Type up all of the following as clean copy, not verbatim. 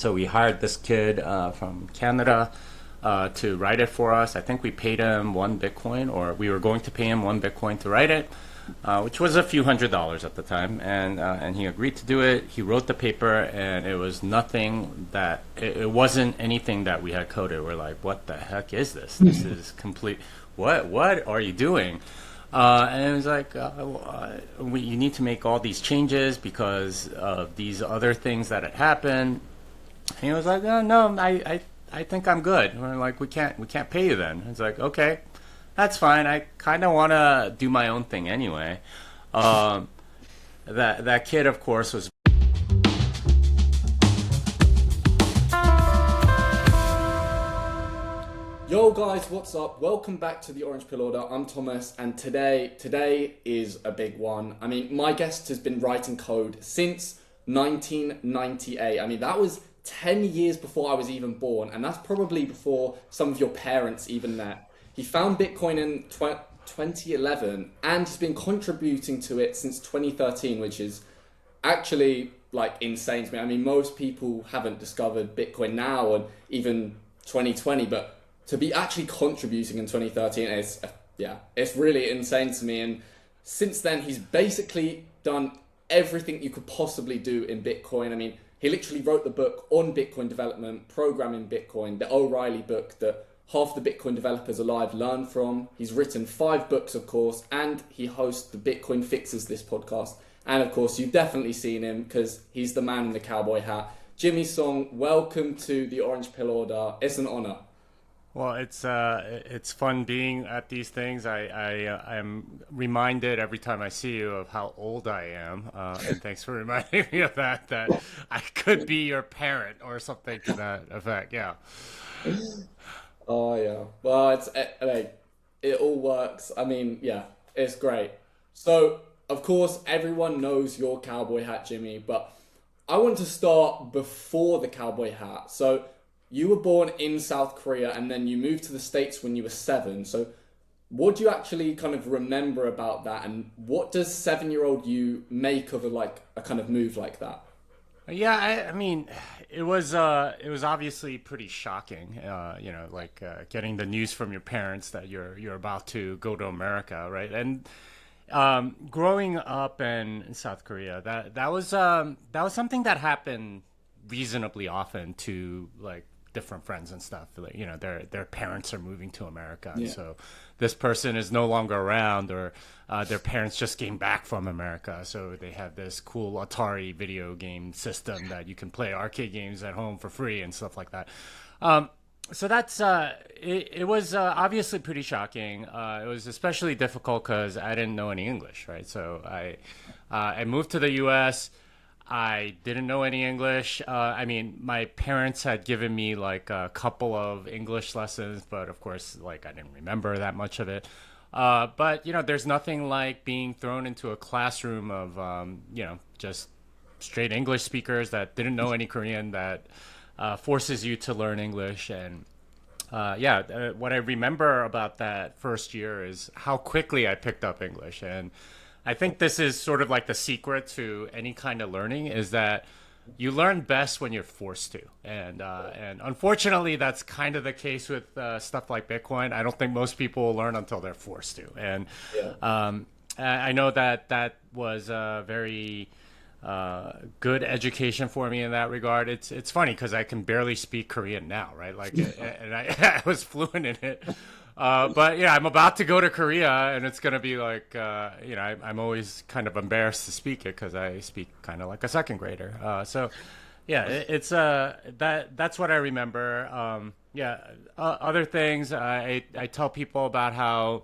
So we hired this kid from Canada to write it for us. I think we paid him 1 Bitcoin, or we were going to pay him 1 Bitcoin to write it, which was a few $100s at the time. And he agreed to do it. He wrote the paper, and it was nothing that it wasn't anything that we had coded. We're like, what the heck is this? This is complete. What are you doing? And it was like, you need to make all these changes because of these other things that had happened. And he was like, no, I think I'm good. And we're like, we can't pay you then. It's like, okay, that's fine. I kind of want to do my own thing anyway. That kid, of course, was. Yo guys, what's up? Welcome back to the Orange Pill Order. I'm Thomas, and today is a big one. I mean, my guest has been writing code since 1998. I mean, that was 10 years before I was even born, and that's probably before some of your parents even met. He found Bitcoin in 2011, and he's been contributing to it since 2013, which is actually like insane to me. I mean, most people haven't discovered Bitcoin now, and even 2020, but to be actually contributing in 2013 it's really insane to me. And since then, he's basically done everything you could possibly do in Bitcoin. I mean, he literally wrote the book on Bitcoin development, programming Bitcoin, the O'Reilly book that half the Bitcoin developers alive learn from. He's written 5 books, of course, and he hosts the Bitcoin Fixes, this podcast. And of course, you've definitely seen him because he's the man in the cowboy hat. Jimmy Song, welcome to the Orange Pill Order. It's an honor. Well, it's fun being at these things. I'm reminded every time I see you of how old I am, and thanks for reminding me of that I could be your parent or something to that effect. Yeah. Oh yeah. Well, it all works. I mean, yeah, it's great. So of course everyone knows your cowboy hat, Jimmy, but I want to start before the cowboy hat. So you were born in South Korea and then you moved to the States when you were 7. So what do you actually kind of remember about that? And what does 7-year-old you make of a kind of move like that? Yeah, I mean, it was obviously pretty shocking, getting the news from your parents that you're about to go to America, right? And growing up in South Korea, that was something that happened reasonably often to like different friends and stuff. Like, you know, their parents are moving to America, yeah. So this person is no longer around, or their parents just came back from America, so they have this cool Atari video game system that you can play arcade games at home for free and stuff like that. So that's it was obviously pretty shocking. It was especially difficult because I didn't know any English, right? So I moved to the U.S. I didn't know any English. I mean, my parents had given me like a couple of English lessons, but of course, like I didn't remember that much of it. But, you know, there's nothing like being thrown into a classroom of, just straight English speakers that didn't know any Korean, that forces you to learn English. And what I remember about that first year is how quickly I picked up English. And I think this is sort of like the secret to any kind of learning, is that you learn best when you're forced to. And unfortunately, that's kind of the case with stuff like Bitcoin. I don't think most people will learn until they're forced to. And I know that was a very good education for me in that regard. It's funny because I can barely speak Korean now, right? Like, and I was fluent in it. But yeah, I'm about to go to Korea, and it's going to be like, I'm always kind of embarrassed to speak it because I speak kind of like a second grader. It's that's what I remember. Other things, I tell people about how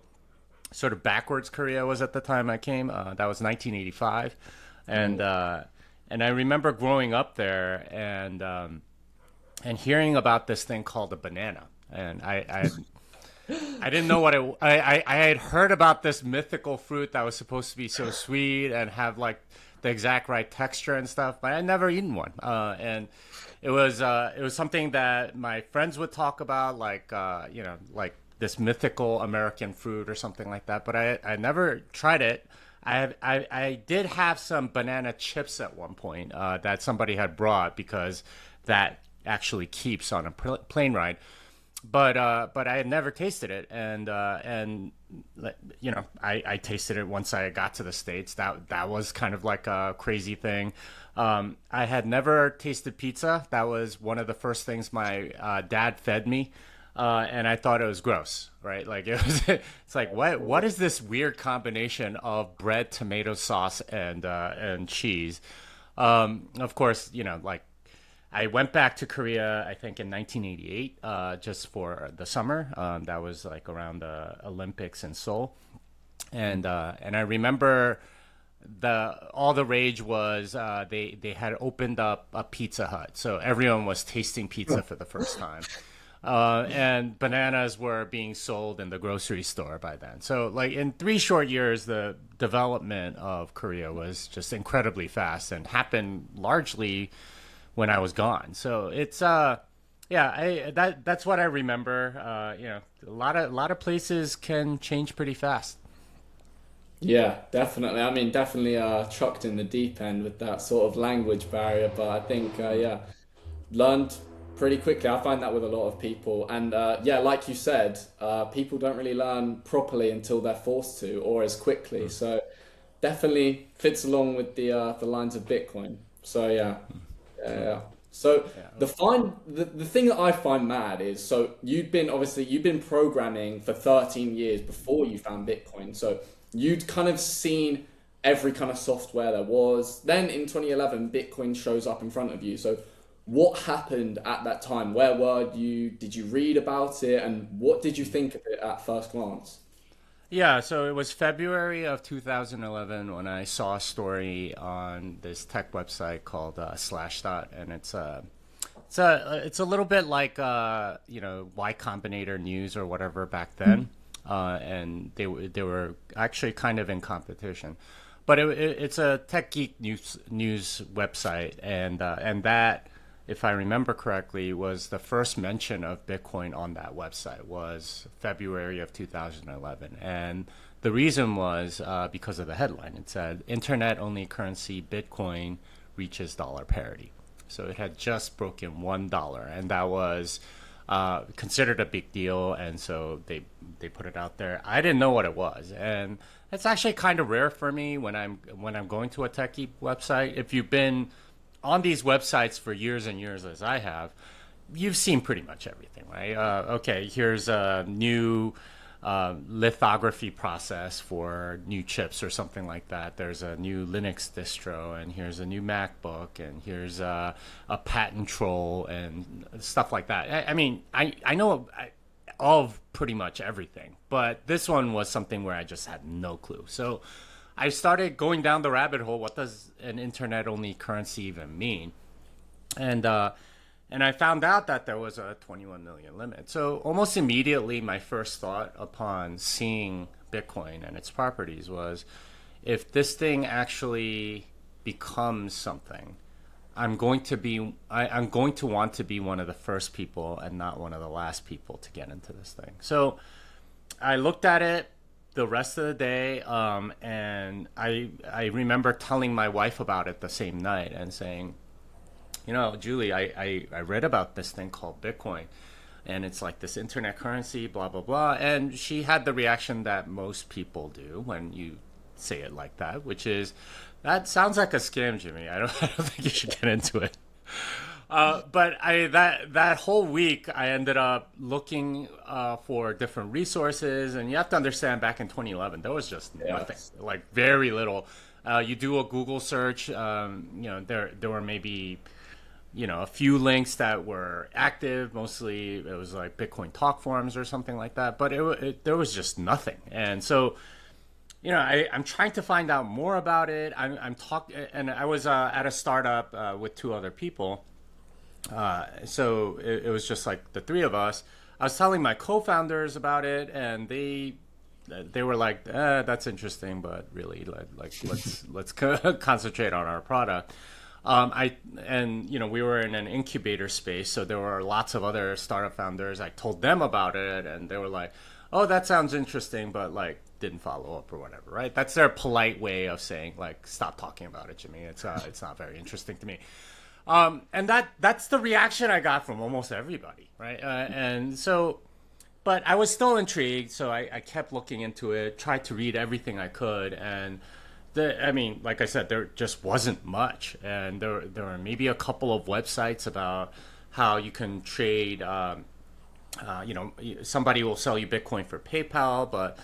sort of backwards Korea was at the time I came. That was 1985. And I remember growing up there and hearing about this thing called a banana. And I didn't know what I had heard about this mythical fruit that was supposed to be so sweet and have like the exact right texture and stuff, but I'd never eaten one. And it was something that my friends would talk about, like this mythical American fruit or something like that. But I never tried it. I did have some banana chips at one point that somebody had brought, because that actually keeps on a plane ride. But I had never tasted it, and you know, I tasted it once I got to the States. That was kind of like a crazy thing. I had never tasted pizza. That was one of the first things my dad fed me, and I thought it was gross. Right? Like it's like what is this weird combination of bread, tomato sauce, and cheese? Of course, you know, like I went back to Korea, I think in 1988, just for the summer. That was like around the Olympics in Seoul, and I remember all the rage was they had opened up a Pizza Hut, so everyone was tasting pizza for the first time. And bananas were being sold in the grocery store by then. So, like in 3 short years, the development of Korea was just incredibly fast and happened largely when I was gone. So it's yeah, that's what I remember. You know, a lot of places can change pretty fast. Yeah, definitely. I mean, definitely chucked in the deep end with that sort of language barrier, but I think yeah, learned pretty quickly. I find that with a lot of people, and yeah, like you said, people don't really learn properly until they're forced to, or as quickly. So definitely fits along with the lines of Bitcoin. So yeah. Yeah. So Yeah. the thing that I find mad is, so you'd been programming for 13 years before you found Bitcoin. So you'd kind of seen every kind of software there was. Then in 2011, Bitcoin shows up in front of you. So what happened at that time? Where were you? Did you read about it? And what did you think of it at first glance? Yeah, so it was February of 2011 when I saw a story on this tech website called Slashdot, and it's a little bit like you know, Y Combinator News or whatever back then, and they were actually kind of in competition, but it's a tech geek news website, and that, if I remember correctly, was the first mention of Bitcoin on that website was February of 2011. And the reason was because of the headline. It said, Internet only currency Bitcoin reaches dollar parity. So it had just broken $1, and that was considered a big deal. And so they put it out there. I didn't know what it was. And it's actually kind of rare for me when I'm going to a techie website. If you've been on these websites for years and years, as I have, you've seen pretty much everything, right? Okay, here's a new lithography process for new chips or something like that. There's a new Linux distro, and here's a new MacBook, and here's a patent troll and stuff like that. I mean, I know all of pretty much everything, but this one was something where I just had no clue. So I started going down the rabbit hole. What does an internet-only currency even mean? And I found out that there was a 21 million limit. So almost immediately, my first thought upon seeing Bitcoin and its properties was, if this thing actually becomes something, I'm going to want to be one of the first people and not one of the last people to get into this thing. So I looked at it the rest of the day, and I remember telling my wife about it the same night and saying, you know, Julie, I read about this thing called Bitcoin, and it's like this internet currency, blah, blah, blah. And she had the reaction that most people do when you say it like that, which is, that sounds like a scam, Jimmy. I don't think you should get into it. But that whole week, I ended up looking for different resources, and you have to understand, back in 2011, there was just nothing, like very little. You do a Google search, you know, there were maybe, you know, a few links that were active. Mostly, it was like Bitcoin talk forums or something like that. But there was just nothing, and so, you know, I'm trying to find out more about it. I'm talking, and I was at a startup with 2 other people. So it was just like the 3 of us. I was telling my co-founders about it, and they were like, "That's interesting, but really, like let's concentrate on our product." And you know, we were in an incubator space, so there were lots of other startup founders. I told them about it, and they were like, "Oh, that sounds interesting," but like didn't follow up or whatever, right? That's their polite way of saying, like, "Stop talking about it, Jimmy. It's not very interesting to me." And that's the reaction I got from almost everybody, right? And so, but I was still intrigued, so I kept looking into it, tried to read everything I could, and I mean, like I said, there just wasn't much, and there were maybe a couple of websites about how you can trade. Somebody will sell you Bitcoin for PayPal, but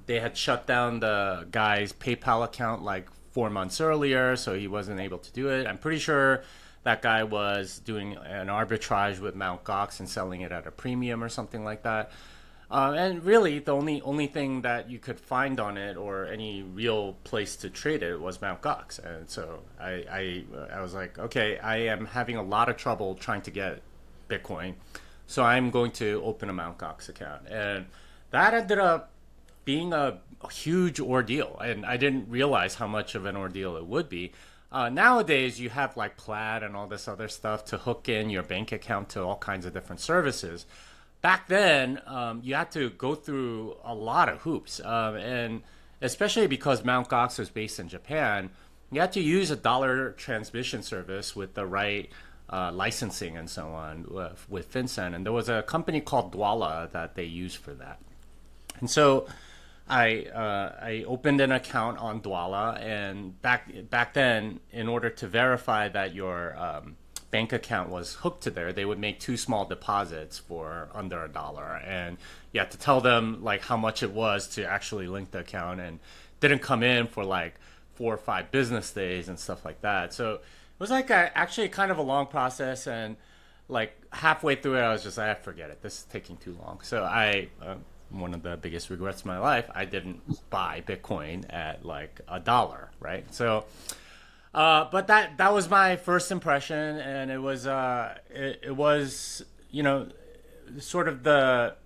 they had shut down the guy's PayPal account like 4 months earlier, so he wasn't able to do it. I'm pretty sure that guy was doing an arbitrage with Mt. Gox and selling it at a premium or something like that. And really, the only thing that you could find on it or any real place to trade it was Mt. Gox. And so I was like, okay, I am having a lot of trouble trying to get Bitcoin, so I'm going to open a Mt. Gox account. And that ended up being a huge ordeal, and I didn't realize how much of an ordeal it would be. Nowadays, you have like Plaid and all this other stuff to hook in your bank account to all kinds of different services. Back then, you had to go through a lot of hoops, and especially because Mt. Gox was based in Japan, you had to use a dollar transmission service with the right licensing and so on with FinCEN. And there was a company called Dwala that they used for that. And so I opened an account on Dwala, and back then, in order to verify that your bank account was hooked to there, they would make 2 small deposits for under $1, and you had to tell them like how much it was to actually link the account, and didn't come in for like 4 or 5 business days and stuff like that. So it was like actually kind of a long process, and like halfway through it, I was just like, forget it, this is taking too long. So one of the biggest regrets of my life, I didn't buy Bitcoin at like $1, right? So but that was my first impression, and it was sort of the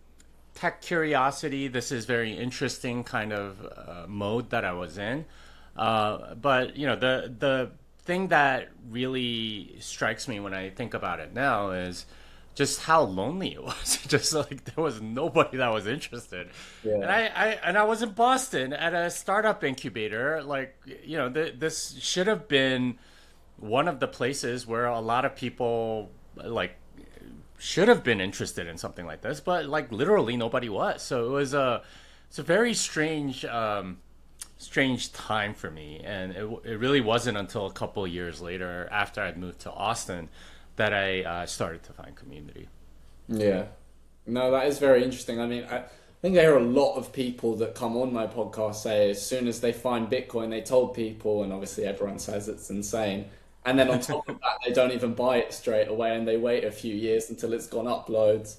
tech curiosity. This is very interesting kind of mode that I was in. But the thing that really strikes me when I think about it now is just how lonely it was. Just like there was nobody that was interested. Yeah. And I was in Boston at a startup incubator. Like, this should have been one of the places where a lot of people like should have been interested in something like this, but like literally nobody was. So it's a very strange time for me, and it really wasn't until a couple of years later, after I'd moved to Austin, that I started to find community. Yeah. No, that is very interesting. I mean, I think there are a lot of people that come on my podcast say as soon as they find Bitcoin, they told people, and obviously everyone says it's insane. And then on top of that, they don't even buy it straight away, and they wait a few years until it's gone up loads.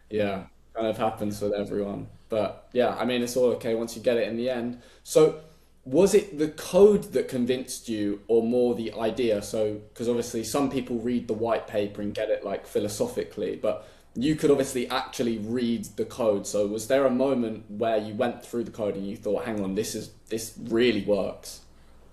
Yeah, kind of happens with everyone. But yeah, I mean, it's all okay once you get it in the end. So was it the code that convinced you, or more the idea? So, because obviously some people read the white paper and get it like philosophically, but you could obviously actually read the code. So was there a moment where you went through the code and you thought, hang on, this really works?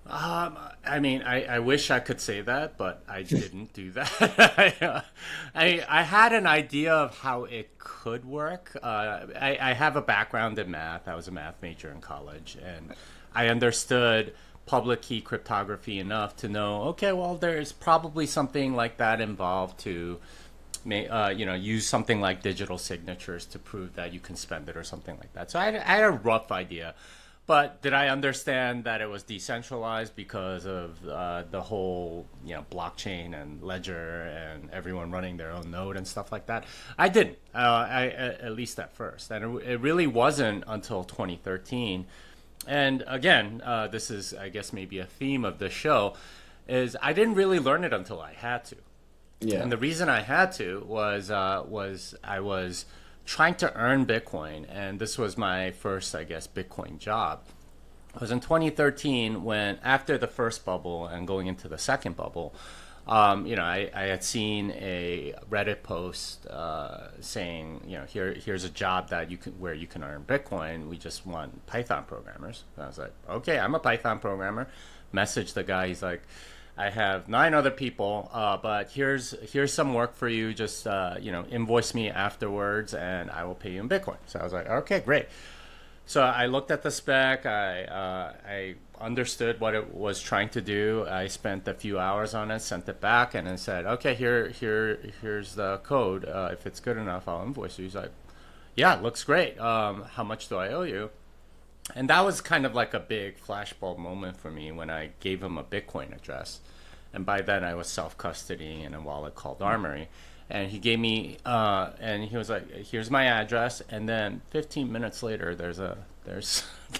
I mean, I wish I could say that, but I didn't do that. I had an idea of how it could work. I have a background in math. I was a math major in college, and I understood public key cryptography enough to know, okay, well, there's probably something like that involved to use something like digital signatures to prove that you can spend it or something like that. So I had a rough idea. But did I understand that it was decentralized because of the whole, blockchain and ledger and everyone running their own node and stuff like that? I didn't, at least at first. And it really wasn't until 2013. And again, this is, I guess, maybe a theme of the show, is I didn't really learn it until I had to. Yeah. And the reason I had to was I was trying to earn Bitcoin, and this was my first, I guess, Bitcoin job. It was in 2013 when, after the first bubble and going into the second bubble, I had seen a Reddit post saying, here's a job that where you can earn Bitcoin. We just want Python programmers. And I was like, okay, I'm a Python programmer. Messaged the guy. He's like, I have 9 other people, but here's some work for you. Just invoice me afterwards, and I will pay you in Bitcoin. So I was like, okay, great. So I looked at the spec. I understood what it was trying to do. I spent a few hours on it, sent it back, and then said, "Okay, here's the code. If it's good enough, I'll invoice you." He's like, "Yeah, it looks great. How much do I owe you?" And that was kind of like a big flashbulb moment for me when I gave him a Bitcoin address. And by then I was self-custody in a wallet called Armory. And he gave me, and he was like, "Here's my address." And then 15 minutes later, there's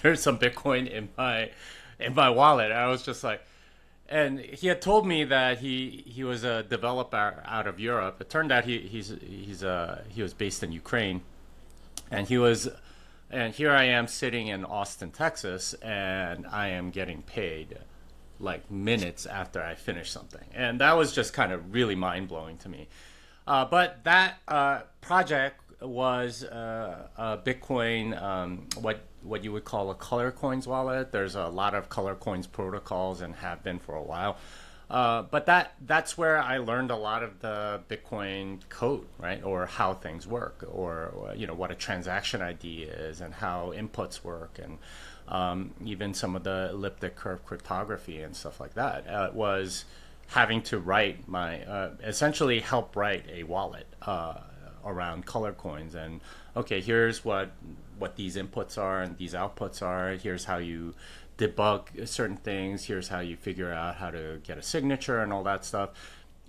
there's some Bitcoin in my wallet. And I was just like, and he had told me that he was a developer out of Europe. It turned out he was based in Ukraine, and and here I am sitting in Austin, Texas, and I am getting paid like minutes after I finish something. And that was just kind of really mind blowing to me. But that project was a Bitcoin, what you would call a color coins wallet. There's a lot of color coins protocols and have been for a while. But that's where I learned a lot of the Bitcoin code, right? Or how things work, or what a transaction ID is, and how inputs work, and even some of the elliptic curve cryptography and stuff like that. Was having to write essentially help write a wallet around color coins, and okay, here's what these inputs are and these outputs are. Here's how you debug certain things. Here's how you figure out how to get a signature and all that stuff.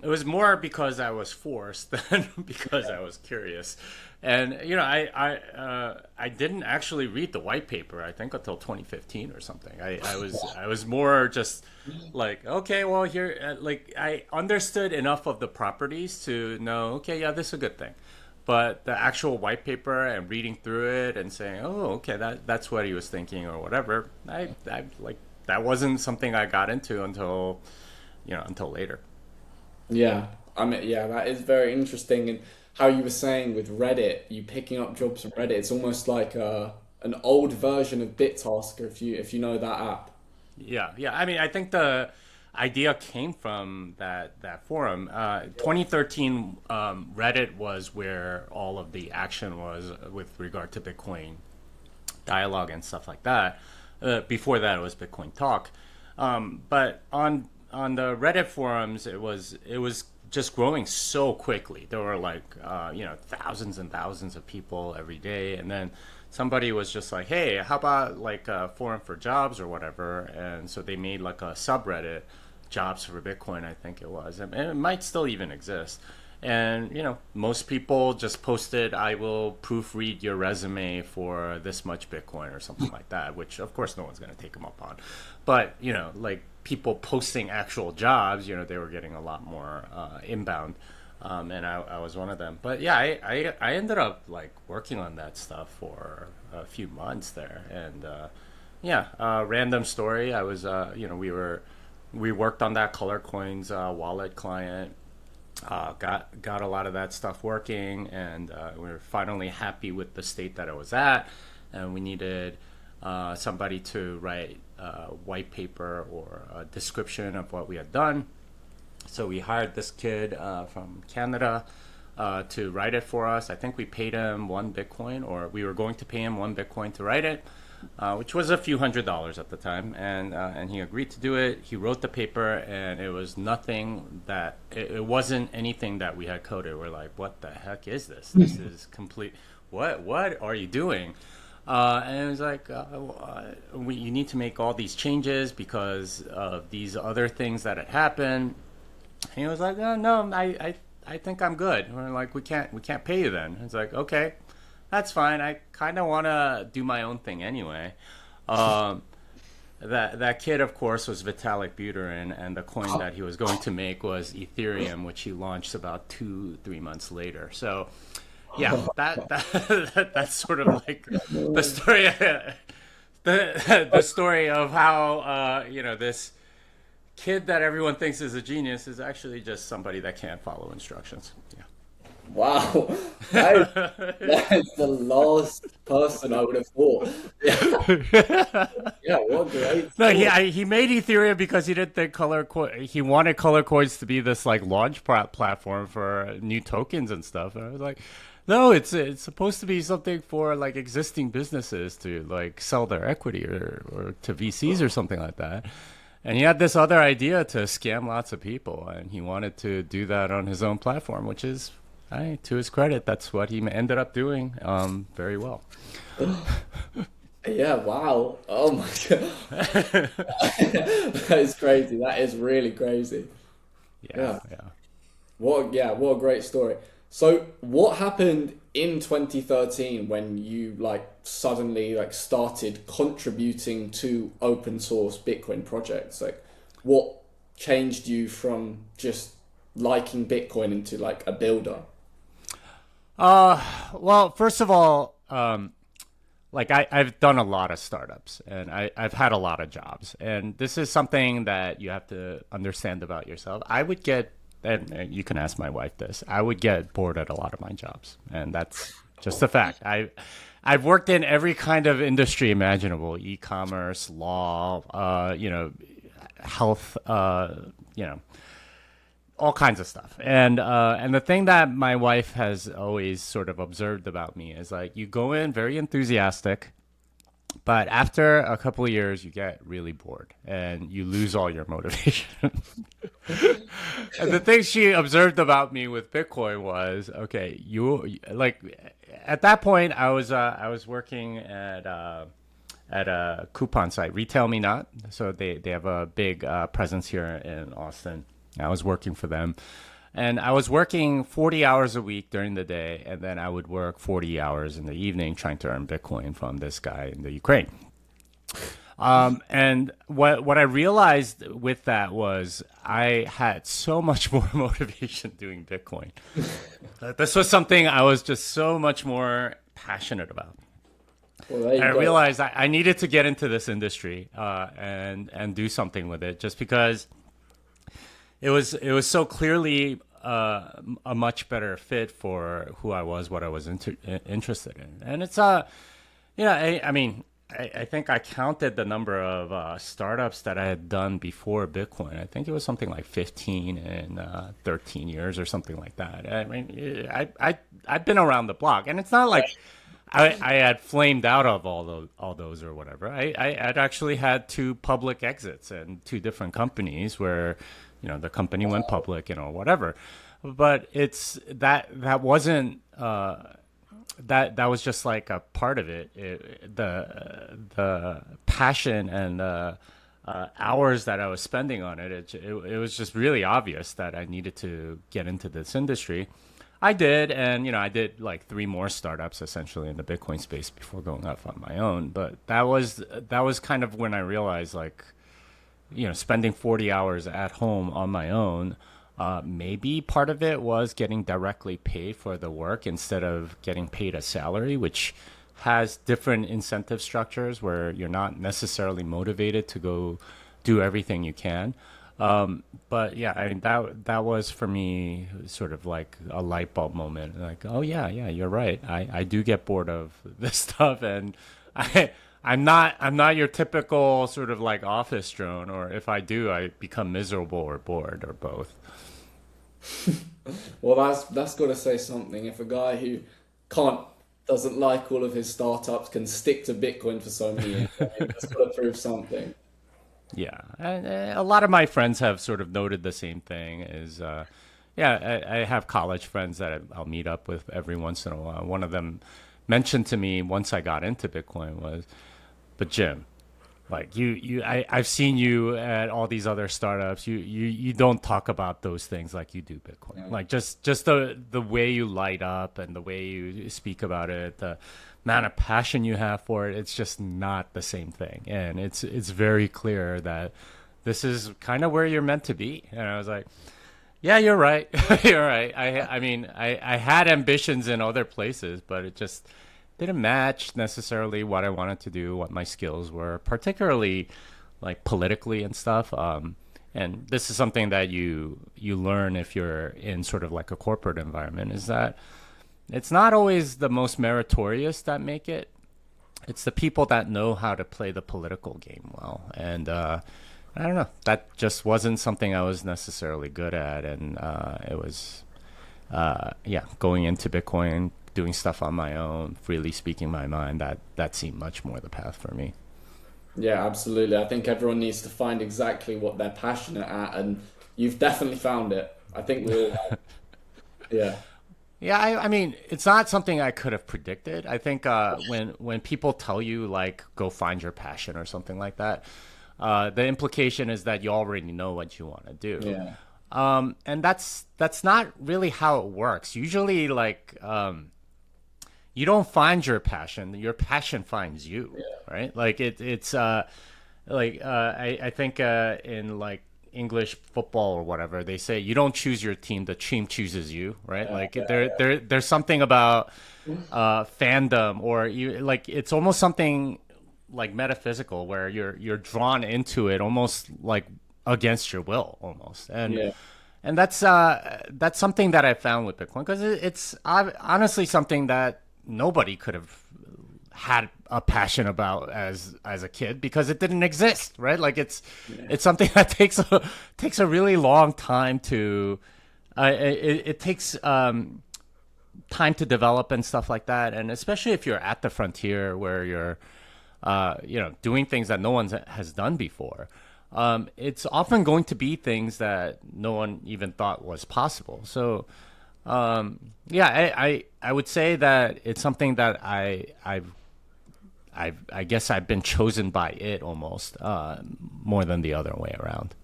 It was more because I was forced than because I was curious. And I didn't actually read the white paper, I think, until 2015 or something. I was more just like, okay, well, here, like, I understood enough of the properties to know, okay, yeah, this is a good thing. But the actual white paper and reading through it and saying, oh, okay, that's what he was thinking or whatever, I like, that wasn't something I got into until later. Yeah, I mean, yeah, that is very interesting. And how you were saying with Reddit, you picking up jobs from Reddit, it's almost like an old version of BitTasker, if you know that app. Yeah, yeah. I mean, I think the idea came from that forum. 2013, Reddit was where all of the action was with regard to Bitcoin dialogue and stuff like that. Before that, it was Bitcoin Talk. But on the Reddit forums, it was just growing so quickly. There were like thousands and thousands of people every day, and then somebody was just like, "Hey, how about like a forum for jobs or whatever?" And so they made like a subreddit, jobs for Bitcoin, I think it was, and it might still even exist. And most people just posted, "I will proofread your resume for this much Bitcoin" or something like that, which of course no one's going to take them up on. But like people posting actual jobs, they were getting a lot more inbound, and I was one of them. But yeah, I ended up like working on that stuff for a few months there, and random story. I was we worked on that Color Coins wallet client. Got a lot of that stuff working, and we were finally happy with the state that it was at, and we needed somebody to write a white paper or a description of what we had done. So we hired this kid from Canada to write it for us. I think we paid him 1 Bitcoin, or we were going to pay him 1 Bitcoin to write it, which was a few $100s at the time, and he agreed to do it. He wrote the paper, and it was nothing that it wasn't anything that we had coded. We're like, what the heck is this? This is complete. What are you doing? And it was like, you need to make all these changes because of these other things that had happened. And he was like, no, I think I'm good. And we're like, we can't pay you then. It's like, okay, that's fine. I kind of want to do my own thing anyway. That kid, of course, was Vitalik Buterin, and the coin that he was going to make was Ethereum, which he launched about 2-3 months later. So, yeah, that's sort of like the story. The story of how this kid that everyone thinks is a genius is actually just somebody that can't follow instructions. Yeah. Wow, that is the last person I would have thought. Yeah, yeah, what a great No, story. he made Ethereum because he didn't think he wanted color coins to be this like launch platform for new tokens and stuff. And I was like, no, it's supposed to be something for like existing businesses to like sell their equity or to VCs or something like that. And he had this other idea to scam lots of people, and he wanted to do that on his own platform, which is, to his credit, that's what he ended up doing very well. Yeah, wow. Oh my God. That is crazy. That is really crazy. Yeah, Yeah. yeah. What a great story. So what happened in 2013 when you like suddenly like started contributing to open source Bitcoin projects? Like what changed you from just liking Bitcoin into like a builder? Well, first of all, like I've done a lot of startups and I've had a lot of jobs. And this is something that you have to understand about yourself. I would get, and you can ask my wife this, I would get bored at a lot of my jobs. And that's just a fact. I've worked in every kind of industry imaginable, e-commerce, law, health, you know, all kinds of stuff. And the thing that my wife has always sort of observed about me is like you go in very enthusiastic, but after a couple of years you get really bored and you lose all your motivation. And the thing she observed about me with Bitcoin was, okay, you like at that point I was working at a coupon site, Retail Me Not. So they have a big presence here in Austin. I was working for them. And I was working 40 hours a week during the day, and then I would work 40 hours in the evening trying to earn Bitcoin from this guy in the Ukraine. And what I realized with that was I had so much more motivation doing Bitcoin. This was something I was just so much more passionate about. Well, there And you I go. realized I needed to get into this industry and do something with it, just because it was so clearly a much better fit for who I was, what I was interested in, and it's I mean. I think I counted the number of startups that I had done before Bitcoin. I think it was something like 15 in 13 years or something like that. I mean, I've been around the block, and it's not like I had flamed out of all those or whatever. I had actually had two public exits and two different companies where, the company went public, whatever. But it's that wasn't that was just like a part of it. The passion and the hours that I was spending on it was just really obvious that I needed to get into this industry. I did, and I did like three more startups essentially in the Bitcoin space before going off on my own. But that was kind of when I realized, like, spending 40 hours at home on my own, maybe part of it was getting directly paid for the work instead of getting paid a salary, which has different incentive structures where you're not necessarily motivated to go do everything you can. But yeah, I mean that was for me sort of like a light bulb moment. Like, oh yeah, you're right. I do get bored of this stuff, and I I'm not your typical sort of like office drone, or if I do, I become miserable or bored or both. Well, that's got to say something. If a guy who can't doesn't like all of his startups can stick to Bitcoin for so many years, I mean, that's got to prove something. Yeah, and a lot of my friends have sort of noted the same thing. Yeah, I have college friends that I'll meet up with every once in a while. One of them mentioned to me once I got into Bitcoin was, "But Jim, like I've seen you at all these other startups. You don't talk about those things like you do Bitcoin. Yeah. Like just the way you light up and the way you speak about it, the amount of passion you have for it. It's just not the same thing. And it's very clear that this is kind of where you're meant to be." And I was like, "Yeah, you're right. You're right. I mean, I had ambitions in other places, but it just didn't match necessarily what I wanted to do, what my skills were, particularly like politically and stuff." And this is something that you learn if you're in sort of like a corporate environment, is that it's not always the most meritorious that make it. it's the people that know how to play the political game well. And I don't know, that just wasn't something I was necessarily good at. And it was, yeah, going into Bitcoin, doing stuff on my own, freely speaking my mind, that seemed much more the path for me. Yeah, absolutely. I think everyone needs to find exactly what they're passionate at, and you've definitely found it. I think we all have. Yeah. Yeah, I mean, it's not something I could have predicted. I think when people tell you like go find your passion or something like that, the implication is that you already know what you want to do, Yeah. and that's not really how it works. Usually, like you don't find your passion finds you, right? Like it's I think in like English football or whatever, they say you don't choose your team, the team chooses you, right? Like there's something about fandom, or you like it's almost something like metaphysical where you're drawn into it almost like against your will almost. Yeah. And that's something that I found with Bitcoin, because it's honestly something that nobody could have had a passion about as a kid, because it didn't exist, right? Like it's something that takes a really long time to it takes time to develop and stuff like that. And especially if you're at the frontier where you're doing things that no one has done before, it's often going to be things that no one even thought was possible. So yeah, I would say that it's something that I guess I've been chosen by it almost more than the other way around.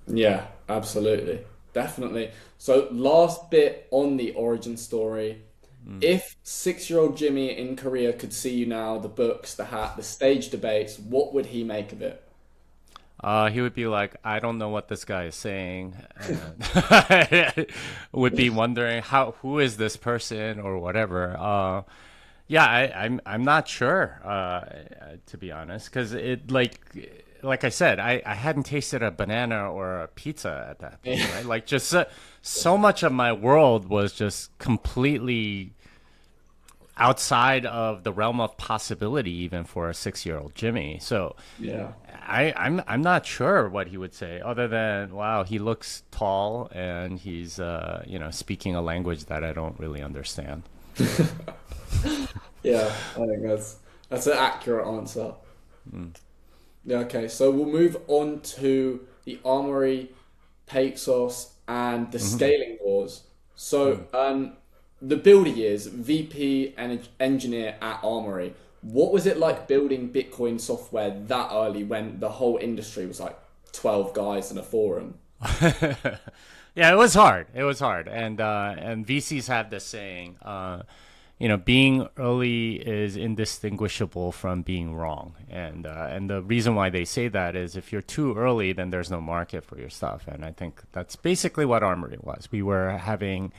Yeah, absolutely. Definitely. So, last bit on the origin story. If 6-year-old Jimmy in Korea could see you now, the books, the hat, the stage debates, what would he make of it? He would be like, I don't know what this guy is saying. And would be wondering who is this person or whatever. Yeah, I'm not sure, to be honest, because it like I said, I hadn't tasted a banana or a pizza at that point, right? Like just so much of my world was just completely outside of the realm of possibility, even for a 6-year-old Jimmy. So Yeah. I'm not sure what he would say, other than wow, he looks tall and he's speaking a language that I don't really understand. Yeah, I think that's an accurate answer. Yeah, okay. So we'll move on to the Armory, Paxos, and the scaling wars. So, the builder years, VP and engineer at Armory. What was it like building Bitcoin software that early when the whole industry was like 12 guys in a forum? Yeah, it was hard. It was hard, and VCs have this saying, being early is indistinguishable from being wrong, and the reason why they say that is if you're too early, then there's no market for your stuff, and I think that's basically what Armory was. We were having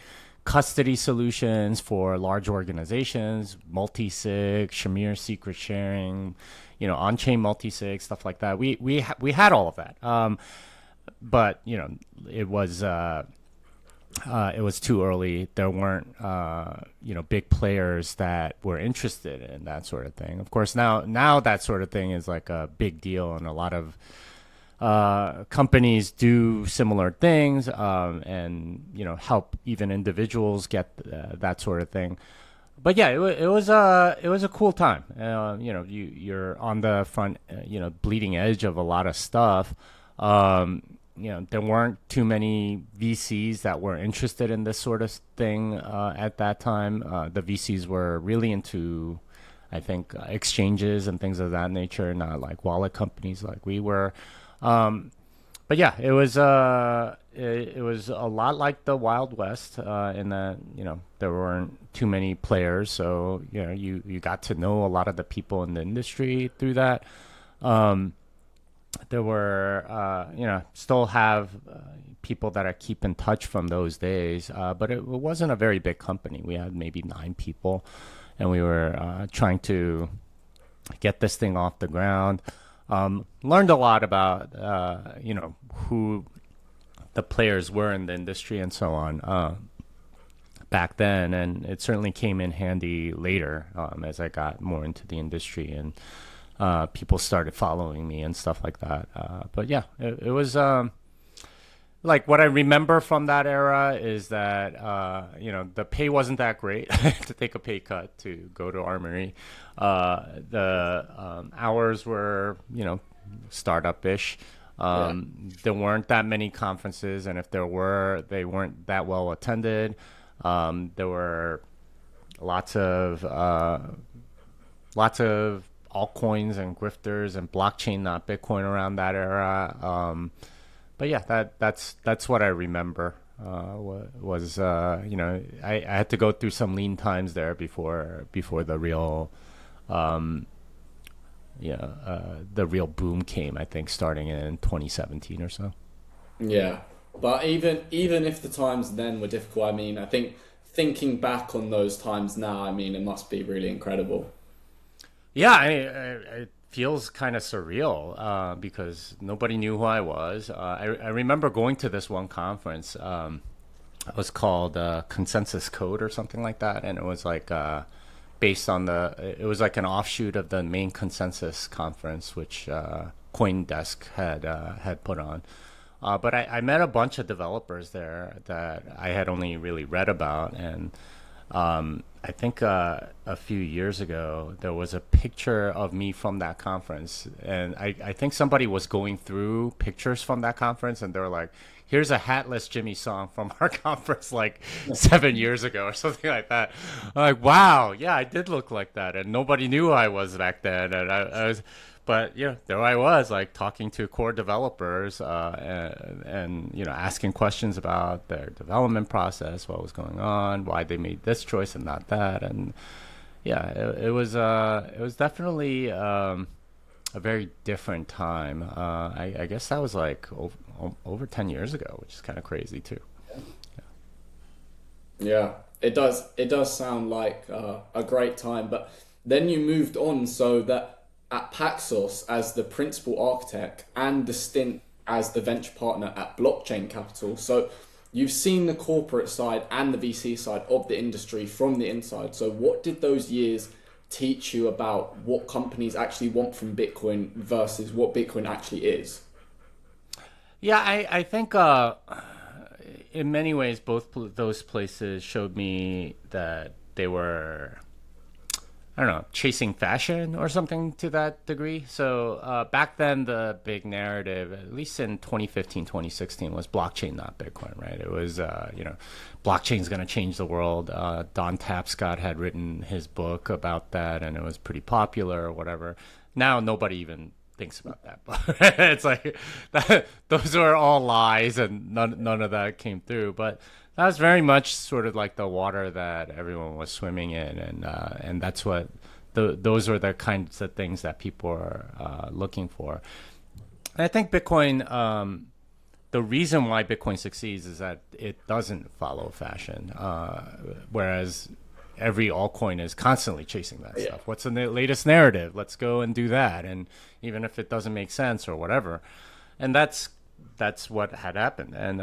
custody solutions for large organizations, multi-sig, Shamir secret sharing, on-chain multi-sig, stuff like that. We had all of that. But it was too early. There weren't big players that were interested in that sort of thing. Of course, now that sort of thing is like a big deal, and a lot of companies do similar things, and help even individuals get that sort of thing. But yeah, it was a cool time. You're on the front, bleeding edge of a lot of stuff. There weren't too many VCs that were interested in this sort of thing at that time. The VCs were really into, I think, exchanges and things of that nature, not like wallet companies like we were. But yeah, it was a lot like the Wild West, in that there weren't too many players, so you got to know a lot of the people in the industry through that. There were still have people that I keep in touch from those days, but it wasn't a very big company. We had maybe 9 people, and we were trying to get this thing off the ground. Learned a lot about who the players were in the industry and so on. back then, and it certainly came in handy later as I got more into the industry and people started following me and stuff like that. But yeah, it was like what I remember from that era is that the pay wasn't that great to take a pay cut to go to Armory. The hours were startup-ish. Yeah. There weren't that many conferences, and if there were, they weren't that well attended. There were lots of altcoins and grifters and blockchain, not Bitcoin, around that era. But yeah, that's what I remember. I had to go through some lean times there before the real the real boom came. I think starting in 2017 or so. Yeah, but even if the times then were difficult, I mean, I think thinking back on those times now, I mean, it must be really incredible. Yeah, it feels kind of surreal because nobody knew who I was. I remember going to this one conference. It was called Consensus Code or something like that, and it was like based on it was like an offshoot of the main Consensus conference, which CoinDesk had put on. But I met a bunch of developers there that I had only really read about, and I think a few years ago there was a picture of me from that conference, and I think somebody was going through pictures from that conference, and they were like, "Here's a hatless Jimmy song from our conference like 7 years ago," or something like that. I'm like, wow, yeah, I did look like that, and nobody knew who I was back then, and I was. But there I was, like talking to core developers and asking questions about their development process, what was going on, why they made this choice and not that, and yeah, it was definitely a very different time. I guess that was like over 10 years ago, which is kind of crazy too. Yeah, it does sound like a great time, but then you moved on so that at Paxos as the principal architect and the stint as the venture partner at Blockchain Capital. So you've seen the corporate side and the VC side of the industry from the inside. So what did those years teach you about what companies actually want from Bitcoin versus what Bitcoin actually is? Yeah, I think in many ways both those places showed me that they were, I don't know, chasing fashion or something to that degree. So back then, the big narrative, at least in 2015, 2016, was blockchain, not Bitcoin, right? It was, blockchain's going to change the world. Don Tapscott had written his book about that, and it was pretty popular or whatever. Now, nobody even thinks about that. But it's like, those are all lies, and none of that came through. But that was very much sort of like the water that everyone was swimming in, and that's what those are the kinds of things that people are looking for. And I think Bitcoin, the reason why Bitcoin succeeds is that it doesn't follow fashion, whereas every altcoin is constantly chasing that stuff. What's the latest narrative? Let's go and do that, and even if it doesn't make sense or whatever, and that's what had happened, and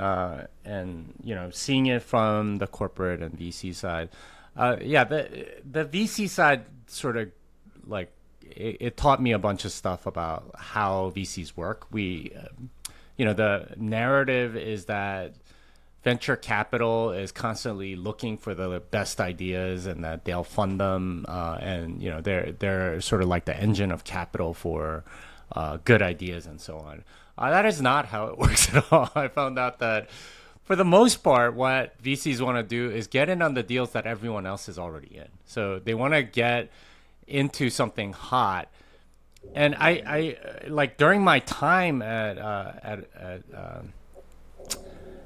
seeing it from the corporate and VC side, the VC side sort of like it taught me a bunch of stuff about how VCs work. The narrative is that venture capital is constantly looking for the best ideas, and that they'll fund them, and they're sort of like the engine of capital for good ideas and so on. That is not how it works at all. I found out that for the most part, what VCs want to do is get in on the deals that everyone else is already in. So they want to get into something hot. And I like during my time at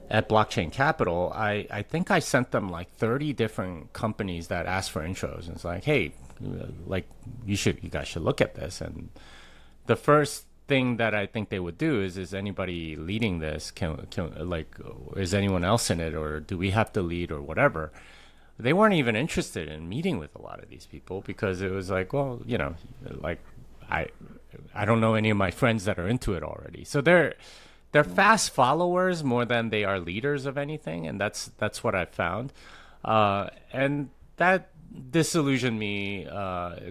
Blockchain Capital, I think I sent them like 30 different companies that asked for intros. And it's like, hey, like you guys should look at this. And the first thing that I think they would do is anybody leading this? Can like, is anyone else in it, or do we have to lead or whatever? They weren't even interested in meeting with a lot of these people because it was like, well, like I don't know any of my friends that are into it already. So they're fast followers more than they are leaders of anything, and that's what I found. And that disillusioned me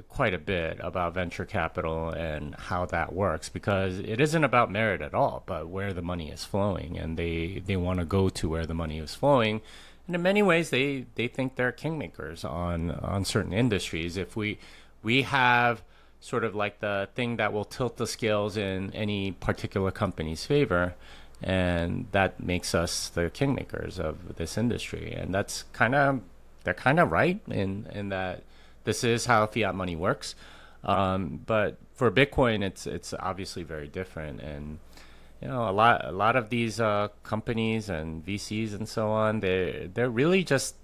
quite a bit about venture capital and how that works, because it isn't about merit at all, but where the money is flowing, and they want to go to where the money is flowing. And in many ways, they think they're kingmakers on certain industries. If we have sort of like the thing that will tilt the scales in any particular company's favor, and that makes us the kingmakers of this industry. And that's they're kind of right in that this is how fiat money works. But for Bitcoin, it's obviously very different. And a lot of these companies and VCs and so on, they're really just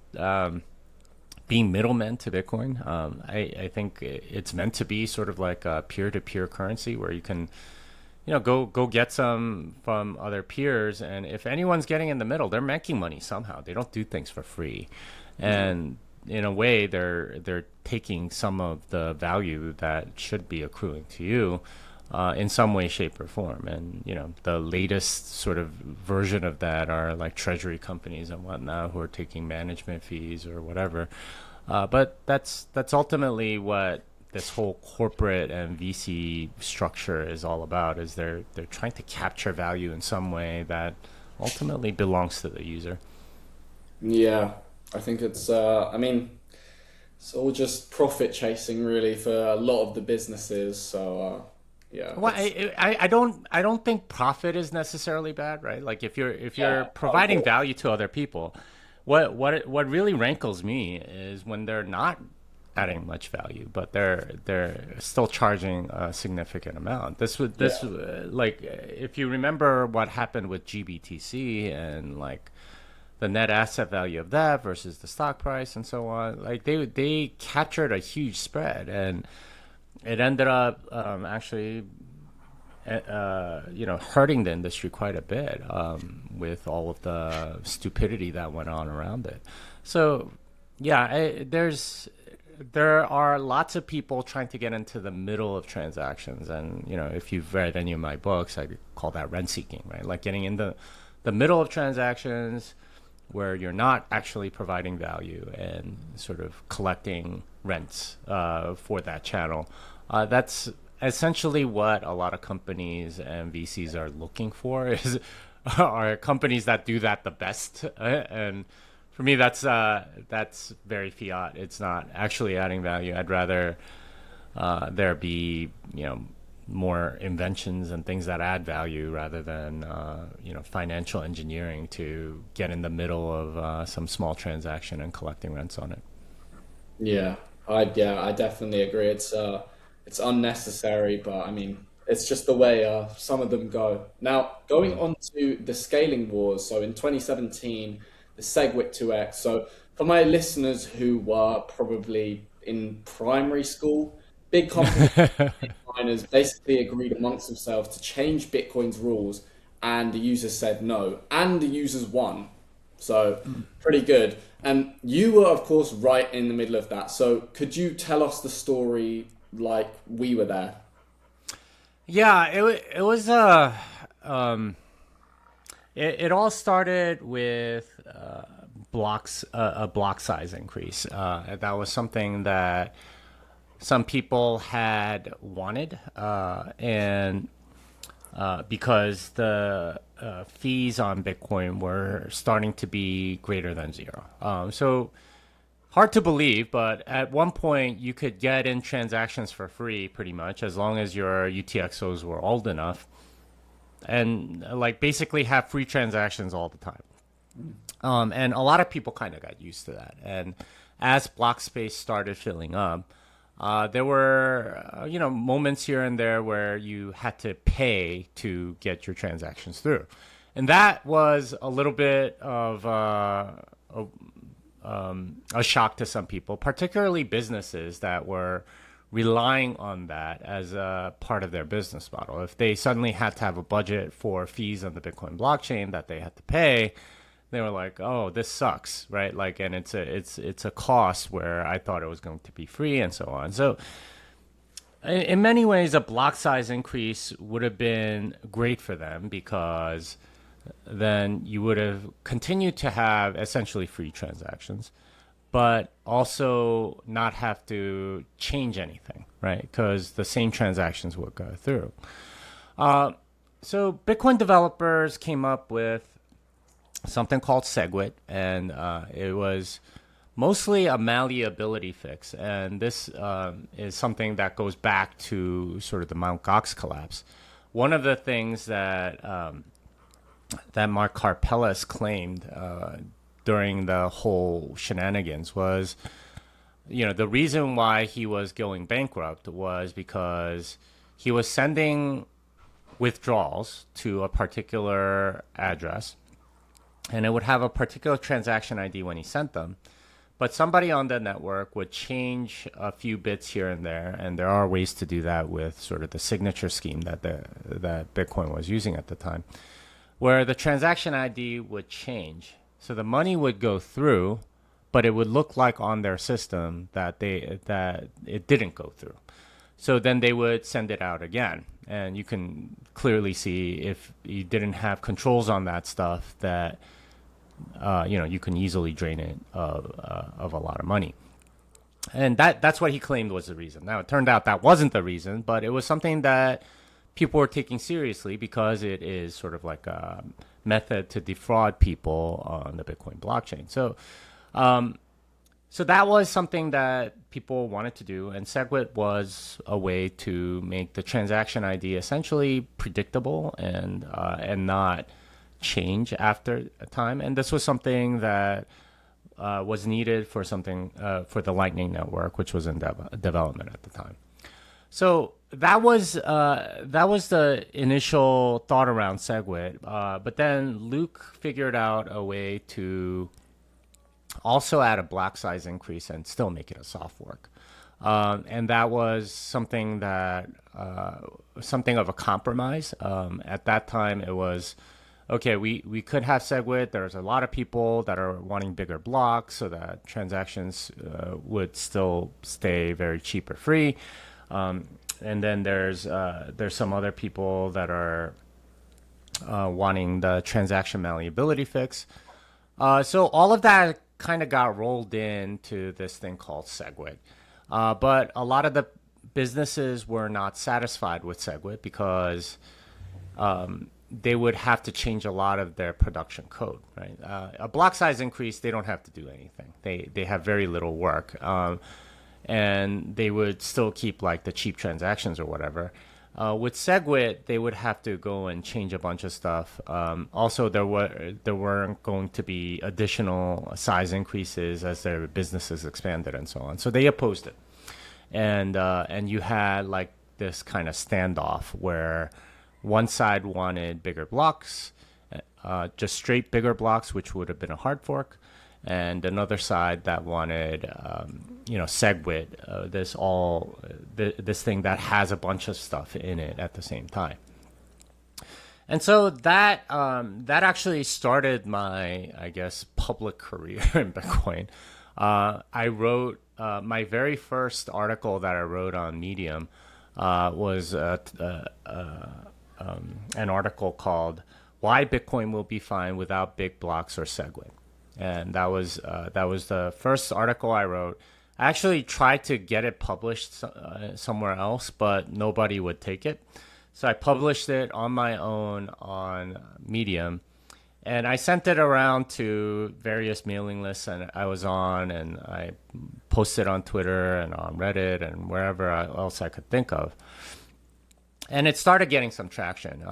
being middlemen to Bitcoin. I think it's meant to be sort of like a peer-to-peer currency where you can, go get some from other peers, and if anyone's getting in the middle, they're making money somehow. They don't do things for free, and in a way, they're taking some of the value that should be accruing to you. In some way, shape, or form. And, the latest sort of version of that are like treasury companies and whatnot who are taking management fees or whatever. But that's ultimately what this whole corporate and VC structure is all about, is they're trying to capture value in some way that ultimately belongs to the user. Yeah, I think it's all just profit chasing really for a lot of the businesses. So, yeah, Well, I don't think profit is necessarily bad, right? Like if you're yeah, of providing course. value to other people, what really rankles me is when they're not adding much value, but they're still charging a significant amount. This Yeah. like if you remember what happened with GBTC and like the net asset value of that versus the stock price and so on, like they captured a huge spread, and it ended up actually hurting the industry quite a bit, with all of the stupidity that went on around it. So, yeah, there are lots of people trying to get into the middle of transactions, and if you've read any of my books, I call that rent seeking, right? Like getting in the middle of transactions where you're not actually providing value and sort of collecting rents for that channel. That's essentially what a lot of companies and VCs are looking for is are companies that do that the best. And for me, that's very fiat. It's not actually adding value. I'd rather there be more inventions and things that add value rather than financial engineering to get in the middle of some small transaction and collecting rents on it. I definitely agree. It's unnecessary, but I mean, it's just the way some of them go. Now, going on to the scaling wars. So in 2017, the SegWit 2x. So for my listeners who were probably in primary school, big companies, miners basically agreed amongst themselves to change Bitcoin's rules, and the users said no, and the users won. So pretty good. And you were, of course, right in the middle of that. So could you tell us the story like we were there? Yeah, it was um it all started with a block size increase. That was something that some people had wanted, and because the fees on Bitcoin were starting to be greater than zero. So hard to believe, but at one point you could get in transactions for free pretty much as long as your UTXOs were old enough, and like basically have free transactions all the time. And a lot of people kind of got used to that. And as block space started filling up, there were moments here and there where you had to pay to get your transactions through, and that was a little bit of a shock to some people, particularly businesses that were relying on that as a part of their business model. If they suddenly had to have a budget for fees on the Bitcoin blockchain that they had to pay, they were like, "Oh, this sucks," right? Like, and it's a cost where I thought it was going to be free, and so on. So, in many ways, a block size increase would have been great for them because then you would have continued to have essentially free transactions. but also not have to change anything, right? Because the same transactions would go through. So Bitcoin developers came up with something called SegWit, and it was mostly a malleability fix. And this is something that goes back to sort of the Mt. Gox collapse. One of the things that that Mark Karpelès claimed during the whole shenanigans was, the reason why he was going bankrupt was because he was sending withdrawals to a particular address, and it would have a particular transaction ID when he sent them. But somebody on the network would change a few bits here and there, and there are ways to do that with sort of the signature scheme that that Bitcoin was using at the time, where the transaction ID would change. So the money would go through, but it would look like on their system that it didn't go through. So then they would send it out again, and you can clearly see if you didn't have controls on that stuff that you can easily drain it of a lot of money. And that's what he claimed was the reason. Now, it turned out that wasn't the reason, but it was something that people were taking seriously because it is sort of like a method to defraud people on the Bitcoin blockchain. So that was something that people wanted to do, and SegWit was a way to make the transaction ID essentially predictable and not change after a time. And this was something that was needed for for the Lightning Network, which was in development at the time. So that was the initial thought around SegWit. But then Luke figured out a way to also add a block size increase and still make it a soft fork. And that was something of a compromise. At that time, it was, okay, we could have SegWit. There's a lot of people that are wanting bigger blocks so that transactions would still stay very cheap or free. And then there's some other people that are wanting the transaction malleability fix. So all of that kind of got rolled into this thing called SegWit. But a lot of the businesses were not satisfied with SegWit because they would have to change a lot of their production code, right? A block size increase, they don't have to do anything. They have very little work. And they would still keep like the cheap transactions or whatever. With SegWit, they would have to go and change a bunch of stuff. Also, there weren't going to be additional size increases as their businesses expanded and so on. So they opposed it, and you had like this kind of standoff where one side wanted bigger blocks, just straight bigger blocks, which would have been a hard fork, and another side that wanted, SegWit, this thing that has a bunch of stuff in it at the same time. And so that actually started my, I guess, public career in Bitcoin. I wrote my very first article that I wrote on Medium was an article called "Why Bitcoin Will Be Fine Without Big Blocks or SegWit." And that was the first article I wrote. I actually tried to get it published somewhere else, but nobody would take it. So I published it on my own on Medium, and I sent it around to various mailing lists and I was on, and I posted on Twitter and on Reddit and wherever else I could think of. And it started getting some traction,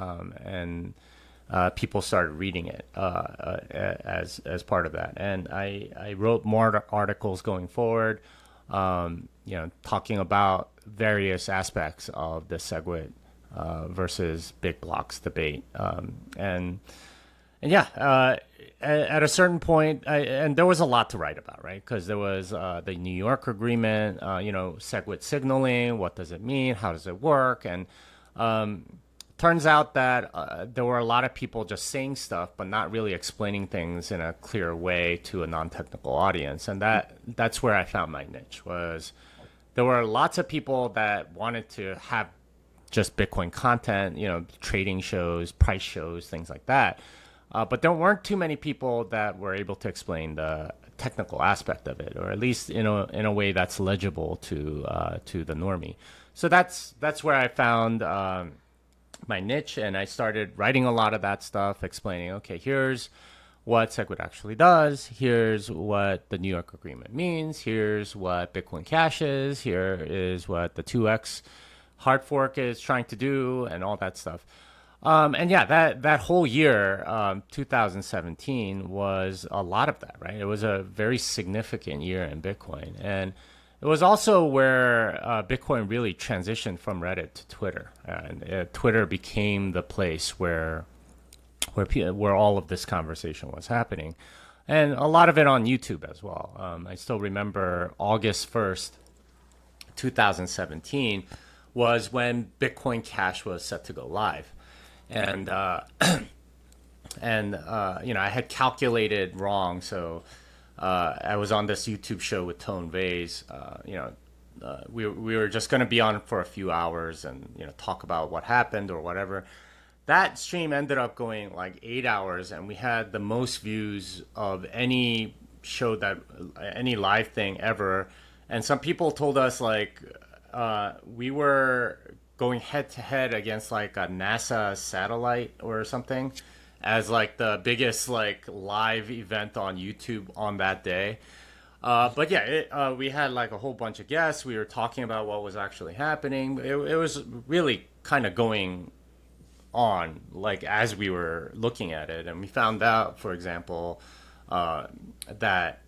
and people started reading it as part of that. And I wrote more articles going forward, talking about various aspects of the SegWit versus big blocks debate. At a certain point, and there was a lot to write about, right? Because there was the New York agreement, SegWit signaling, what does it mean? How does it work? And turns out that there were a lot of people just saying stuff, but not really explaining things in a clear way to a non-technical audience. And that's where I found my niche. Was there were lots of people that wanted to have just Bitcoin content, trading shows, price shows, things like that. But there weren't too many people that were able to explain the technical aspect of it, or at least in a way that's legible to the normie. So that's where I found my niche, and I started writing a lot of that stuff, explaining, okay, here's what SegWit actually does. Here's what the New York Agreement means. Here's what Bitcoin Cash is. Here is what the 2x hard fork is trying to do, and all that stuff. And yeah, that whole year, 2017, was a lot of that, right? It was a very significant year in Bitcoin. And it was also where Bitcoin really transitioned from Reddit to Twitter. And Twitter became the place where all of this conversation was happening. And a lot of it on YouTube as well. I still remember August 1st, 2017 was when Bitcoin Cash was set to go live. And I had calculated wrong. So I was on this YouTube show with Tone Vase. We were just going to be on for a few hours and talk about what happened or whatever. That stream ended up going like 8 hours, and we had the most views of any show any live thing ever. And some people told us like we were going head to head against like a NASA satellite or something as like the biggest like live event on YouTube on that day. But yeah, we had like a whole bunch of guests. We were talking about what was actually happening. It was really kind of going on like as we were looking at it, and we found out, for example, that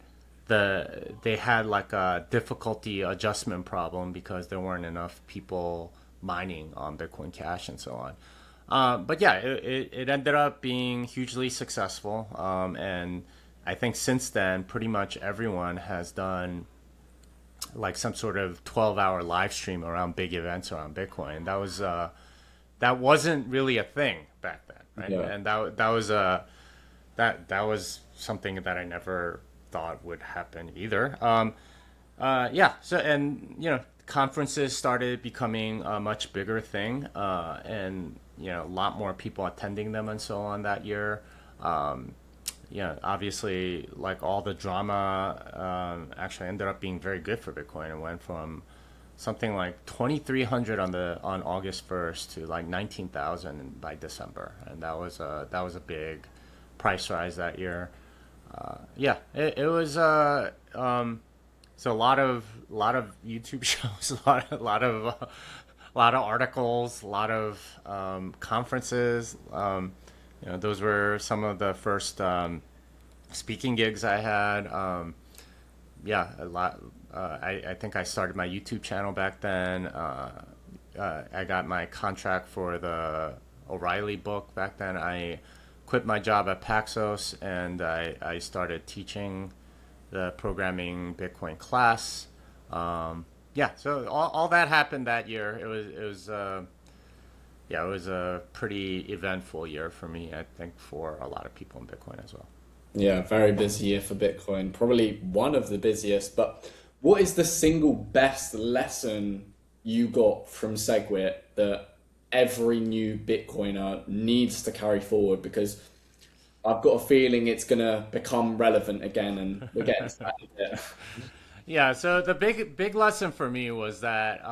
they had like a difficulty adjustment problem because there weren't enough people mining on Bitcoin Cash and so on. But yeah, it ended up being hugely successful. And I think since then, pretty much everyone has done like some sort of 12-hour live stream around big events around Bitcoin. That wasn't really a thing back then, right? Yeah. And that was something that I never thought would happen either. Yeah. So, and conferences started becoming a much bigger thing, and a lot more people attending them and so on that year. Obviously, like all the drama actually ended up being very good for Bitcoin. It went from something like 2,300 on August 1st to like 19,000 by December, and that was a big price rise that year. It was so a lot of YouTube shows, a lot of articles, a lot of conferences. Those were some of the first speaking gigs I had. A lot. I think I started my YouTube channel back then. I got my contract for the O'Reilly book back then. I quit my job at Paxos, and I started teaching the programming Bitcoin class. So all that happened that year. It was a pretty eventful year for me, I think, for a lot of people in Bitcoin as well. Yeah, very busy year for Bitcoin. Probably one of the busiest. But what is the single best lesson you got from SegWit that every new Bitcoiner needs to carry forward? Because I've got a feeling it's going to become relevant again, and we're getting to that in a bit. Yeah, so the big lesson for me was that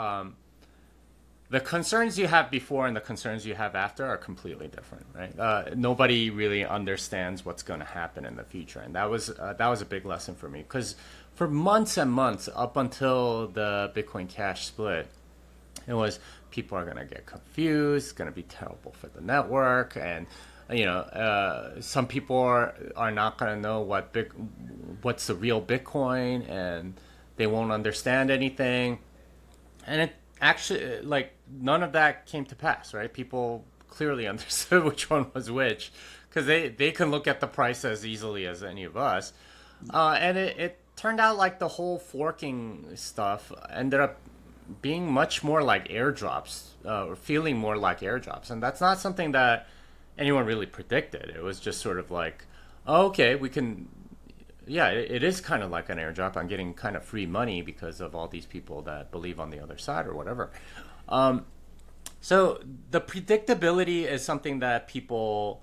the concerns you have before and the concerns you have after are completely different, right? Nobody really understands what's going to happen in the future, and that was a big lesson for me, because for months and months up until the Bitcoin Cash split, it was people are going to get confused. It's going to be terrible for the network, and some people are not going to know what's the real Bitcoin, and they won't understand anything. And it actually, like, none of that came to pass, right? People clearly understood which one was which, because they can look at the price as easily as any of us. And it turned out like the whole forking stuff ended up being much more like airdrops, or feeling more like airdrops. And that's not something that anyone really predicted. It was just sort of like, oh, okay, we can, it is kind of like an airdrop. I'm getting kind of free money because of all these people that believe on the other side or whatever. So the predictability is something that people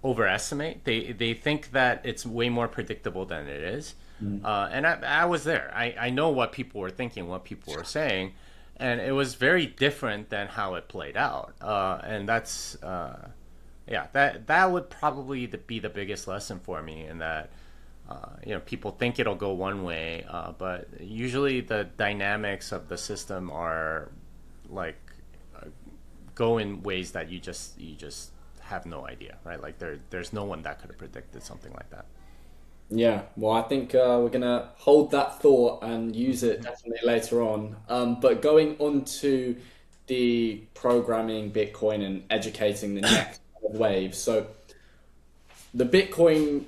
overestimate. They think that it's way more predictable than it is. And I was there. I know what people were thinking, what people were saying, and it was very different than how it played out. And that's that would probably be the biggest lesson for me, in that people think it'll go one way, but usually the dynamics of the system are like go in ways that you just have no idea, right? Like there's no one that could have predicted something like that. Yeah, well, I think we're gonna hold that thought and use it definitely later on. But going on to the programming Bitcoin and educating the next wave. So the Bitcoin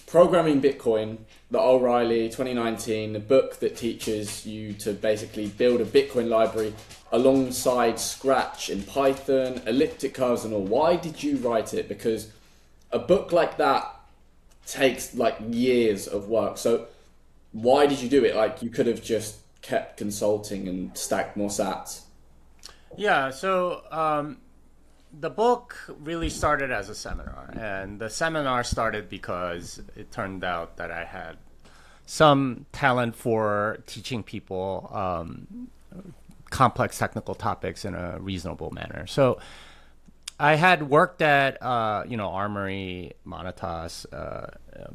Programming Bitcoin, the O'Reilly 2019, the book that teaches you to basically build a Bitcoin library alongside Scratch in Python, elliptic curves and all. Why did you write it? Because a book like that takes like years of work. So why did you do it? Like, you could have just kept consulting and stacked more sats. Yeah, so the book really started as a seminar, and the seminar started because it turned out that I had some talent for teaching people complex technical topics in a reasonable manner. So I had worked at Armory, Monetas,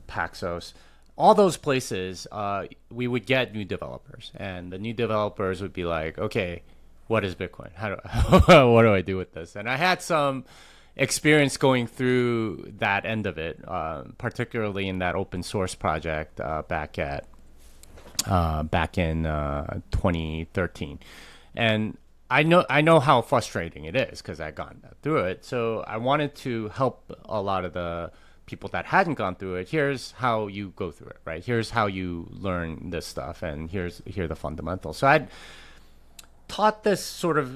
Paxos, all those places. We would get new developers, and the new developers would be like, "Okay, what is Bitcoin? What do I do with this?" And I had some experience going through that end of it, particularly in that open source project back in 2013, and I know how frustrating it is because I'd gone through it. So I wanted to help a lot of the people that hadn't gone through it. Here's how you go through it, right? Here's how you learn this stuff, and here are the fundamentals. So I'd taught this sort of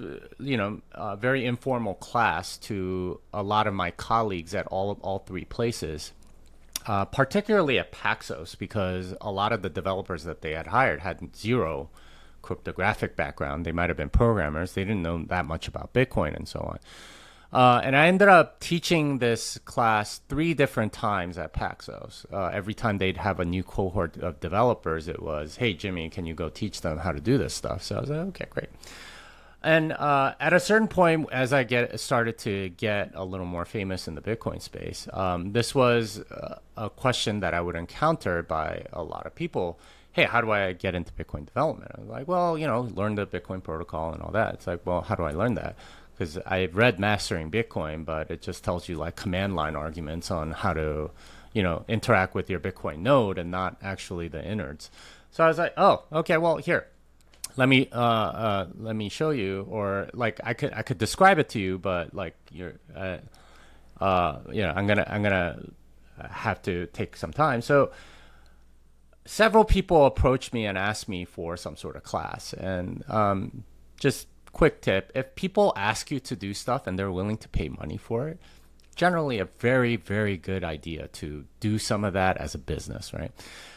very informal class to a lot of my colleagues at all three places, particularly at Paxos, because a lot of the developers that they had hired had zero cryptographic background. They might have been programmers. They didn't know that much about Bitcoin and so on. And I ended up teaching this class 3 different times at Paxos. Every time they'd have a new cohort of developers, it was, "Hey, Jimmy, can you go teach them how to do this stuff?" So I was like, okay, great. And at a certain point, as I started to get a little more famous in the Bitcoin space, this was a question that I would encounter by a lot of people. "Hey, how do I get into Bitcoin development?" I was like, "Well, learn the Bitcoin protocol and all that." It's like, well, how do I learn that? Because I read Mastering Bitcoin, but it just tells you like command line arguments on how to, interact with your Bitcoin node and not actually the innards. So I was like, oh, okay, well, here, let me show you, or like I could describe it to you, but like I'm gonna have to take some time. So several people approached me and asked me for some sort of class, and just quick tip, if people ask you to do stuff and they're willing to pay money for it, generally a very, very good idea to do some of that as a business, right?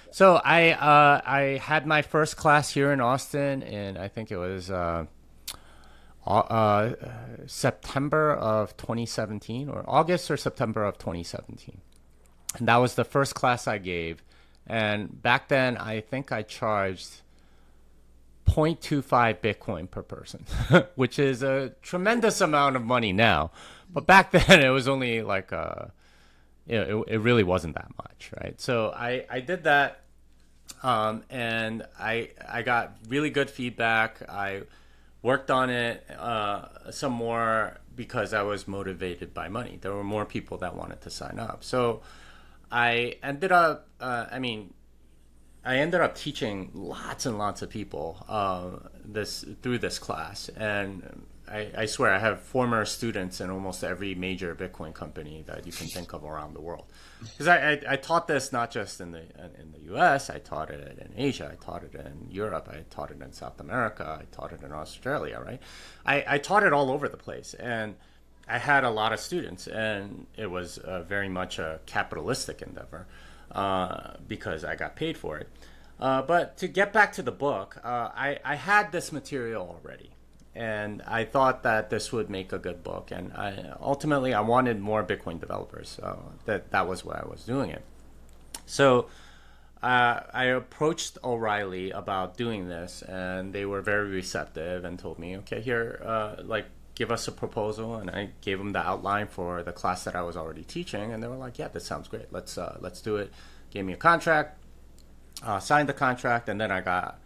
So I had my first class here in Austin, and I think it was September of 2017, or August or September of 2017. And that was the first class I gave. And back then, I think I charged 0.25 Bitcoin per person, which is a tremendous amount of money now. But back then, it was only like, it really wasn't that much, right? So I did that, and I got really good feedback. I worked on it some more because I was motivated by money. There were more people that wanted to sign up. So I ended up, I ended up teaching lots and lots of people through this class, and I swear I have former students in almost every major Bitcoin company that you can think of around the world. Because I taught this not just in the U.S. I taught it in Asia. I taught it in Europe. I taught it in South America. I taught it in Australia. Right? I taught it all over the place, and I had a lot of students, and it was very much a capitalistic endeavor. Because I got paid for it. But to get back to the book, I had this material already. and I thought that this would make a good book. And ultimately, I wanted more Bitcoin developers. So that was why I was doing it. So I approached O'Reilly about doing this, and they were very receptive and told me, okay, here, give us a proposal. And I gave them the outline for the class that I was already teaching, and they were like, yeah, that sounds great. Let's do it. Gave me a contract, signed the contract, and then I got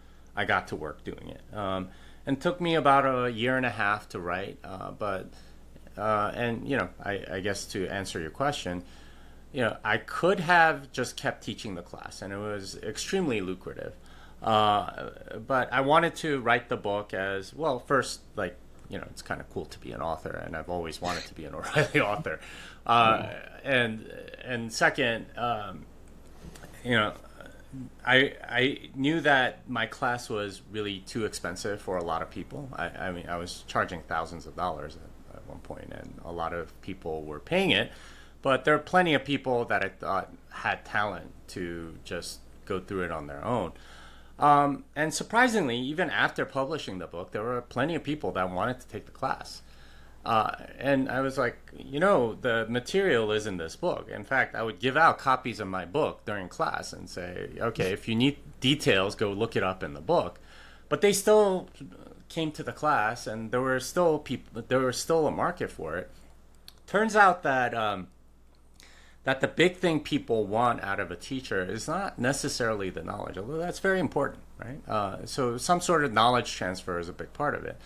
to work doing it. And it took me about a year and a half to write, I guess to answer your question, I could have just kept teaching the class, and it was extremely lucrative. But I wanted to write the book as well. First, it's kind of cool to be an author, and I've always wanted to be an O'Reilly author. And second, I knew that my class was really too expensive for a lot of people. I mean, I was charging thousands of dollars at one point, and a lot of people were paying it. But there are plenty of people that I thought had talent to just go through it on their own. And surprisingly, even after publishing the book, there were plenty of people that wanted to take the class. And I was like, the material is in this book. In fact, I would give out copies of my book during class and say, okay, if you need details, go look it up in the book. But they still came to the class, and there were still a market for it. Turns out that that the big thing people want out of a teacher is not necessarily the knowledge, although that's very important, right? So some sort of knowledge transfer is a big part of it.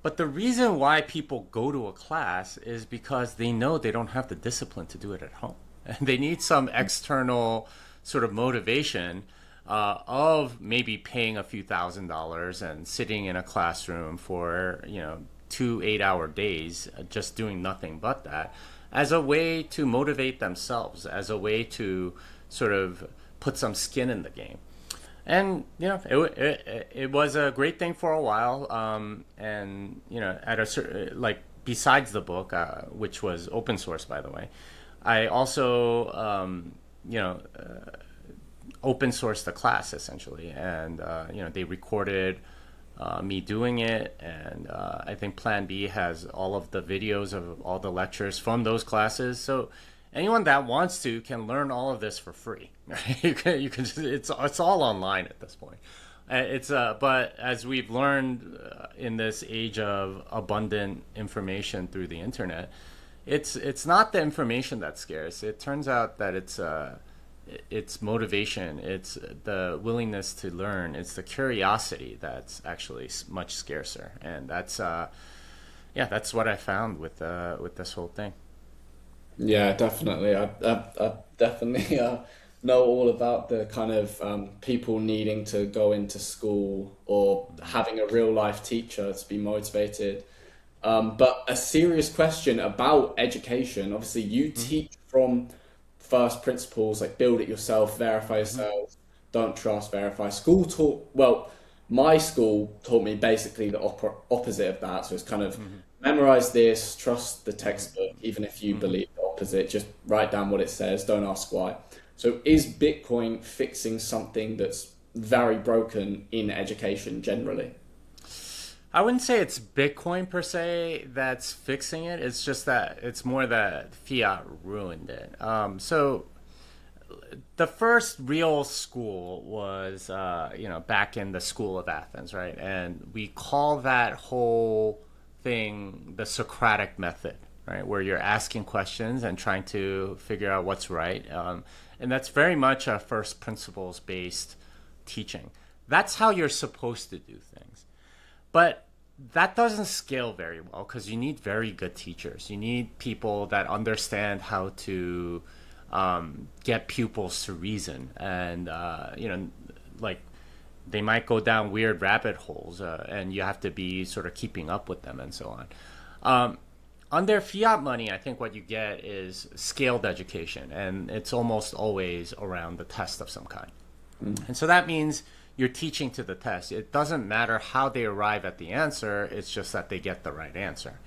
But the reason why people go to a class is because they know they don't have the discipline to do it at home. And they need some external sort of motivation of maybe paying a few $1,000s and sitting in a classroom for, 2 8-hour days, just doing nothing but that, as a way to motivate themselves, as a way to sort of put some skin in the game. And it was a great thing for a while. And at a certain, besides the book, which was open source, by the way, I also open sourced the class essentially, and they recorded me doing it, and I think Plan B has all of the videos of all the lectures from those classes. So anyone that wants to can learn all of this for free. You can just, it's all online at this point. But as we've learned in this age of abundant information through the internet, it's not the information that's scarce. It turns out that it's motivation, it's the willingness to learn, it's the curiosity that's actually much scarcer, and that's what I found with this whole thing. Yeah, definitely. I definitely know all about the kind of people needing to go into school or having a real life teacher to be motivated. But a serious question about education. Obviously, you teach from first principles, like build it yourself, verify yourself, don't trust, verify. My school taught me basically the opposite of that. So it's kind of memorize this, trust the textbook, even if you believe the opposite, just write down what it says, don't ask why. So is Bitcoin fixing something that's very broken in education generally? I wouldn't say it's Bitcoin per se that's fixing it. It's just that it's more that fiat ruined it. So the first real school was, back in the School of Athens, right? And we call that whole thing the Socratic method, right? Where you're asking questions and trying to figure out what's right. And that's very much a first principles based teaching. That's how you're supposed to do things. But that doesn't scale very well because you need very good teachers. You need people that understand how to get pupils to reason, and they might go down weird rabbit holes, and you have to be sort of keeping up with them and so on. Under fiat money, I think what you get is scaled education, and it's almost always around the test of some kind. And so that means you're teaching to the test. It doesn't matter how they arrive at the answer, it's just that they get the right answer.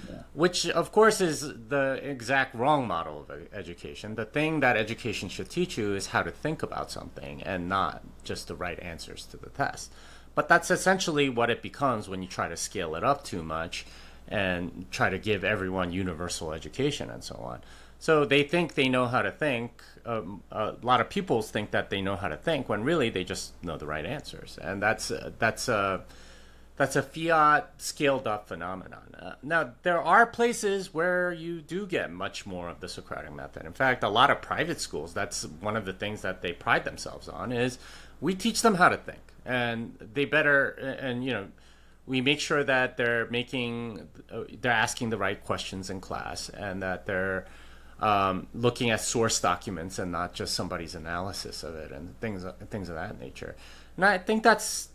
Yeah. Which, of course, is the exact wrong model of education. The thing that education should teach you is how to think about something and not just the right answers to the test. But that's essentially what it becomes when you try to scale it up too much and try to give everyone universal education and so on. So they think they know how to think. A lot of people think that they know how to think when really they just know the right answers, and that's a fiat scaled up phenomenon. Now, there are places where you do get much more of the Socratic method. In fact, a lot of private schools, that's one of the things that they pride themselves on is we teach them how to think. And they better, and we make sure that they're asking the right questions in class, and that they're looking at source documents and not just somebody's analysis of it and things of that nature. And I think that's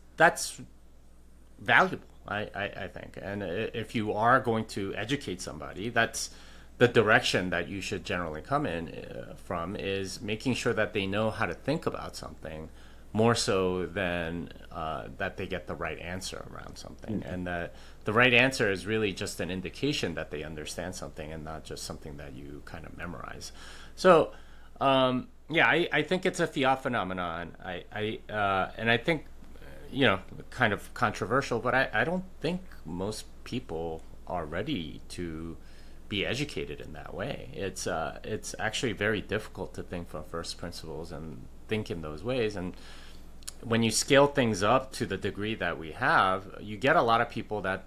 valuable, I think. And if you are going to educate somebody, that's the direction that you should generally come in from, is making sure that they know how to think about something more so than that they get the right answer around something. And that the right answer is really just an indication that they understand something and not just something that you kind of memorize. So I think it's a fiat phenomenon. And I think, kind of controversial, but I don't think most people are ready to be educated in that way. It's actually very difficult to think from first principles and think in those ways. And when you scale things up to the degree that we have, you get a lot of people that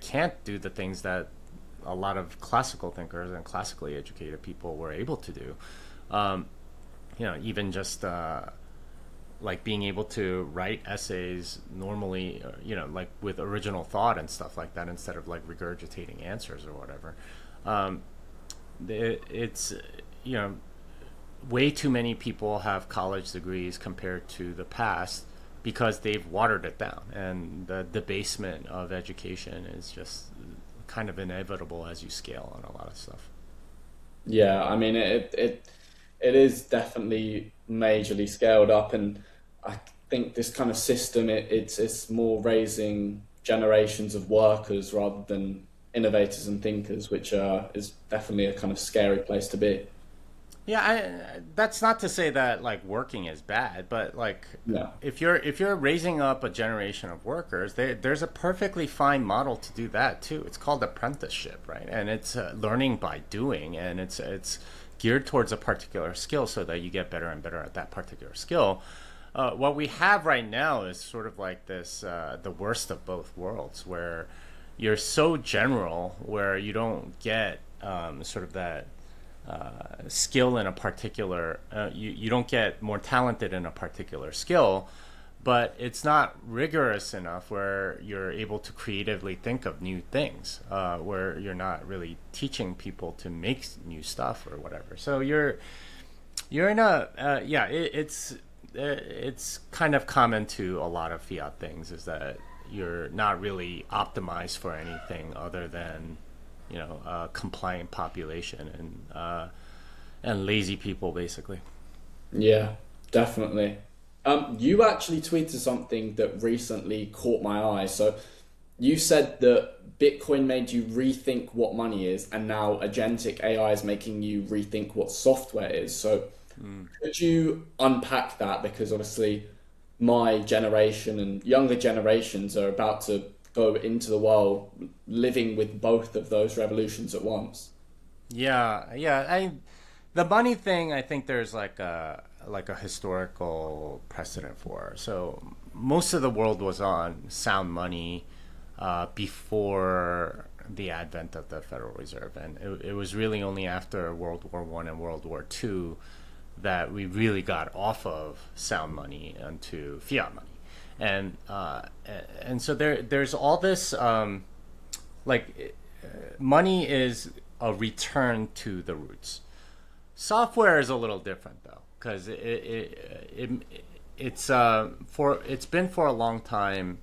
can't do the things that a lot of classical thinkers and classically educated people were able to do. Even just like being able to write essays normally, like with original thought and stuff like that, instead of like regurgitating answers or whatever. It's way too many people have college degrees compared to the past because they've watered it down, and the debasement of education is just kind of inevitable as you scale on a lot of stuff. Yeah, I mean it is definitely majorly scaled up, and I think this kind of system it's more raising generations of workers rather than innovators and thinkers, which is definitely a kind of scary place to be. Yeah, that's not to say that like working is bad, but like Yeah. if you're raising up a generation of workers, there's a perfectly fine model to do that too. It's called apprenticeship, right? And it's learning by doing, and it's geared towards a particular skill so that you get better and better at that particular skill. What we have right now is sort of like this, the worst of both worlds, where you're so general, where you don't get sort of that skill in a particular, you don't get more talented in a particular skill, but it's not rigorous enough where you're able to creatively think of new things, where you're not really teaching people to make new stuff or whatever. So you're in a it's kind of common to a lot of fiat things, is that you're not really optimized for anything other than a compliant population and lazy people, basically. Yeah, definitely. You actually tweeted something that recently caught my eye. So you said that Bitcoin made you rethink what money is, and now agentic AI is making you rethink what software is. So could you unpack that? Because obviously my generation and younger generations are about to go into the world living with both of those revolutions at once. Yeah. The money thing, I think there's like a historical precedent for. So most of the world was on sound money before the advent of the Federal Reserve, and it was really only after World War One and World War Two that we really got off of sound money onto fiat money. And so there's all this money is a return to the roots. Software is a little different though, because it's been for a long time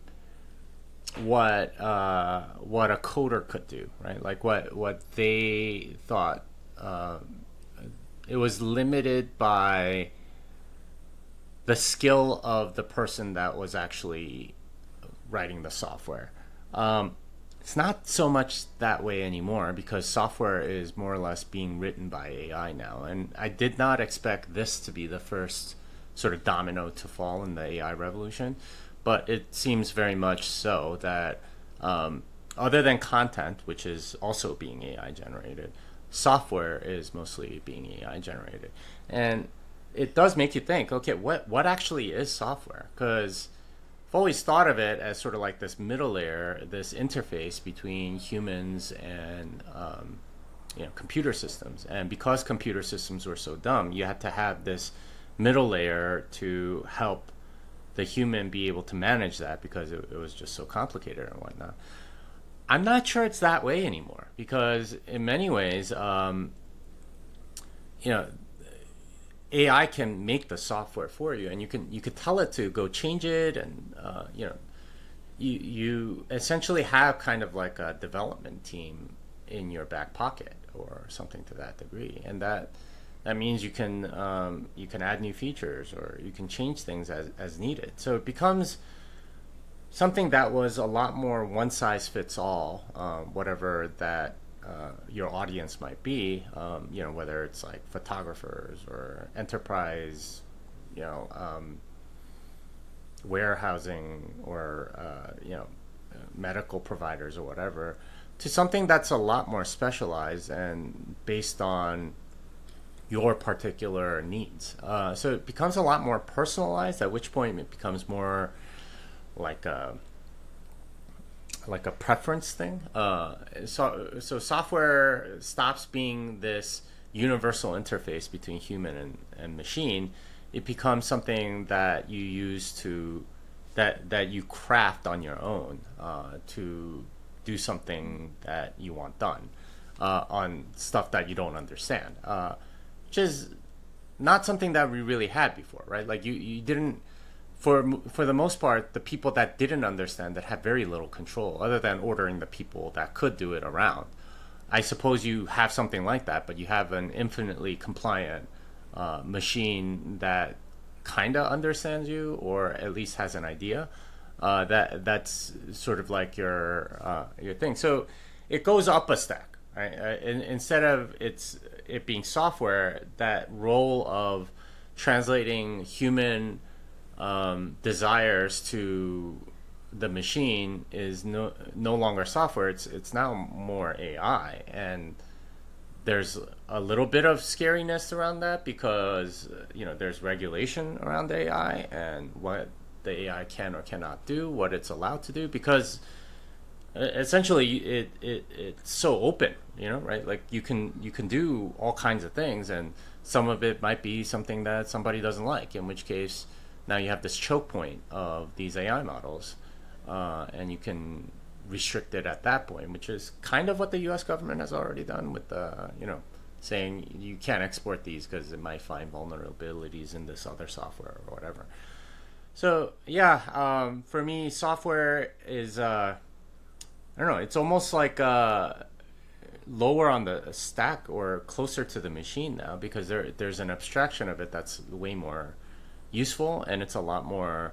what a coder could do, right? Like what they thought. It was limited by the skill of the person that was actually writing the software. It's not so much that way anymore, because software is more or less being written by AI now. And I did not expect this to be the first sort of domino to fall in the AI revolution. but it seems very much so that other than content, which is also being AI generated, software is mostly being AI generated. And it does make you think, okay, what actually is software? Because I've always thought of it as sort of like this middle layer, this interface between humans and computer systems. And because computer systems were so dumb, you had to have this middle layer to help the human be able to manage that because it was just so complicated and whatnot. I'm not sure it's that way anymore because in many ways, AI can make the software for you, and you could tell it to go change it, and you essentially have kind of like a development team in your back pocket or something to that degree, and that means you can add new features or you can change things as needed. So it becomes something that was a lot more one size fits all, whatever that your audience might be, whether it's like photographers or enterprise, warehousing or medical providers or whatever, to something that's a lot more specialized and based on your particular needs. So it becomes a lot more personalized, at which point it becomes more like a preference thing. So software stops being this universal interface between human and machine. It becomes something that you use that you craft on your own to do something that you want done on stuff that you don't understand, which is not something that we really had before, right? Like you didn't. For the most part, the people that didn't understand that had very little control, other than ordering the people that could do it around. I suppose you have something like that, but you have an infinitely compliant machine that kind of understands you, or at least has an idea. That's sort of like your thing. So it goes up a stack, right? Instead of it being software, that role of translating human desires to the machine is no longer software. It's now more AI, and there's a little bit of scariness around that because there's regulation around AI and what the AI can or cannot do, what it's allowed to do, because essentially it's so open, right? Like you can do all kinds of things, and some of it might be something that somebody doesn't like, in which case now you have this choke point of these AI models, and you can restrict it at that point, which is kind of what the U.S. government has already done with the, saying you can't export these because it might find vulnerabilities in this other software or whatever. So yeah, for me, software is I don't know. It's almost like lower on the stack or closer to the machine now, because there's an abstraction of it that's way more useful, and it's a lot more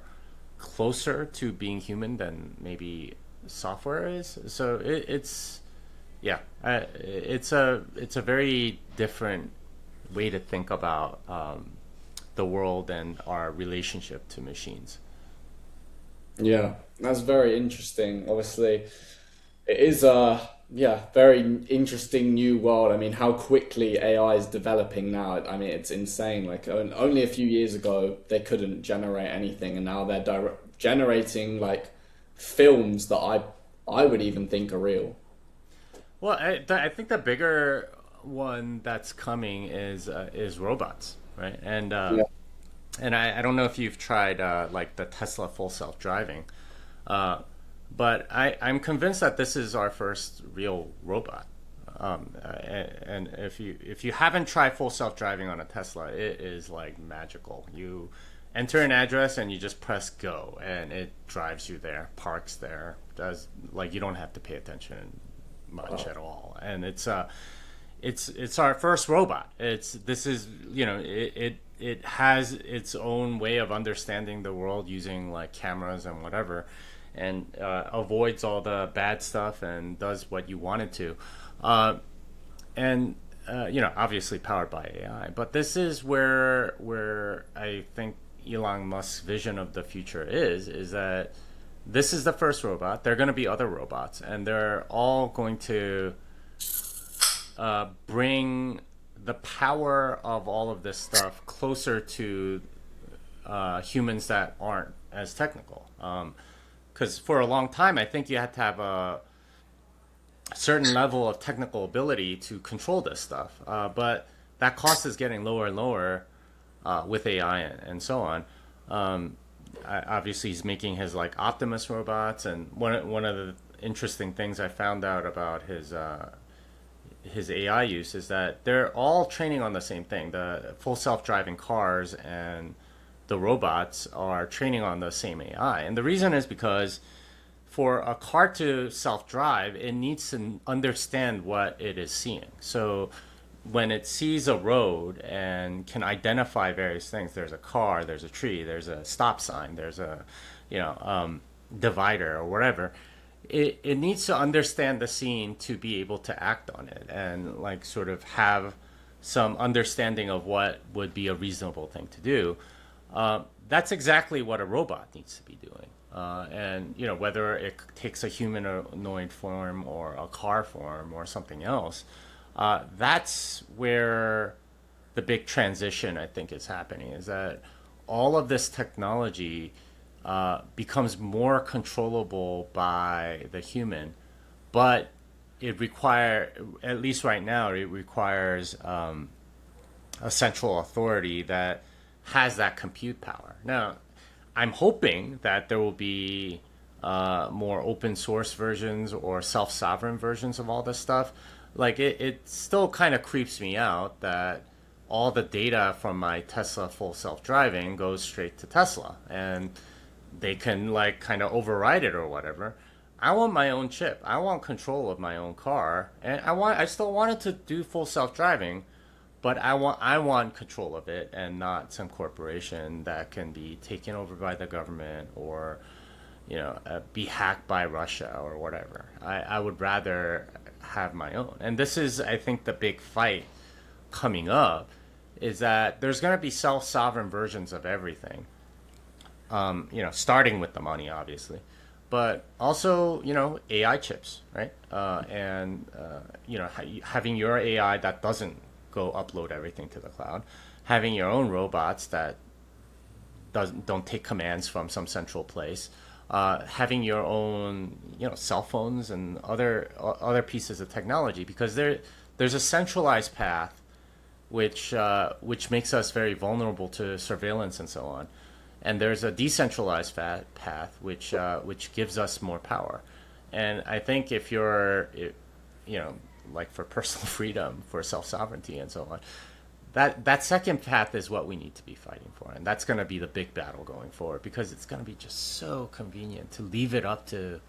closer to being human than maybe software is. So it's a very different way to think about the world and our relationship to machines. Yeah, that's very interesting. Obviously, it is a very interesting new world. I mean, how quickly AI is developing now. I mean, it's insane. Like only a few years ago, they couldn't generate anything, and now they're generating like films that I would even think are real. Well, I think the bigger one that's coming is robots, right? Yeah. And I don't know if you've tried like the Tesla full self driving, but I'm convinced that this is our first real robot. And if you haven't tried full self driving on a Tesla, it is like magical. You enter an address and you just press go, and it drives you there, parks there, does like you don't have to pay attention much at all, and it's our first robot. It has its own way of understanding the world using like cameras and whatever, and avoids all the bad stuff and does what you want it to, and obviously powered by AI. But this is where I think Elon Musk's vision of the future is that this is the first robot. There are going to be other robots, and they're all going to bring the power of all of this stuff closer to humans that aren't as technical. Because for a long time, I think you had to have a certain level of technical ability to control this stuff. But that cost is getting lower and lower with AI and so on. Obviously, he's making his like Optimus robots, and one of the interesting things I found out about his AI use is that they're all training on the same thing. The full self-driving cars and the robots are training on the same AI. And the reason is because for a car to self-drive, it needs to understand what it is seeing. So when it sees a road and can identify various things, there's a car, there's a tree, there's a stop sign, there's a divider or whatever, it needs to understand the scene to be able to act on it and like sort of have some understanding of what would be a reasonable thing to do. That's exactly what a robot needs to be doing. And whether it takes a humanoid form or a car form or something else, that's where the big transition I think is happening. Is that all of this technology becomes more controllable by the human, but it at least right now, it requires a central authority that has that compute power. Now, I'm hoping that there will be more open source versions or self-sovereign versions of all this stuff. Like it still kind of creeps me out that all the data from my Tesla full self-driving goes straight to Tesla, and they can like kind of override it or whatever. I want my own chip. I want control of my own car, and I still want it to do full self-driving, but I want control of it and not some corporation that can be taken over by the government or be hacked by Russia or whatever. I would rather have my own. And this is, I think, the big fight coming up is that there's going to be self-sovereign versions of everything. Starting with the money, obviously, but also, AI chips, right? Having your AI that doesn't go upload everything to the cloud, having your own robots that don't take commands from some central place, having your own, cell phones and other pieces of technology, because there's a centralized path which makes us very vulnerable to surveillance and so on. And there's a decentralized path which gives us more power. And I think if you're, like for personal freedom, for self-sovereignty and so on, that second path is what we need to be fighting for. And that's going to be the big battle going forward, because it's going to be just so convenient to leave it up to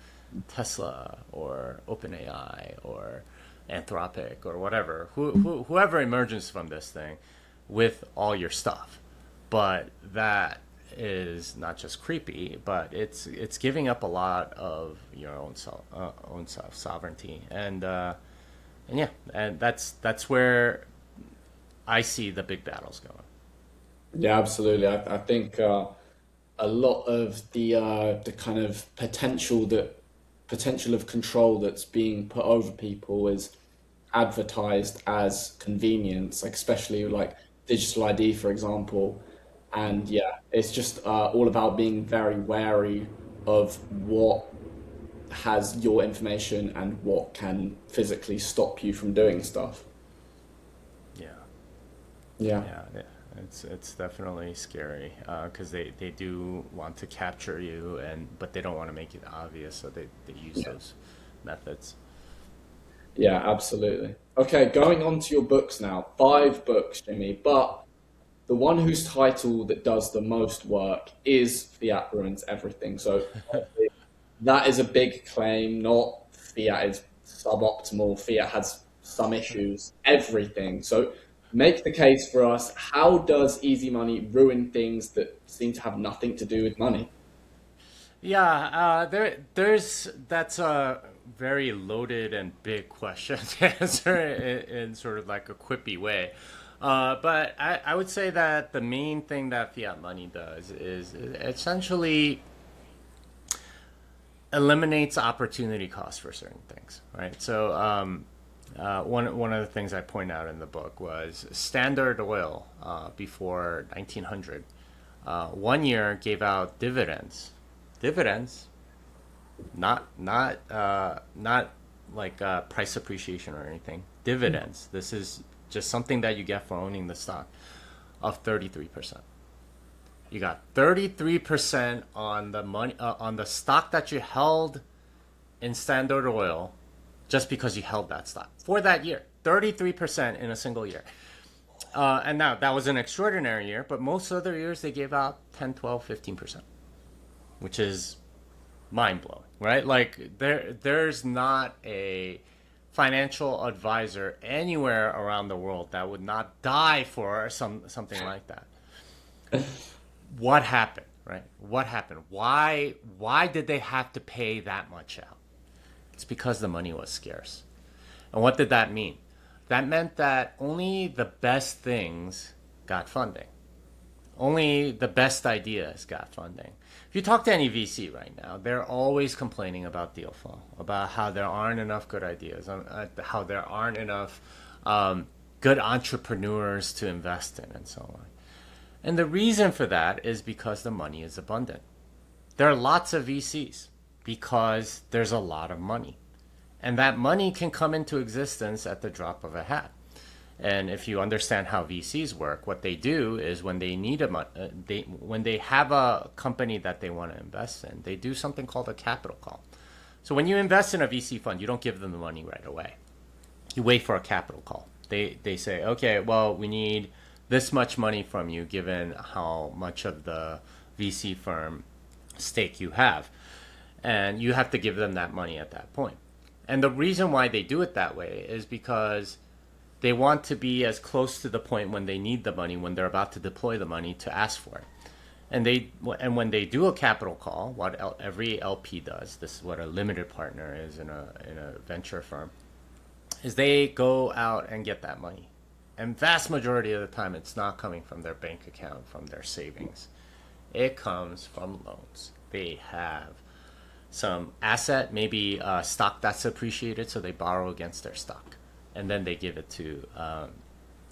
Tesla or OpenAI or Anthropic or whatever, whoever emerges from this thing with all your stuff. But that is not just creepy, but it's giving up a lot of your own self sovereignty, and that's where I see the big battles going. Yeah, absolutely. I think a lot of the kind of potential of control that's being put over people is advertised as convenience, like especially like digital ID, for example. And yeah, it's just all about being very wary of what has your information and what can physically stop you from doing stuff. Yeah, Yeah. yeah. It's definitely scary because they do want to capture you, but they don't want to make it obvious, so they use Yeah. those methods. Yeah, absolutely. Okay, going on to your books now. 5 books, Jimmy, but the one whose title that does the most work is Fiat Ruins Everything. So obviously, that is a big claim. Not Fiat is suboptimal. Fiat has some issues. Everything. So make the case for us. How does easy money ruin things that seem to have nothing to do with money? Yeah, there's that's a very loaded and big question to answer in sort of like a quippy way. But I would say that the main thing that fiat money does is essentially eliminates opportunity costs for certain things, right? So one of the things I point out in the book was Standard Oil before 1900. 1 year gave out dividends, not like price appreciation or anything. Dividends. This is just something that you get for owning the stock of 33%. You got 33% on the money on the stock that you held in Standard Oil, just because you held that stock for that year. 33% in a single year. And now that was an extraordinary year, but most other years they gave out 10, 12, 15%, which is mind blowing, right? Like there's not a financial advisor anywhere around the world that would not die for something like that. What happened, right? What happened? Why did they have to pay that much out? It's because the money was scarce. And what did that mean? That meant that only the best things got funding. Only the best ideas got funding. If you talk to any VC right now, they're always complaining about deal flow, about how there aren't enough good ideas, how there aren't enough good entrepreneurs to invest in, and so on. And the reason for that is because the money is abundant. There are lots of VCs because there's a lot of money. And that money can come into existence at the drop of a hat. And if you understand how VCs work, what they do is when they need when they have a company that they want to invest in, they do something called a capital call. So when you invest in a VC fund, you don't give them the money right away. You wait for a capital call. They say, okay, well, we need this much money from you given how much of the VC firm stake you have. And you have to give them that money at that point. And the reason why they do it that way is because they want to be as close to the point when they need the money, when they're about to deploy the money, to ask for it. And when they do a capital call, what every LP does, this is what a limited partner is in a venture firm, is they go out and get that money. And vast majority of the time, it's not coming from their bank account, from their savings. It comes from loans. They have some asset, maybe stock that's appreciated, so they borrow against their stock, and then they give it to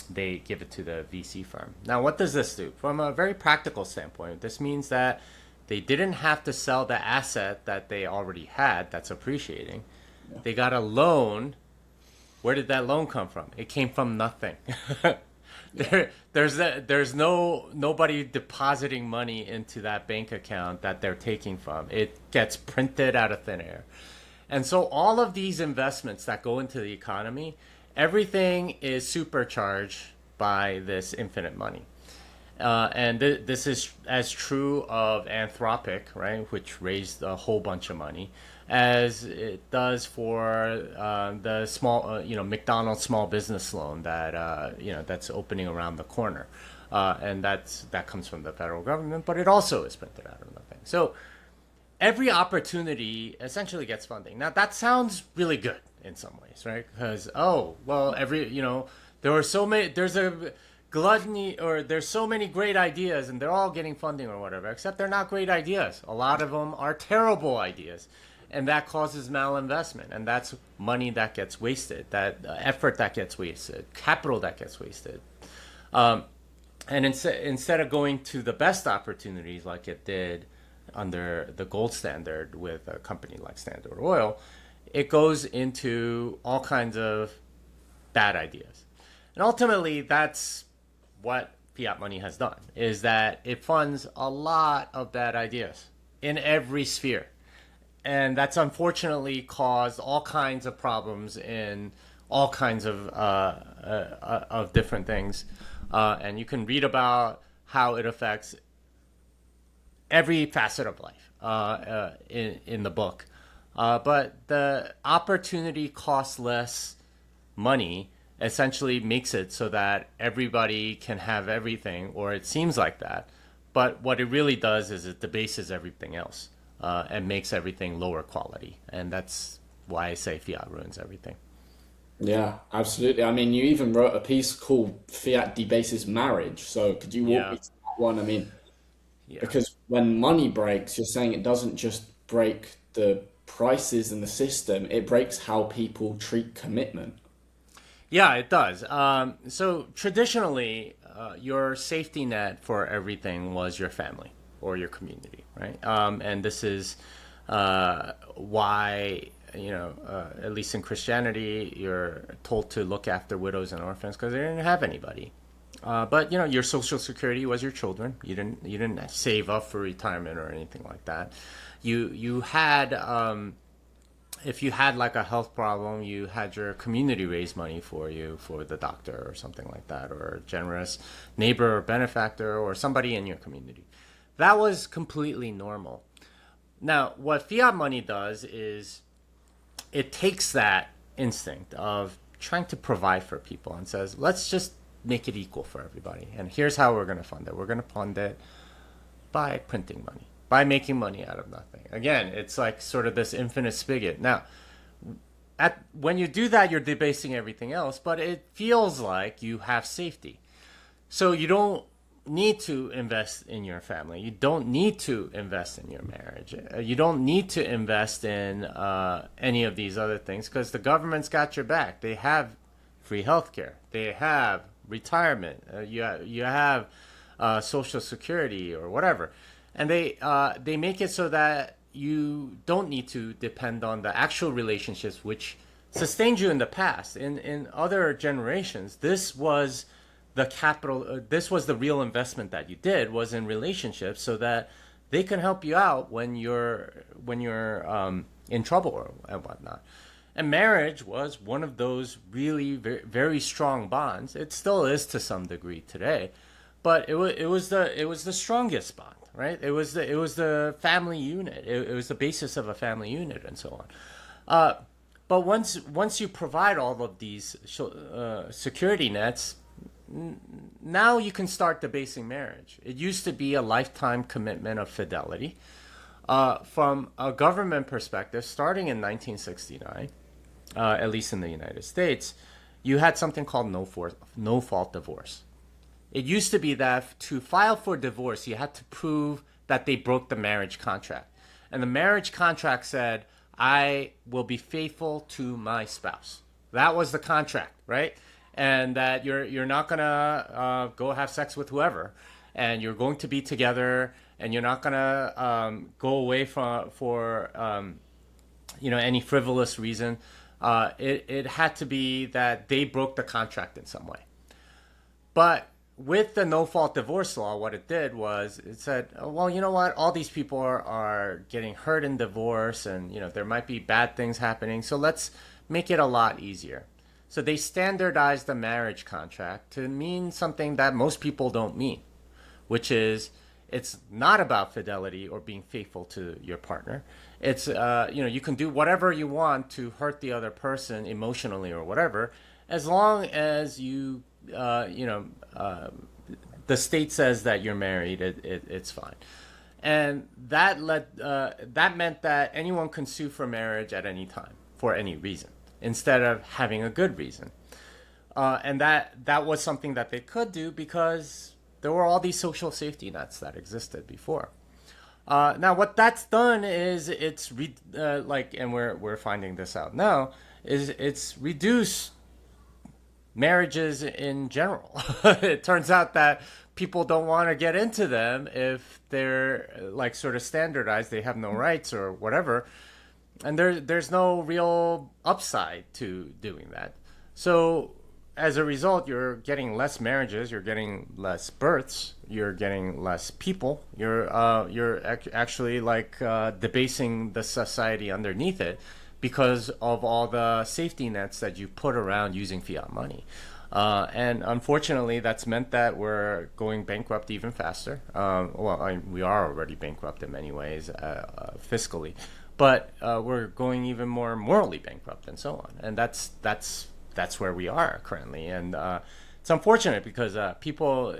the VC firm. Now, what does this do? From a very practical standpoint, this means that they didn't have to sell the asset that they already had that's appreciating. Yeah. They got a loan. Where did that loan come from? It came from nothing. There's nobody depositing money into that bank account that they're taking from. It gets printed out of thin air. And so all of these investments that go into the economy, everything is supercharged by this infinite money. And this is as true of Anthropic, right, which raised a whole bunch of money, as it does for the small, McDonald's small business loan that that's opening around the corner, and that comes from the federal government, but it also is printed out of nothing. So every opportunity essentially gets funding. Now that sounds really good in some ways, right? Because there's a gluttony, or there's so many great ideas and they're all getting funding or whatever, except they're not great ideas. A lot of them are terrible ideas. And that causes malinvestment, and that's money that gets wasted, that effort that gets wasted, capital that gets wasted. And instead of going to the best opportunities like it did under the gold standard with a company like Standard Oil, it goes into all kinds of bad ideas. And ultimately, that's what fiat money has done, is that it funds a lot of bad ideas in every sphere. And that's unfortunately caused all kinds of problems in all kinds of different things. And you can read about how it affects every facet of life in the book. But the opportunity costs less money essentially makes it so that everybody can have everything, or it seems like that. But what it really does is it debases everything else. And makes everything lower quality. And that's why I say fiat ruins everything. Yeah, absolutely. I mean, you even wrote a piece called Fiat Debases Marriage. So could you walk me Yeah, through that one? I mean, yeah. because when money breaks, you're saying it doesn't just break the prices and the system, it breaks how people treat commitment. Yeah, it does. So traditionally, your safety net for everything was your family or your community, right? And this is why, at least in Christianity, you're told to look after widows and orphans because they didn't have anybody. But your social security was your children. You didn't save up for retirement or anything like that. You had if you had like a health problem, you had your community raise money for you for the doctor or something like that, or a generous neighbor or benefactor or somebody in your community. That was completely normal. Now, what fiat money does is it takes that instinct of trying to provide for people and says, let's just make it equal for everybody. And here's how we're going to fund it. We're going to fund it by printing money, by making money out of nothing. Again, it's like sort of this infinite spigot. Now, when you do that, you're debasing everything else, but it feels like you have safety. So you don't need to invest in your family. You don't need to invest in your marriage. You don't need to invest in any of these other things because the government's got your back. They have free healthcare. They have retirement. You have social security or whatever, and they make it so that you don't need to depend on the actual relationships which sustained you in the past. In other generations, this was the capital. This was the real investment that you did was in relationships, so that they can help you out when you're in trouble and whatnot. And marriage was one of those really very, very strong bonds. It still is to some degree today, but it was the strongest bond, right? It was the family unit. It was the basis of a family unit, and so on. But once you provide all of these security nets, now you can start debasing marriage. It used to be a lifetime commitment of fidelity. From a government perspective, starting in 1969, at least in the United States, you had something called no fault divorce. It used to be that to file for divorce, you had to prove that they broke the marriage contract. And the marriage contract said, I will be faithful to my spouse. That was the contract, right? And that you're not gonna go have sex with whoever, and you're going to be together, and you're not gonna go away for any frivolous reason. It had to be that they broke the contract in some way. But with the no fault divorce law, what it did was it said, oh, well, you know what? All these people are getting hurt in divorce, and there might be bad things happening. So let's make it a lot easier. So they standardized the marriage contract to mean something that most people don't mean, which is it's not about fidelity or being faithful to your partner. It's you can do whatever you want to hurt the other person emotionally or whatever, as long as the state says that you're married, it's fine. And that meant that anyone can sue for marriage at any time for any reason, instead of having a good reason. And that was something that they could do because there were all these social safety nets that existed before. Now, what that's done is and we're finding this out now, is it's reduced marriages in general. It turns out that people don't want to get into them if they're like sort of standardized, they have no rights or whatever, and there's no real upside to doing that. So as a result, you're getting less marriages, you're getting less births, you're getting less people. Actually like debasing the society underneath it because of all the safety nets that you put around using fiat money. And unfortunately, that's meant that we're going bankrupt even faster. We are already bankrupt in many ways, fiscally, but we're going even more morally bankrupt and so on. And that's where we are currently. And it's unfortunate because people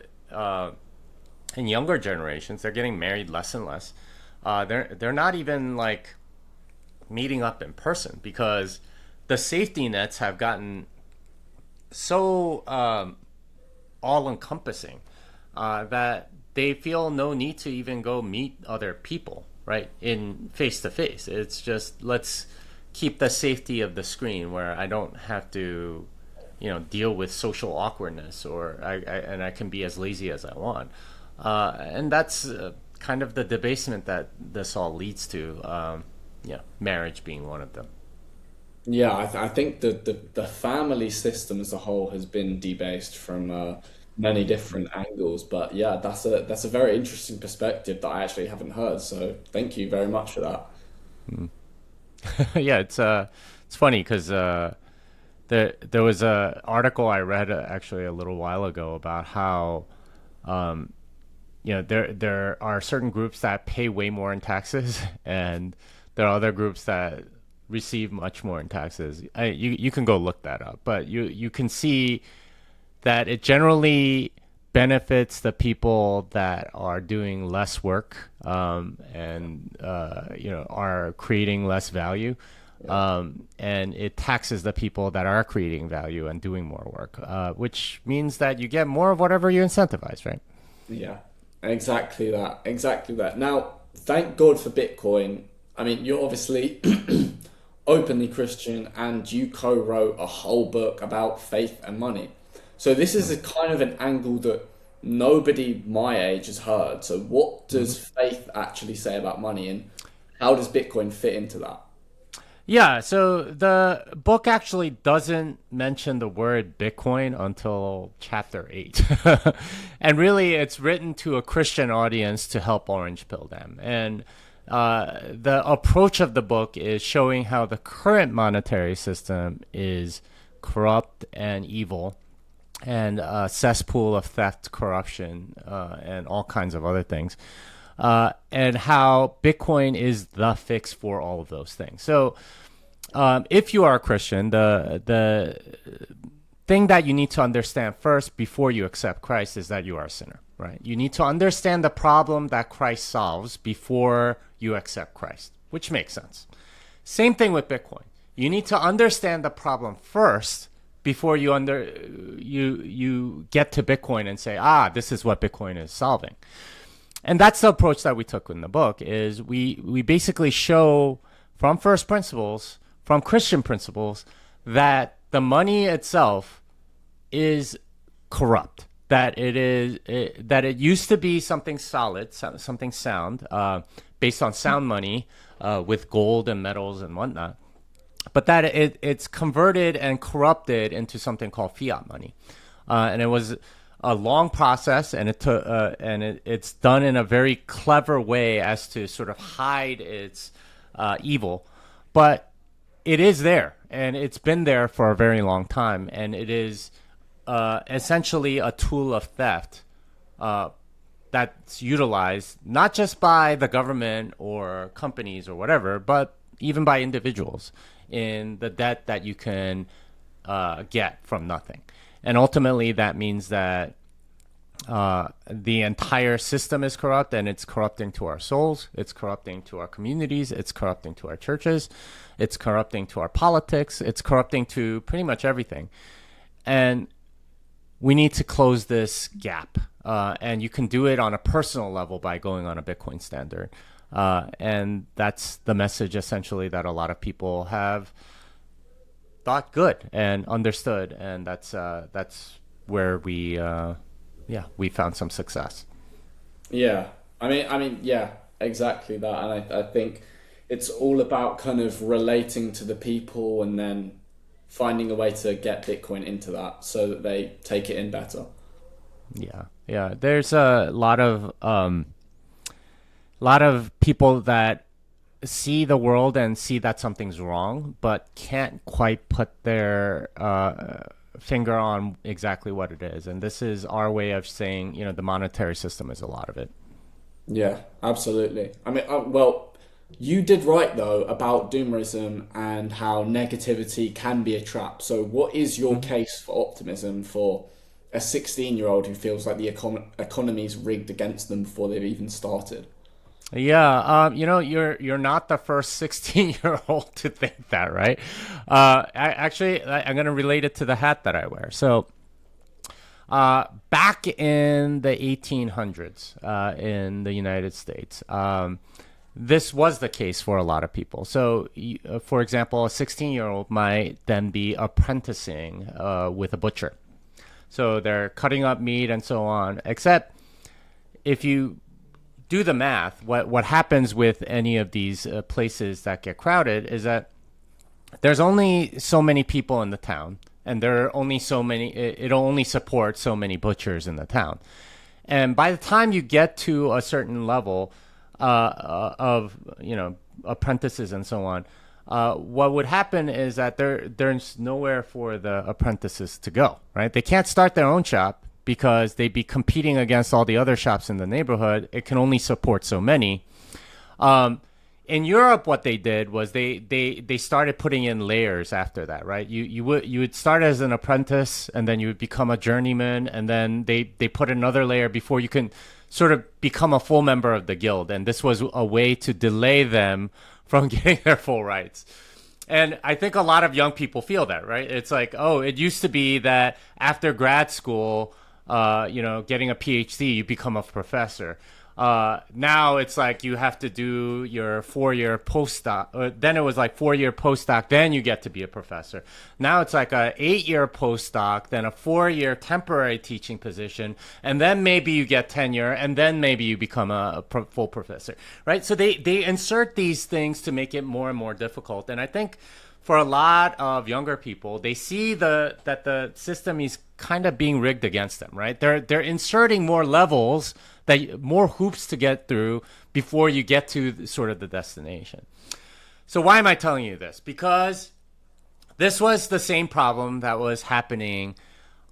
in younger generations, they're getting married less and less. They're not even like meeting up in person because the safety nets have gotten so all encompassing that they feel no need to even go meet other people, right? In face to face. It's just, let's keep the safety of the screen where I don't have to, deal with social awkwardness, or and I can be as lazy as I want. And that's kind of the debasement that this all leads to. Yeah, marriage being one of them. Yeah, I think the family system as a whole has been debased from many different angles. But yeah, that's a very interesting perspective that I actually haven't heard. So thank you very much for that. Yeah, it's funny because there was a article I read actually a little while ago about how there are certain groups that pay way more in taxes, and there are other groups that receive much more in taxes. You can go look that up, but you can see that it generally benefits the people that are doing less work, and are creating less value, Yeah. and it taxes the people that are creating value and doing more work, which means that you get more of whatever you incentivize, right? Yeah, exactly that. Exactly that. Now, thank God for Bitcoin. I mean, you're obviously openly Christian and you co-wrote a whole book about faith and money. So this is a kind of an angle that nobody my age has heard. So what does faith actually say about money, and how does Bitcoin fit into that? Yeah, so the book actually doesn't mention the word Bitcoin until chapter 8. And really, it's written to a Christian audience to help orange pill them. And the approach of the book is showing how the current monetary system is corrupt and evil, and a cesspool of theft, corruption, and all kinds of other things. And how Bitcoin is the fix for all of those things. So, if you are a Christian, the thing that you need to understand first before you accept Christ is that you are a sinner, right? You need to understand the problem that Christ solves before you accept Christ, which makes sense. Same thing with Bitcoin. You need to understand the problem first before you get to Bitcoin and say, this is what Bitcoin is solving. And that's the approach that we took in the book. Is we basically show from first principles, from Christian principles, that the money itself is corrupt. That that it used to be something solid, something sound, based on sound money, with gold and metals and whatnot, but that it's converted and corrupted into something called fiat money, and it was a long process, and it's done in a very clever way as to sort of hide its evil, but it is there, and it's been there for a very long time, and it is essentially a tool of theft that's utilized not just by the government or companies or whatever, but even by individuals in the debt that you can get from nothing. And ultimately, that means that the entire system is corrupt, and it's corrupting to our souls, it's corrupting to our communities, it's corrupting to our churches, it's corrupting to our politics, it's corrupting to pretty much everything. And we need to close this gap. And you can do it on a personal level by going on a Bitcoin standard. And that's the message essentially that a lot of people have thought good and understood. And that's where we found some success. Yeah, yeah, exactly that. And I think it's all about kind of relating to the people and then finding a way to get Bitcoin into that so that they take it in better. Yeah, yeah. There's a lot of people that see the world and see that something's wrong, but can't quite put their finger on exactly what it is. And this is our way of saying, the monetary system is a lot of it. Yeah, absolutely. I mean, well, you did right though about doomerism and how negativity can be a trap. So, what is your case for optimism for a 16-year-old who feels like the economy's rigged against them before they've even started? Yeah, you're not the first 16-year-old to think that, right? I'm gonna relate it to the hat that I wear. So, back in the 1800s, in the United States, this was the case for a lot of people. So, for example, a 16-year-old might then be apprenticing with a butcher. So they're cutting up meat and so on. Except if you do the math, what happens with any of these places that get crowded is that there's only so many people in the town, and there are only so many. It'll only support so many butchers in the town, and by the time you get to a certain level of apprentices and so on, what would happen is that there's nowhere for the apprentices to go. Right? They can't start their own shop because they'd be competing against all the other shops in the neighborhood. It can only support so many. In Europe, what they did was they started putting in layers after that, right? You would start as an apprentice, and then you would become a journeyman, and then they put another layer before you can sort of become a full member of the guild. And this was a way to delay them from getting their full rights. And I think a lot of young people feel that, right? It's like, oh, it used to be that after grad school, getting a PhD, you become a professor. Now it's like you have to do your 4-year postdoc. Then it was like 4-year postdoc, then you get to be a professor. Now it's like a 8-year postdoc, then a 4-year temporary teaching position, and then maybe you get tenure, and then maybe you become a full professor, right? So they insert these things to make it more and more difficult. And I think for a lot of younger people, they see that the system is kind of being rigged against them, right? They're inserting more levels, more hoops to get through before you get to sort of the destination. So why am I telling you this? Because this was the same problem that was happening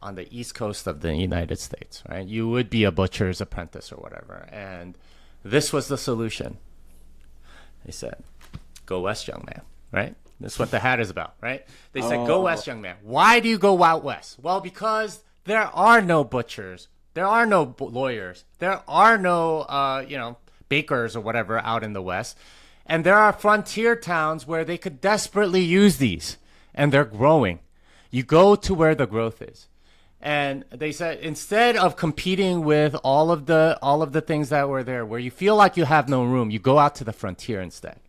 on the East Coast of the United States, right? You would be a butcher's apprentice or whatever, and this was the solution. They said, "Go west, young man," right? That's what the hat is about, right? They said, "Go west, young man." Why do you go out west? Well, because there are no butchers. There are no lawyers. There are no, bakers or whatever out in the West. And there are frontier towns where they could desperately use these. And they're growing. You go to where the growth is. And they said, instead of competing with all of the things that were there, where you feel like you have no room, you go out to the frontier instead.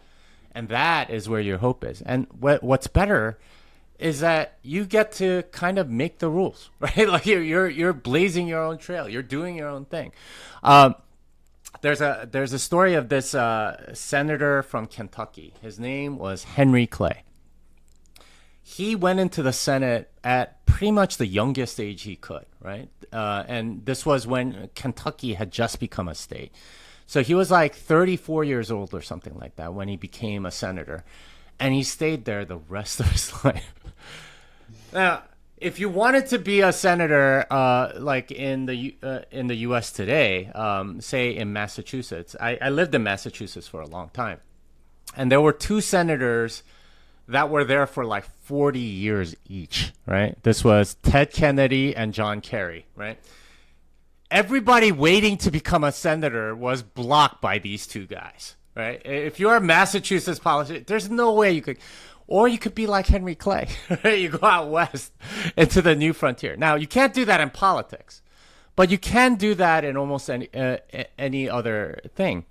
And that is where your hope is. And what's better is that you get to kind of make the rules, right? Like you're blazing your own trail. You're doing your own thing. There's a story of this senator from Kentucky. His name was Henry Clay. He went into the Senate at pretty much the youngest age he could, right? And this was when Kentucky had just become a state. So he was like 34 years old or something like that when he became a senator. And he stayed there the rest of his life. Now, if you wanted to be a senator, like in the U.S. today, say in Massachusetts, I lived in Massachusetts for a long time, and there were 2 senators that were there for like 40 years each, right? This was Ted Kennedy and John Kerry, right? Everybody waiting to become a senator was blocked by these 2 guys. Right? If you're a Massachusetts politician, there's no way you could, or you could be like Henry Clay. Right? You go out west into the new frontier. Now, you can't do that in politics, but you can do that in almost any other thing.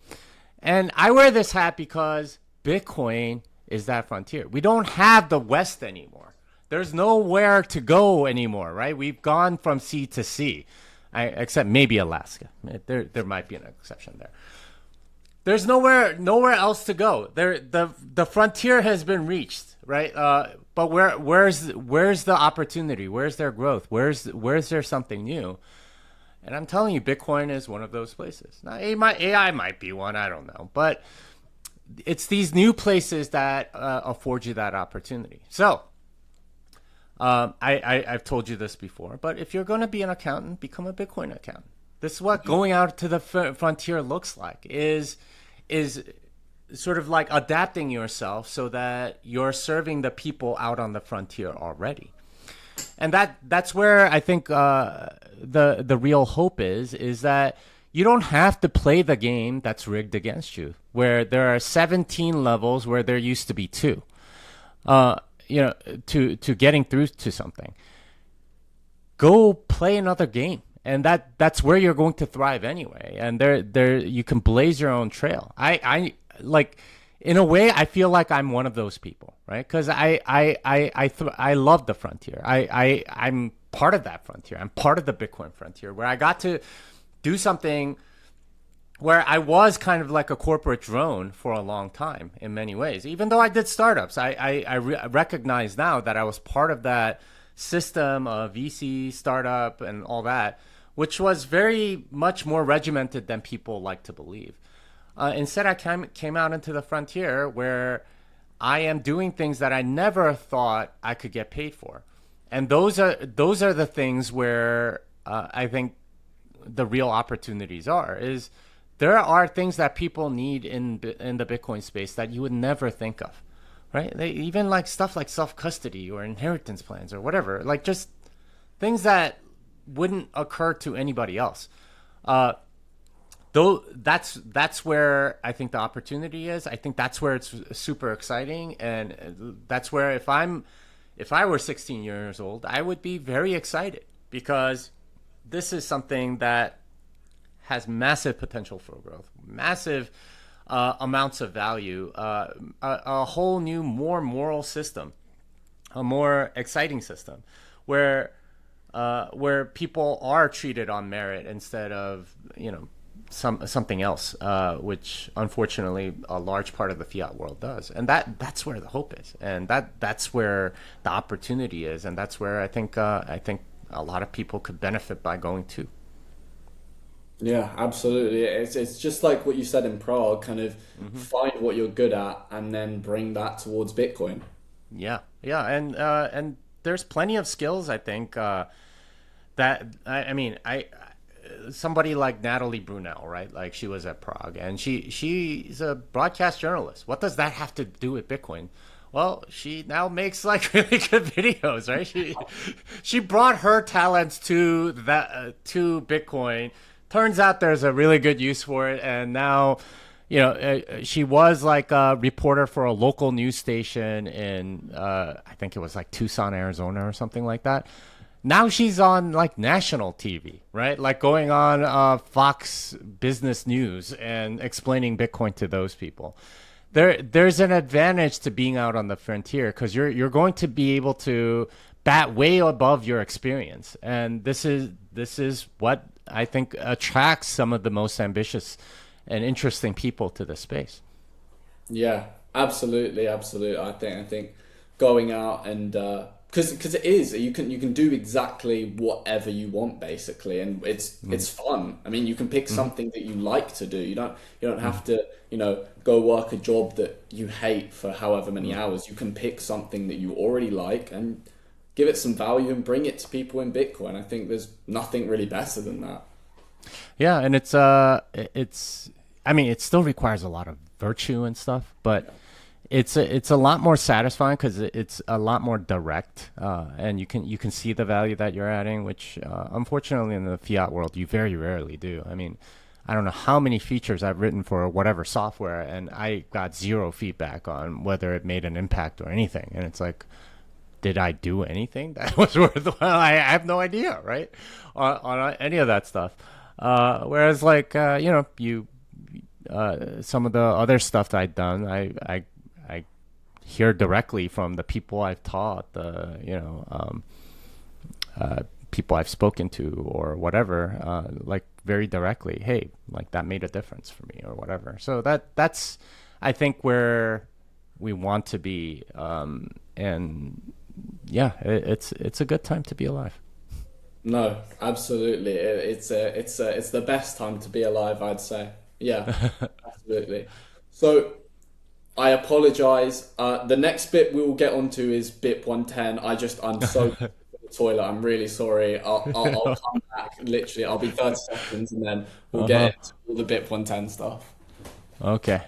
And I wear this hat because Bitcoin is that frontier. We don't have the West anymore. There's nowhere to go anymore, right? We've gone from sea to sea, except maybe Alaska. There might be an exception there. There's nowhere else to go. The frontier has been reached, right? But where's the opportunity? Where's their growth? Where's there something new? And I'm telling you, Bitcoin is one of those places. Now, AI might be one. I don't know, but it's these new places that afford you that opportunity. So, I've told you this before, but if you're going to be an accountant, become a Bitcoin accountant. This is what going out to the frontier looks like. Is sort of like adapting yourself so that you're serving the people out on the frontier already. And that's where I think the real hope is that you don't have to play the game that's rigged against you, where there are 17 levels where there used to be two. You know, to getting through to something. Go play another game, and that's where you're going to thrive anyway. And there you can blaze your own trail. I like, in a way, I feel like I'm one of those people, right? Because I love the frontier. I'm part of that frontier. I'm part of the Bitcoin frontier, where I got to do something where I was kind of like a corporate drone for a long time in many ways. Even though I did startups, I recognize now that I was part of that system of VC startup and all that, which was very much more regimented than people like to believe. Instead, I came out into the frontier where I am doing things that I never thought I could get paid for, and those are the things where I think the real opportunities are. Is there are things that people need in the Bitcoin space that you would never think of, right? Even like stuff like self-custody or inheritance plans or whatever, like just things that wouldn't occur to anybody else. Though that's where I think the opportunity is. I think that's where it's super exciting, and that's where if I were 16 years old, I would be very excited, because this is something that has massive potential for growth, massive amounts of value, a whole new, more moral system, a more exciting system, where people are treated on merit instead of, you know, something else, which unfortunately a large part of the fiat world does, and that's where the hope is, and that's where the opportunity is, and that's where I think a lot of people could benefit by going to. Yeah, absolutely. It's just like what you said in Prague, kind of find what you're good at and then bring that towards Bitcoin. Yeah, yeah, and there's plenty of skills, I think, that I mean, I somebody like Natalie Brunel, right? Like, she was at Prague, and she's a broadcast journalist. What does that have to do with Bitcoin? Well, she now makes like really good videos, right? She brought her talents to to Bitcoin. Turns out there's a really good use for it, and now, you know, she was like a reporter for a local news station in I think it was like Tucson, Arizona, or something like that. Now she's on like national TV, right? Like going on Fox Business News and explaining Bitcoin to those people. There's an advantage to being out on the frontier, because you're going to be able to bat way above your experience, and this is what I think attracts some of the most ambitious and interesting people to the space. Yeah, absolutely, absolutely. I think going out and because it is, you can do exactly whatever you want basically, and it's fun. I mean, you can pick something that you like to do. You don't have to, go work a job that you hate for however many hours. You can pick something that you already like and give it some value and bring it to people in Bitcoin. I think there's nothing really better than that. Yeah, and it's I mean, it still requires a lot of virtue and stuff, but it's a lot more satisfying because it's a lot more direct, and you can see the value that you're adding, which unfortunately in the fiat world you very rarely do. I mean, I don't know how many features I've written for whatever software, and I got zero feedback on whether it made an impact or anything, and it's like, did I do anything that was worthwhile? I have no idea, right? On any of that stuff. Whereas, like, some of the other stuff that I've done, I hear directly from the people I've taught, people I've spoken to or whatever, like very directly. Hey, like that made a difference for me or whatever. So that's I think where we want to be, and yeah, it's a good time to be alive. No, absolutely. It's the best time to be alive, I'd say. Yeah, absolutely. So I apologize. The next bit we will get onto is BIP 110. I'm so in the toilet. I'm really sorry. I'll come back. Literally, I'll be 30 seconds and then we'll Uh-huh. get into all the BIP 110 stuff. Okay.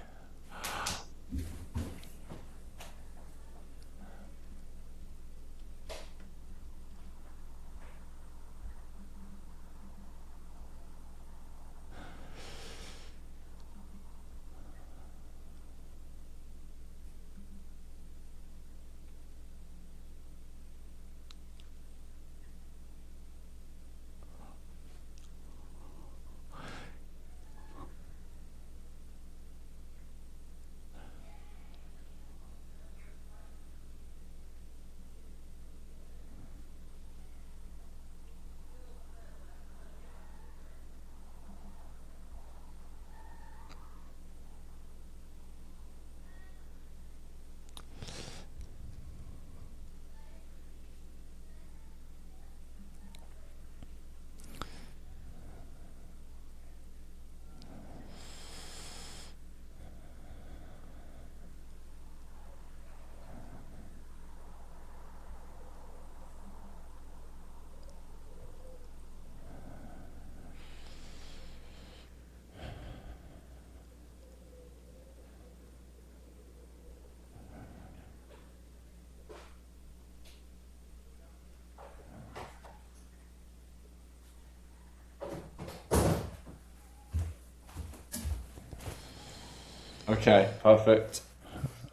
Okay, perfect.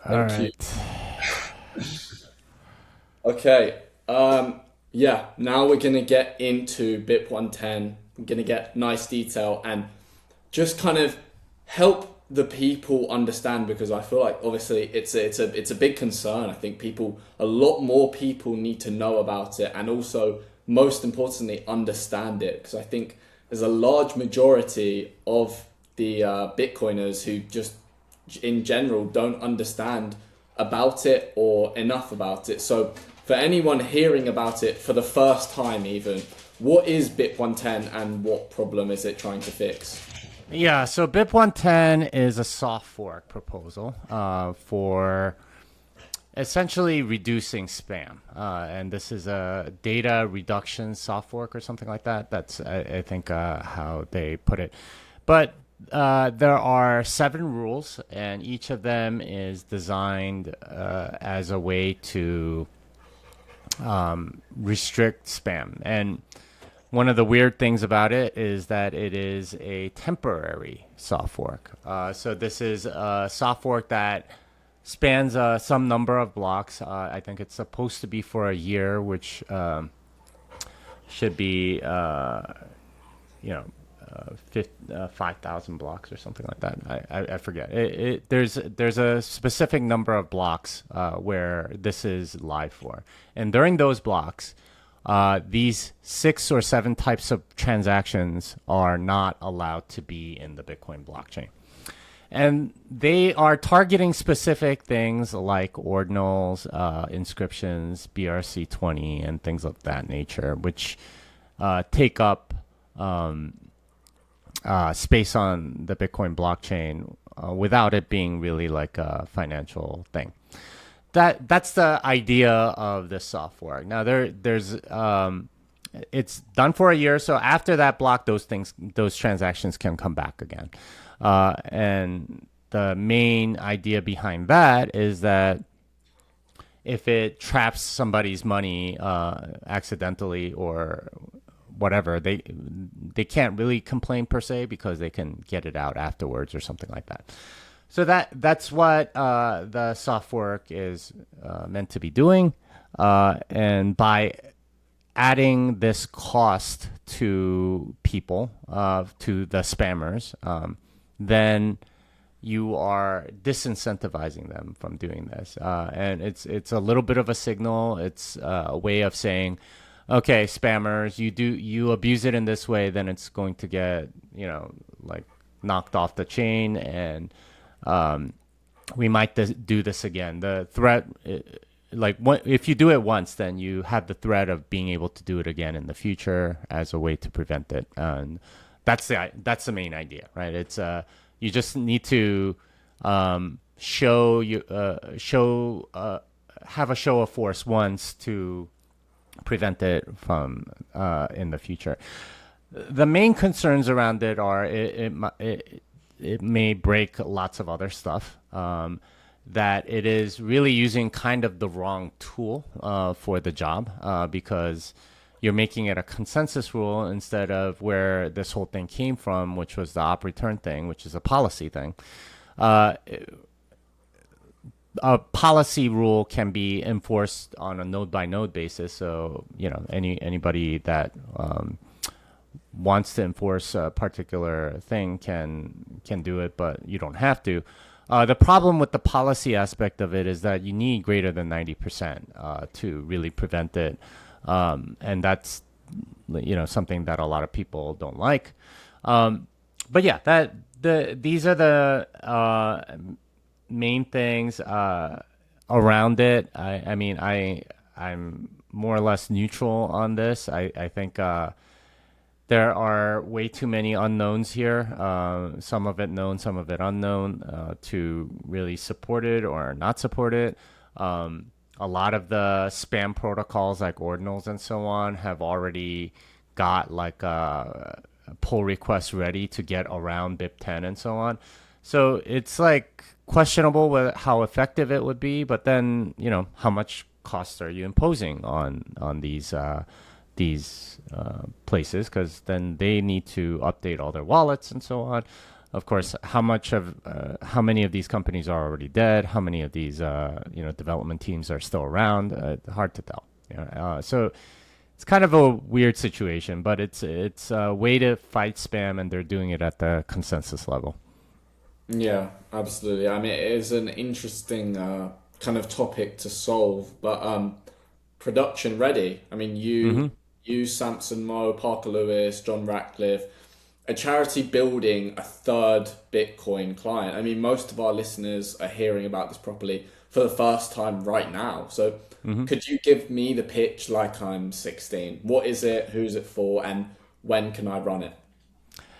All Thank you. right. Okay. Yeah, now we're gonna get into BIP 110. We're gonna get nice detail and just kind of help the people understand, because I feel like obviously it's a big concern. I think a lot more people need to know about it, and also most importantly understand it, because I think there's a large majority of the Bitcoiners who just in general don't understand about it or enough about it. So for anyone hearing about it for the first time even, what is BIP 110 and what problem is it trying to fix? Yeah, so BIP 110 is a soft fork proposal for essentially reducing spam. And this is a data reduction soft fork or something like that. That's, I think, how they put it. But there are 7 rules, and each of them is designed as a way to restrict spam. And one of the weird things about it is that it is a temporary soft fork. So this is a soft fork that spans some number of blocks. I think it's supposed to be for a year, which should be, 5,000 blocks or something like that. I forget. There's a specific number of blocks where this is live for, and during those blocks, these 6 or 7 types of transactions are not allowed to be in the Bitcoin blockchain. And they are targeting specific things like ordinals, inscriptions, BRC20, and things of that nature, which take up space on the Bitcoin blockchain without it being really like a financial thing. That's the idea of the software. Now there's it's done for a year, so after that block, those transactions can come back again. And the main idea behind that is that if it traps somebody's money accidentally or whatever, they can't really complain per se, because they can get it out afterwards or something like that. So that's what the soft fork is meant to be doing. And by adding this cost to people, to the spammers, then you are disincentivizing them from doing this. And it's a little bit of a signal. It's a way of saying, okay, spammers, you abuse it in this way, then it's going to get, like knocked off the chain, and we might do this again. The threat, if you do it once, then you have the threat of being able to do it again in the future as a way to prevent it. And that's the main idea, right? It's you just need to have a show of force once to prevent it from in the future. The main concerns around it are it may break lots of other stuff. That it is really using kind of the wrong tool for the job, because you're making it a consensus rule instead of where this whole thing came from, which was the op return thing, which is a policy thing. A policy rule can be enforced on a node by node basis. So, anybody that wants to enforce a particular thing can do it, but you don't have to. The problem with the policy aspect of it is that you need greater than 90% to really prevent it. And that's, something that a lot of people don't like. But yeah, these are the main things around it. I'm more or less neutral on this. I think there are way too many unknowns here, some of it known, some of it unknown, to really support it or not support it. A lot of the spam protocols like ordinals and so on have already got like a pull request ready to get around BIP 10 and so on. So it's like questionable how effective it would be, but then, how much cost are you imposing on these places, because then they need to update all their wallets and so on. of course, how many of these companies are already dead? How many of these development teams are still around? Hard to tell. So it's kind of a weird situation, but it's a way to fight spam, and they're doing it at the consensus level. Yeah, absolutely. I mean, it is an interesting kind of topic to solve, but production ready. I mean, Hmm. you, Samson Moe, Parker Lewis, John Ratcliffe, a charity building a third Bitcoin client. I mean, most of our listeners are hearing about this properly for the first time right now. So, Hmm. could you give me the pitch like I'm 16? What is it? Who's it for? And when can I run it?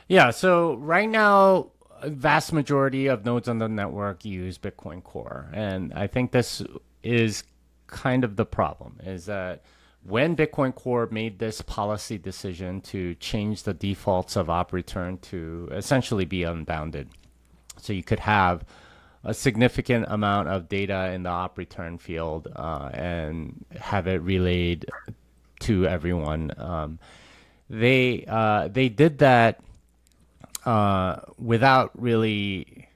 Yeah. So right now, a vast majority of nodes on the network use Bitcoin Core, and I think this is kind of the problem. Is that when Bitcoin Core made this policy decision to change the defaults of op return to essentially be unbounded, so you could have a significant amount of data in the op return field and have it relayed to everyone. They did that without really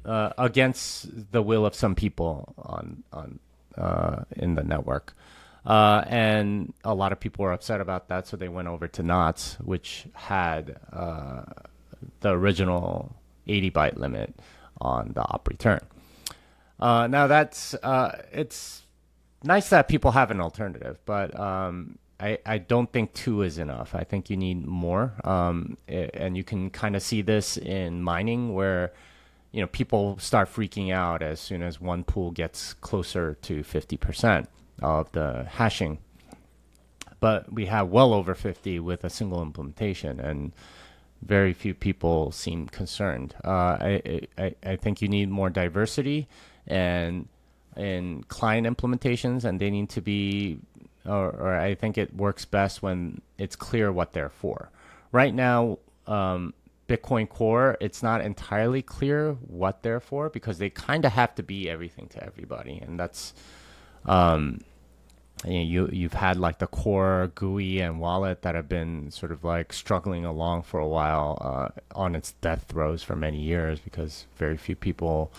against the will of some people on in the network. And a lot of people were upset about that, so they went over to knots, which had the original 80 byte limit on the op return. Now that's it's nice that people have an alternative, but I don't think two is enough. I think you need more, and you can kind of see this in mining where people start freaking out as soon as one pool gets closer to 50% of the hashing. But we have well over 50 with a single implementation, and very few people seem concerned. I think you need more diversity and in client implementations, and they need to be, or I think it works best when it's clear what they're for. Right now, Bitcoin Core, it's not entirely clear what they're for because they kind of have to be everything to everybody, and that's you've had like the core GUI and wallet that have been sort of like struggling along for a while on its death throes for many years because very few people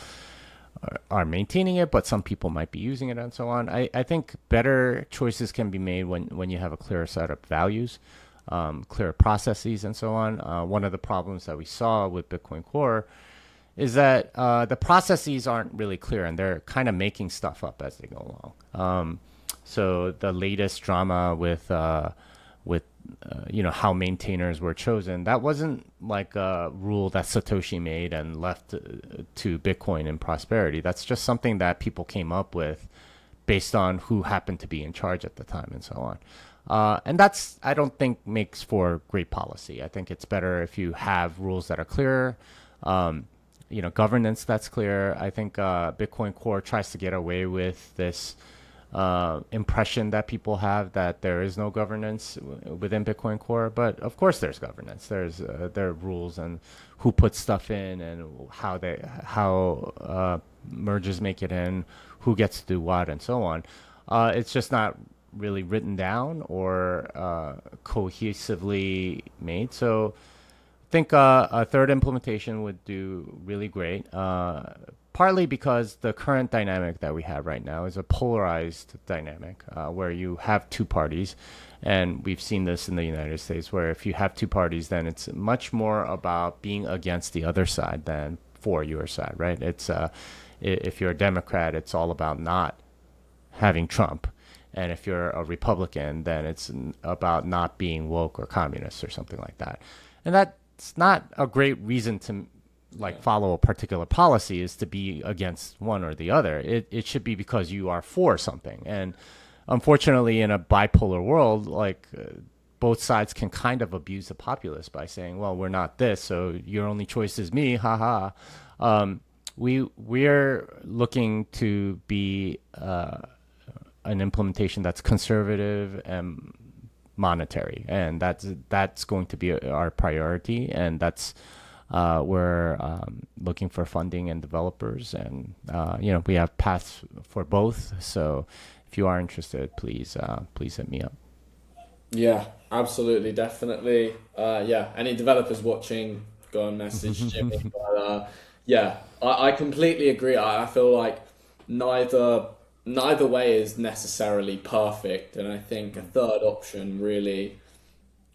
are maintaining it, but some people might be using it and so on. I think better choices can be made when you have a clearer set of values, clearer processes and so on. One of the problems that we saw with Bitcoin Core is that the processes aren't really clear and they're kind of making stuff up as they go along. So the latest drama with how maintainers were chosen, that wasn't like a rule that Satoshi made and left to Bitcoin and prosperity. That's just something that people came up with based on who happened to be in charge at the time and so on. And that's, I don't think, makes for great policy. I think it's better if you have rules that are clearer, governance that's clear. I think Bitcoin Core tries to get away with this impression that people have that there is no governance within Bitcoin Core, but of course there's governance. There are rules and who puts stuff in and how merges make it in, who gets to do what, and so on. It's just not really written down or cohesively made. So I think a third implementation would do really great. Partly because the current dynamic that we have right now is a polarized dynamic where you have two parties. And we've seen this in the United States where if you have two parties, then it's much more about being against the other side than for your side, right? It's if you're a Democrat, it's all about not having Trump. And if you're a Republican, then it's about not being woke or communist or something like that. And that's not a great reason to follow a particular policy is to be against one or the other. It should be because you are for something. And unfortunately, in a bipolar world, both sides can kind of abuse the populace by saying, well, we're not this, so your only choice is me, haha. We're looking to be an implementation that's conservative and monetary, and that's going to be our priority, and that's we're looking for funding and developers, and we have paths for both. So if you are interested, please hit me up. Yeah, absolutely, definitely. Yeah, any developers watching, go and message Jimmy. But yeah, I completely agree. I feel like neither neither way is necessarily perfect, and I think a third option really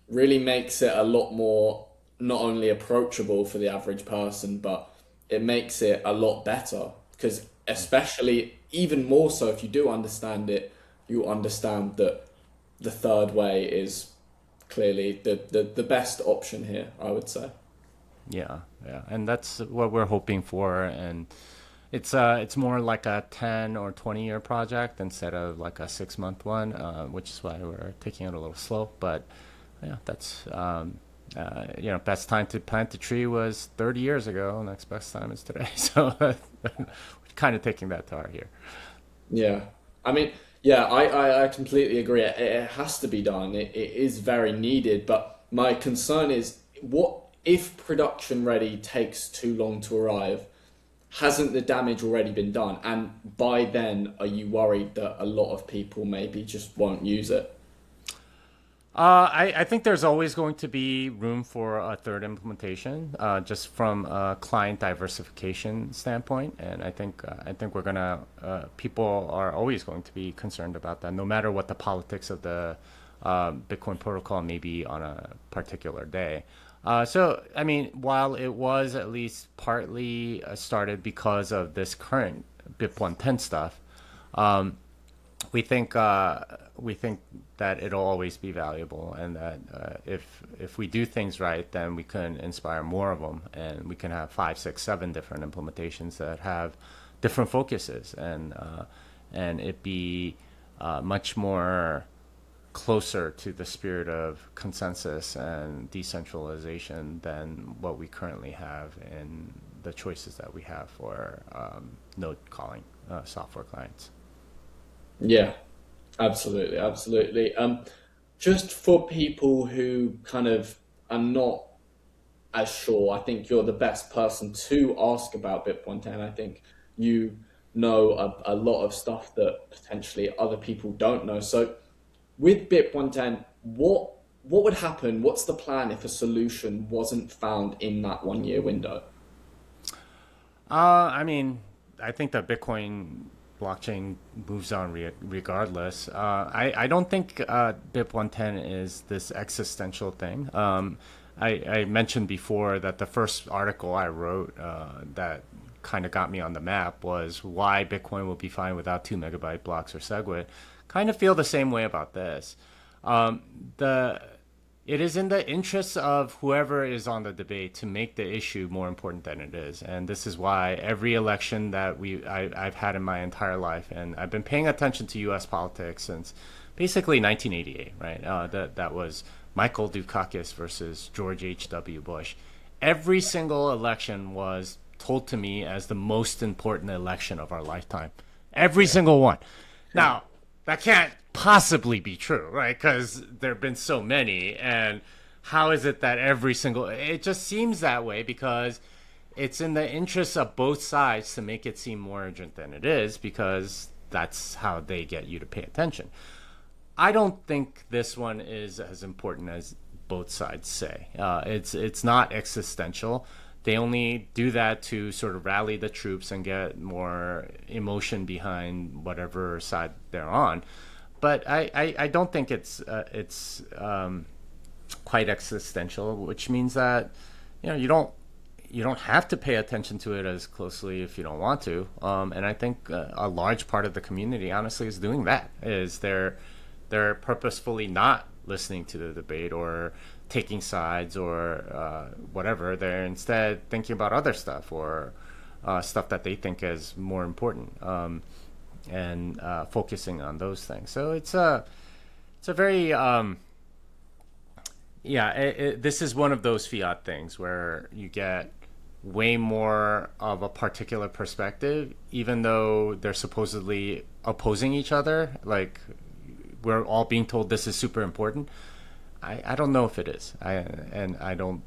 makes it a lot more not only approachable for the average person, but it makes it a lot better. Because especially even more so if you do understand it, you understand that the third way is clearly the best option here, I would say. Yeah, yeah, and that's what we're hoping for. And it's more like a 10 or 20 year project instead of like a 6 month one, which is why we're taking it a little slow. But yeah, that's best time to plant the tree was 30 years ago. Next best time is today. So we're kind of taking that to heart here. Yeah. I mean, yeah, I completely agree. It has to be done. It is very needed. But my concern is what if production ready takes too long to arrive? Hasn't the damage already been done? And by then, are you worried that a lot of people maybe just won't use it? I think there's always going to be room for a third implementation, just from a client diversification standpoint, and I think we're gonna people are always going to be concerned about that, no matter what the politics of the Bitcoin protocol may be on a particular day. So, I mean, while it was at least partly started because of this current BIP 110 stuff, we think that it'll always be valuable, and that if we do things right, then we can inspire more of them, and we can have 5, 6, 7 different implementations that have different focuses, and it be much more closer to the spirit of consensus and decentralization than what we currently have in the choices that we have for node calling software clients. Yeah, absolutely, absolutely. Just for people who kind of are not as sure, I think you're the best person to ask about BIP 110. I think you know a lot of stuff that potentially other people don't know. So with BIP 110, what would happen? What's the plan if a solution wasn't found in that 1 year window? I mean, I think the Bitcoin blockchain moves on regardless. I don't think BIP 110 is this existential thing. I mentioned before that the first article I wrote that kind of got me on the map was why Bitcoin will be fine without 2 megabyte blocks or SegWit. Kind of feel the same way about this. The It is in the interests of whoever is on the debate to make the issue more important than it is, and this is why every election that I've had in my entire life, and I've been paying attention to U.S. politics since basically 1988, right? That was Michael Dukakis versus George H.W. Bush. Every single election was told to me as the most important election of our lifetime. Every single one. Now, that can't possibly be true, right? Because there have been so many. And how is it that every single. It just seems that way because it's in the interests of both sides to make it seem more urgent than it is, because that's how they get you to pay attention. I don't think this one is as important as both sides say. It's not existential. They only do that to sort of rally the troops and get more emotion behind whatever side they're on. But I don't think it's quite existential, which means that you don't have to pay attention to it as closely if you don't want to. And I think a large part of the community honestly is doing that. Is they're purposefully not listening to the debate or taking sides or whatever. They're instead thinking about other stuff or stuff that they think is more important, and focusing on those things. So it's a very this is one of those fiat things where you get way more of a particular perspective, even though they're supposedly opposing each other. Like, we're all being told this is super important. I don't know if it is. I don't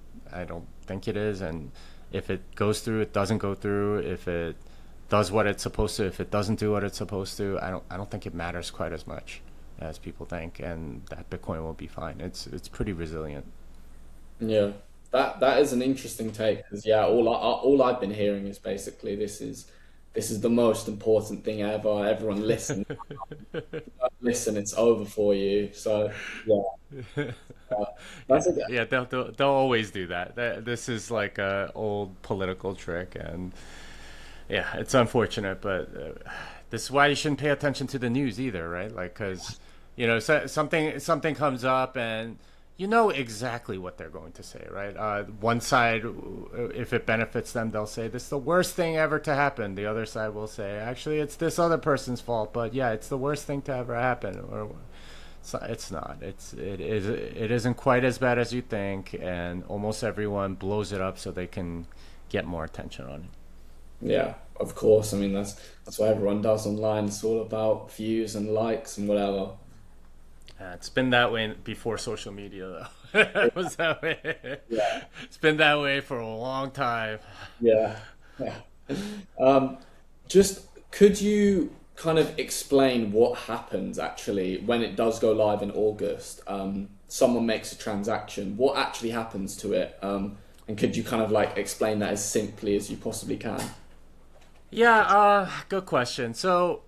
think it is. And if it goes through, it doesn't go through. If it does what it's supposed to, if it doesn't do what it's supposed to, I don't think it matters quite as much as people think, and that Bitcoin will be fine. It's pretty resilient. Yeah, That is an interesting take because yeah, all I've been hearing is basically this is the most important thing ever. Everyone listen, listen, it's over for you. So yeah, uh, Yeah, that's a yeah, they'll always do that. This is like a old political trick, and yeah, it's unfortunate, but this is why you shouldn't pay attention to the news either, right? Like, because something comes up, and you know exactly what they're going to say, right? One side, if it benefits them, they'll say this is the worst thing ever to happen. The other side will say, actually, it's this other person's fault, but yeah, it's the worst thing to ever happen. Or it's not. It isn't quite as bad as you think, and almost everyone blows it up so they can get more attention on it. yeah, of course. I mean that's what everyone does online. It's all about views and likes and whatever. It's been that way before social media, though. It was that way. Yeah, It's been that way for a long time. yeah, yeah. Um, just could you kind of explain what happens actually when it does go live in August? Someone makes a transaction. What actually happens to it? And could you kind of like explain that as simply as you possibly can? Yeah, good question. So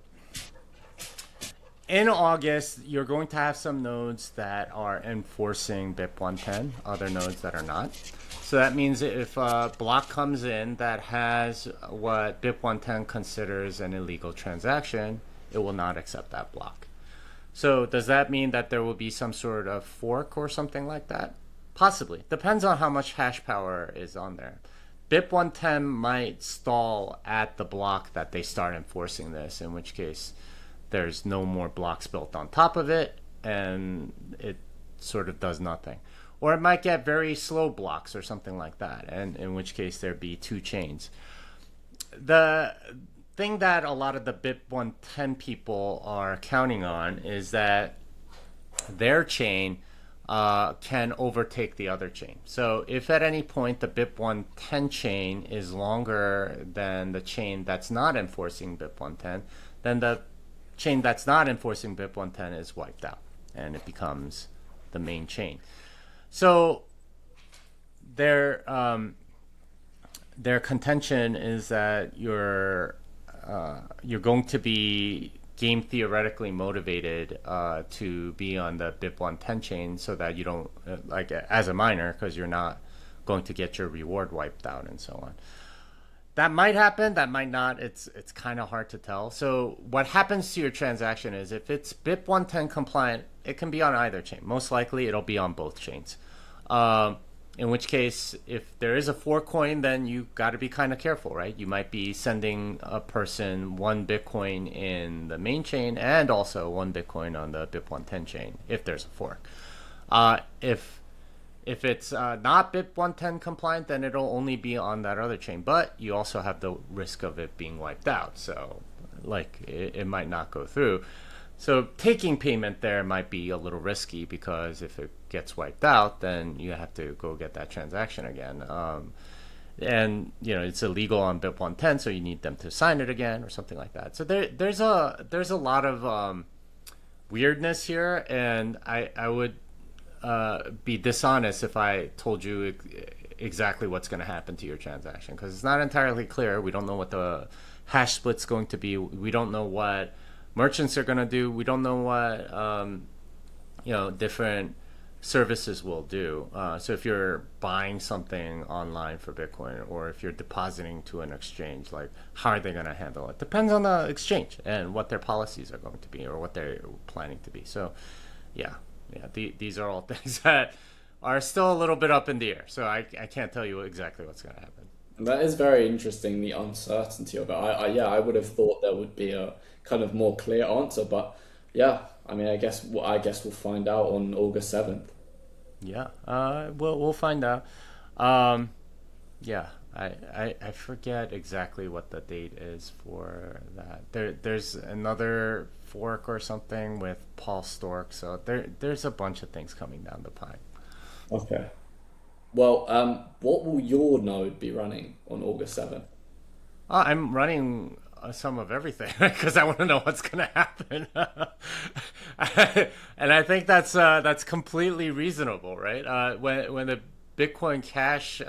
in August, you're going to have some nodes that are enforcing BIP 110, other nodes that are not. So that means if a block comes in that has what BIP 110 considers an illegal transaction, it will not accept that block. So does that mean that there will be some sort of fork or something like that? Possibly. Depends on how much hash power is on there. BIP 110 might stall at the block that they start enforcing this, in which case there's no more blocks built on top of it, and it sort of does nothing. Or it might get very slow blocks or something like that, and in which case there'd be two chains. The thing that a lot of the BIP 110 people are counting on is that their chain can overtake the other chain. So if at any point the BIP 110 chain is longer than the chain that's not enforcing BIP 110, then the chain that's not enforcing BIP 110 is wiped out, and it becomes the main chain. So their contention is that you're going to be game theoretically motivated to be on the BIP 110 chain so that you don't like as a miner, because you're not going to get your reward wiped out and so on. That might happen, that might not. It's kind of hard to tell. So what happens to your transaction is if it's BIP 110 compliant, it can be on either chain. Most likely it'll be on both chains. In which case, if there is a fork coin, then you got to be kind of careful, right? You might be sending a person one Bitcoin in the main chain and also one Bitcoin on the BIP 110 chain if there's a fork. If it's not BIP 110 compliant, then it'll only be on that other chain. But you also have the risk of it being wiped out. So, like, it might not go through. So taking payment there might be a little risky because if it gets wiped out, then you have to go get that transaction again. And it's illegal on BIP 110, so you need them to sign it again or something like that. So there's a lot of weirdness here, and I would be dishonest if I told you exactly what's going to happen to your transaction, because it's not entirely clear. We don't know what the hash split's going to be. We don't know what merchants are going to do. We don't know what different services will do. So if you're buying something online for Bitcoin, or if you're depositing to an exchange, like how are they going to handle it? Depends on the exchange and what their policies are going to be or what they're planning to be. So yeah, these are all things that are still a little bit up in the air. So I can't tell you exactly what's going to happen. That is very interesting, the uncertainty of it. I would have thought there would be a kind of more clear answer, but yeah, I mean, I guess we'll find out on August 7th. Yeah, we'll find out. Um, yeah, I forget exactly what the date is for that. There's another fork or something with Paul Stork, so there's a bunch of things coming down the pipe. Okay. Well, what will your node be running on August 7th? I'm running some of everything because I want to know what's going to happen, and I think that's completely reasonable, right? When the Bitcoin Cash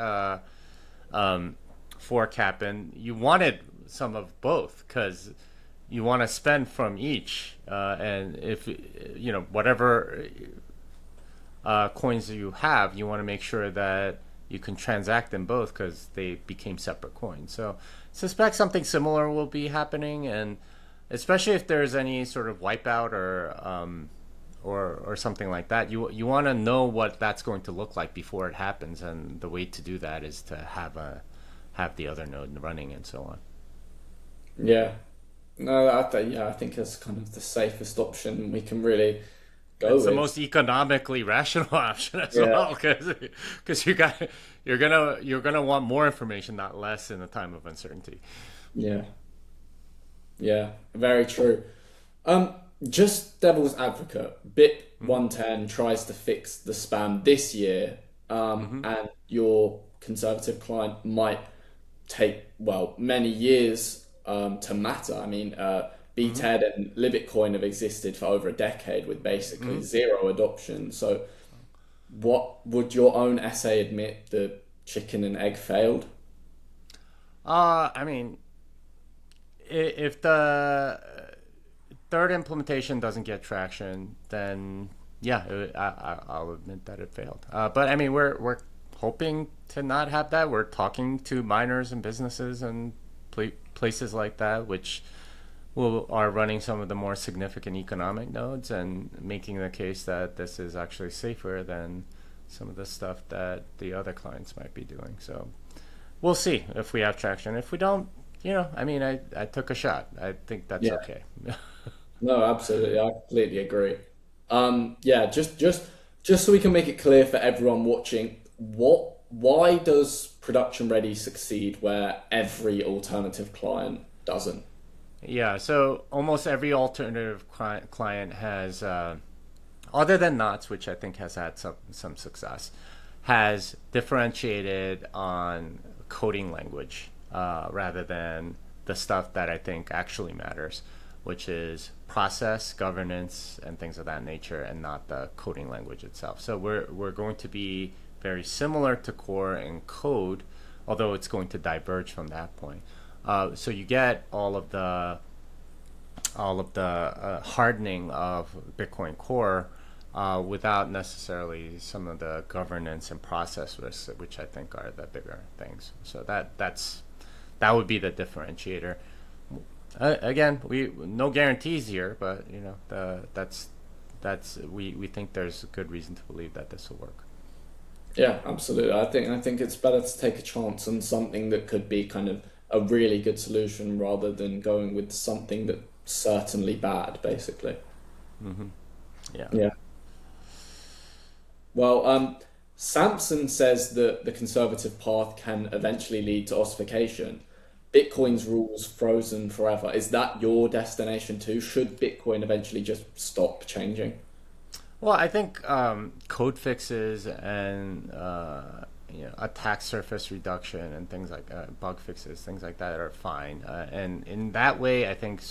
for cap, and you wanted some of both because you want to spend from each, and if whatever coins you have, you want to make sure that you can transact them both because they became separate coins. So suspect something similar will be happening, and especially if there's any sort of wipeout or something like that, you want to know what that's going to look like before it happens, and the way to do that is to have the other node running and so on. Yeah. No, I think that's kind of the safest option we can really go It's the with. most economically rational option as Yeah. well, because you're gonna want more information, not less, in a time of uncertainty. Yeah. Yeah. Very true. Um, just devil's advocate, BIP Mm-hmm. 110 tries to fix the spam this year, Mm-hmm. and your conservative client might take, well, many years to matter. I mean, Mm-hmm. BTED and Libitcoin have existed for over a decade with basically Mm-hmm. zero adoption. So, what would your own essay admit the chicken and egg failed? I mean, if the third implementation doesn't get traction, then yeah, I'll admit that it failed. But I mean, we're hoping to not have that. We're talking to miners and businesses and places like that, which will are running some of the more significant economic nodes and making the case that this is actually safer than some of the stuff that the other clients might be doing. So we'll see if we have traction. If we don't, I mean, I took a shot. I think that's Yeah, okay. no, absolutely. I completely agree. Yeah, just so we can make it clear for everyone watching, why does production ready succeed where every alternative client doesn't? Yeah, so almost every alternative client has, other than Knots, which I think has had some success, has differentiated on coding language rather than the stuff that I think actually matters, which is process, governance, and things of that nature, and not the coding language itself. So we're going to be very similar to core and code, although it's going to diverge from that point. So you get all of the hardening of Bitcoin Core without necessarily some of the governance and process risks, which I think are the bigger things. So that would be the differentiator. Again, we no guarantees here, but that's we think there's good reason to believe that this will work. Yeah, absolutely. I think it's better to take a chance on something that could be kind of a really good solution rather than going with something that's certainly bad, basically. Hmm. Yeah. Yeah. Well, Sampson says that the conservative path can eventually lead to ossification. Bitcoin's rules frozen forever. Is that your destination too? Should Bitcoin eventually just stop changing? Well, I think code fixes and attack surface reduction and things like bug fixes, things like that are fine. And in that way, I think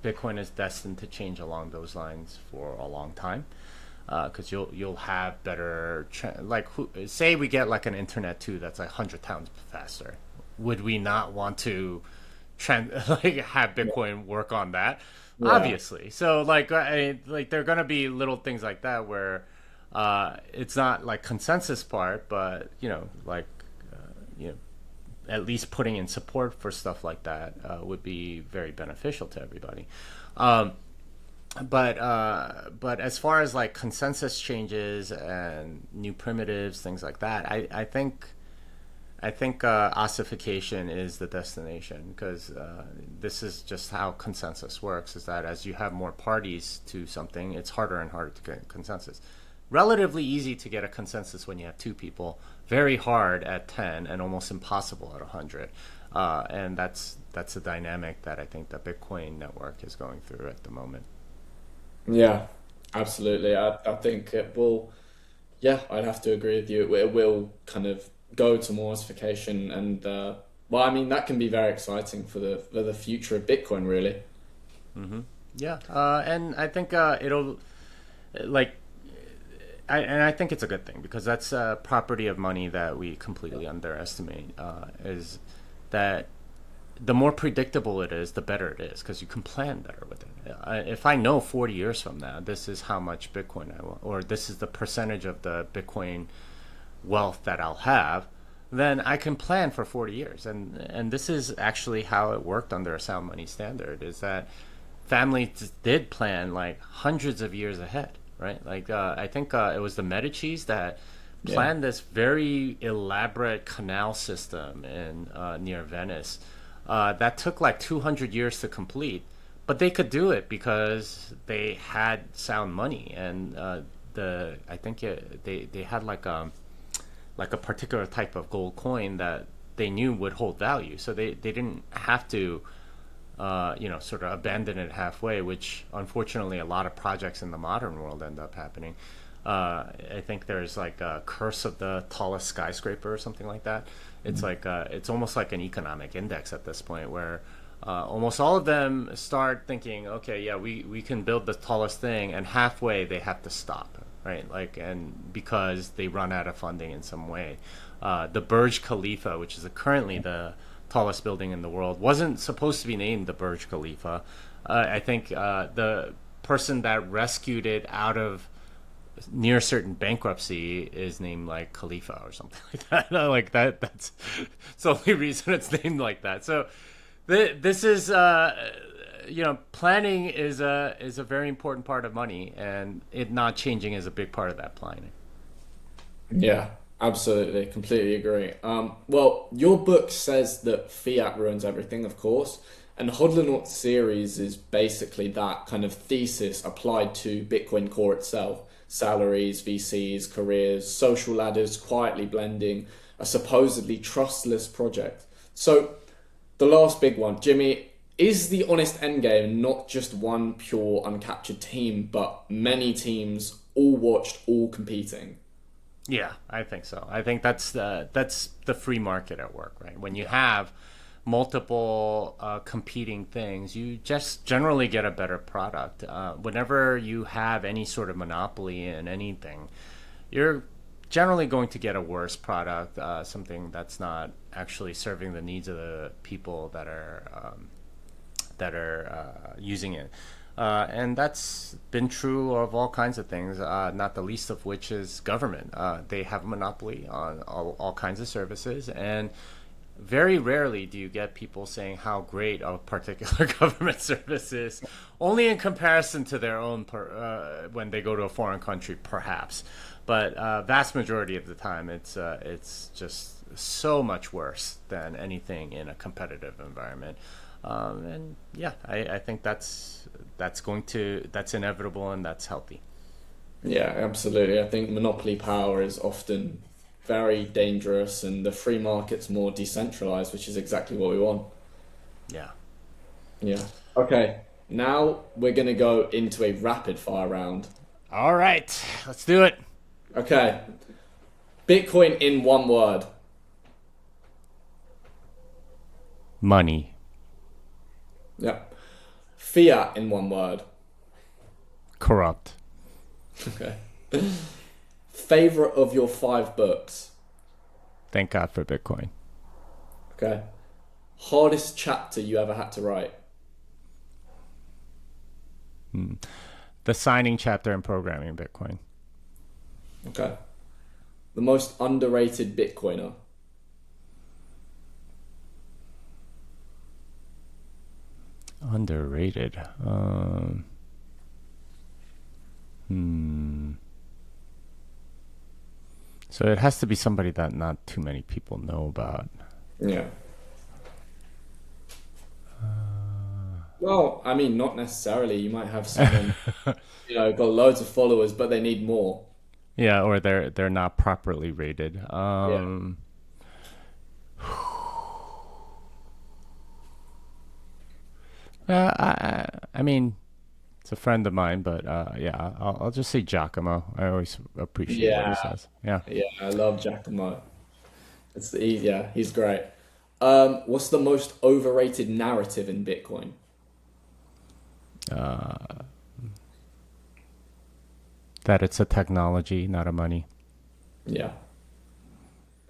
Bitcoin is destined to change along those lines for a long time. Because you'll have better say we get like an internet 2 that's like 100 times faster. Would we not want to like have Bitcoin work on that? Yeah. Obviously. So like there are gonna be little things like that where it's not like consensus part, but you know at least putting in support for stuff like that would be very beneficial to everybody. Um, but as far as like consensus changes and new primitives, things like that, I think ossification is the destination because this is just how consensus works. Is that as you have more parties to something, it's harder and harder to get consensus. Relatively easy to get a consensus when you have two people. Very hard at 10, and almost impossible at 100. And that's a dynamic that I think the Bitcoin network is going through at the moment. Yeah, absolutely. I think it will, yeah, I'd have to agree with you. It will kind of go to more ossification and well, I mean that can be very exciting for the future of Bitcoin, really. Yeah, and I think it'll like I think it's a good thing because that's a property of money that we completely underestimate. Is that the more predictable it is, the better it is because you can plan better with it. If I know 40 years from now, this is how much Bitcoin I want, or this is the percentage of the Bitcoin wealth that I'll have, then I can plan for 40 years. And this is actually how it worked under a sound money standard, is that families did plan like hundreds of years ahead, right? Like I think it was the Medicis that planned this very elaborate canal system in near Venice that took like 200 years to complete, but they could do it because they had sound money, and I think they had like a particular type of gold coin that they knew would hold value, so they didn't have to sort of abandon it halfway, which unfortunately a lot of projects in the modern world end up happening. I think there's like a curse of the tallest skyscraper or something like that. It's like it's almost like an economic index at this point, where almost all of them start thinking, okay, yeah, we can build the tallest thing, and halfway they have to stop, right? Like, and because they run out of funding in some way. The Burj Khalifa, which is currently the tallest building in the world, wasn't supposed to be named the Burj Khalifa. I think the person that rescued it out of near certain bankruptcy is named like Khalifa or something like that. Like that's the only reason it's named like that. So this is planning is a very important part of money, and it not changing is a big part of that planning. Yeah, absolutely. Completely agree. Well, your book says that fiat ruins everything, of course, and Hodlonaut series is basically that kind of thesis applied to Bitcoin Core itself. Salaries, VCs, careers, social ladders quietly blending a supposedly trustless project. So, the last big one, Jimmy, is the honest endgame not just one pure uncaptured team, but many teams, all watched, all competing? Yeah, I think so. I think that's the free market at work, right? When you have multiple competing things, you just generally get a better product. Whenever you have any sort of monopoly in anything, you're generally going to get a worse product, something that's not actually serving the needs of the people that are using it. And that's been true of all kinds of things, not the least of which is government. They have a monopoly on all kinds of services, and very rarely do you get people saying how great a particular government service is, only in comparison to their own when they go to a foreign country, perhaps. But vast majority of the time, it's just so much worse than anything in a competitive environment. And yeah, I think that's inevitable, and that's healthy. Yeah, absolutely. I think monopoly power is often very dangerous, and the free market's more decentralized, which is exactly what we want. Yeah. Yeah. Okay, now we're going to go into a rapid fire round. All right, let's do it. Okay. Bitcoin in one word. Money. Yeah. Fiat in one word. Corrupt. Okay. Favorite of your 5 books. Thank God for Bitcoin. Okay. Hardest chapter you ever had to write. The signing chapter in programming Bitcoin. Okay. The most underrated Bitcoiner. Underrated. So it has to be somebody that not too many people know about. Yeah. Well, I mean, not necessarily. You might have someone, got loads of followers, but they need more. Yeah, or they're not properly rated. Yeah. I mean, it's a friend of mine, but yeah, I'll just say Giacomo. I always appreciate what he Yeah. says. Yeah. Yeah, I love Giacomo. Yeah, he's great. What's the most overrated narrative in Bitcoin? That it's a technology, not a money. Yeah.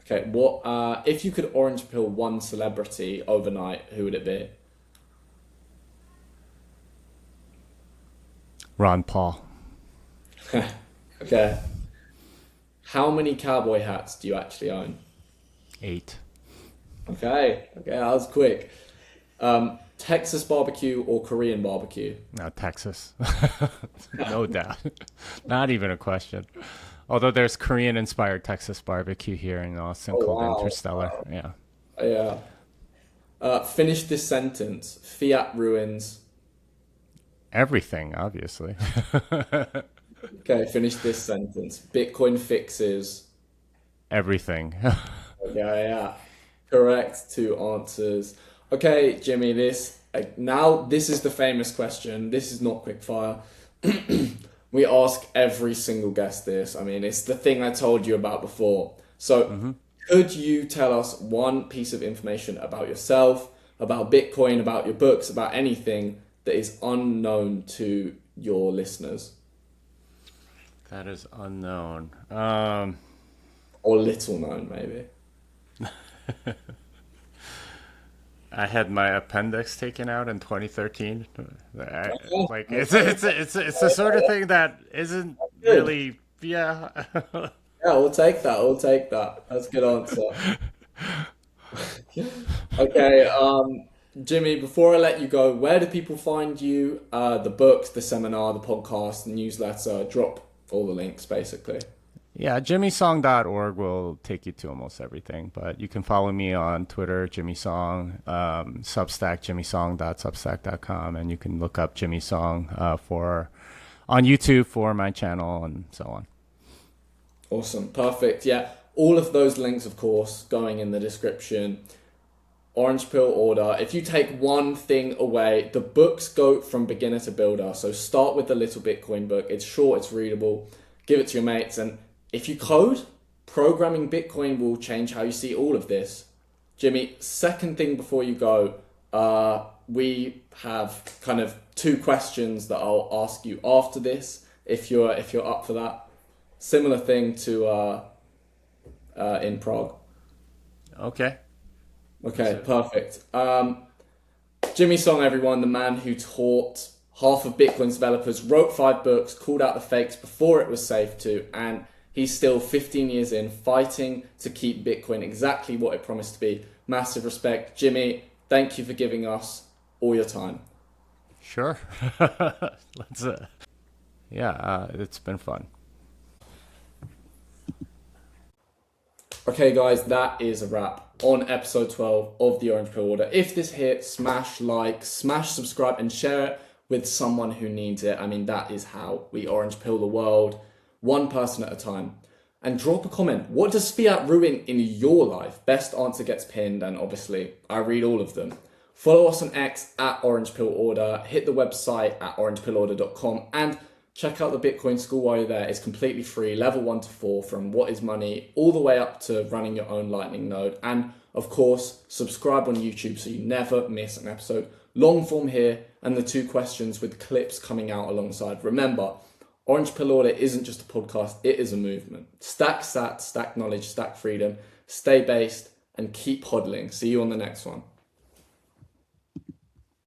Okay, what if you could orange pill one celebrity overnight, who would it be? Ron Paul. Okay. How many cowboy hats do you actually own? 8. Okay, that was quick. Texas barbecue or Korean barbecue? No, Texas. No doubt. Not even a question. Although there's Korean-inspired Texas barbecue here in Austin Oh called wow. Interstellar. Yeah. Yeah. Finish this sentence. Fiat ruins. Everything, obviously. Okay, finish this sentence. Bitcoin fixes. Everything. Yeah. Correct. Two answers. Okay, Jimmy, this is the famous question. This is not quickfire. We ask every single guest this. I mean, it's the thing I told you about before. So, could you tell us one piece of information about yourself, about Bitcoin, about your books, about anything that is unknown to your listeners? That is unknown. Or little known, maybe. I had my appendix taken out in 2013. It's the sort of thing that isn't really, yeah. Yeah, we'll take that. We'll take that. That's a good answer. Okay, Jimmy, before I let you go, where do people find you? The books, the seminar, the podcast, the newsletter, drop all the links basically. Yeah, jimmysong.org will take you to almost everything, but you can follow me on Twitter, Jimmy Song, Substack, jimmysong.substack.com, and you can look up Jimmy Song on YouTube for my channel and so on. Awesome. Perfect. Yeah. All of those links, of course, going in the description. Orange Pill Order. If you take one thing away, the books go from beginner to builder. So start with the Little Bitcoin book. It's short, it's readable. Give it to your mates. And if you code, programming Bitcoin will change how you see all of this. Jimmy, second thing before you go, we have kind of 2 questions that I'll ask you after this, if you're up for that. Similar thing to in Prague. Okay. Okay, perfect. Jimmy Song, everyone, the man who taught half of Bitcoin's developers, wrote 5 books, called out the fakes before it was safe to, and he's still 15 years in, fighting to keep Bitcoin exactly what it promised to be. Massive respect. Jimmy, thank you for giving us all your time. Sure. Let's. It's been fun. Okay, guys, that is a wrap on episode 12 of the Orange Pill Order. If this hit, smash like, smash subscribe, and share it with someone who needs it. I mean, that is how we orange pill the world, one person at a time. And drop a comment. What does fiat ruin in your life? Best answer gets pinned, and obviously, I read all of them. Follow us on X at Orange Pill Order. Hit the website at orangepillorder.com and check out the Bitcoin school while you're there. It's completely free, level 1 to 4, from what is money all the way up to running your own Lightning node. And of course, subscribe on YouTube so you never miss an episode. Long form here, and the 2 questions with clips coming out alongside. Remember, Orange Pill Order isn't just a podcast, it is a movement. Stack sats, stack knowledge, stack freedom. Stay based and keep hodling. See you on the next one.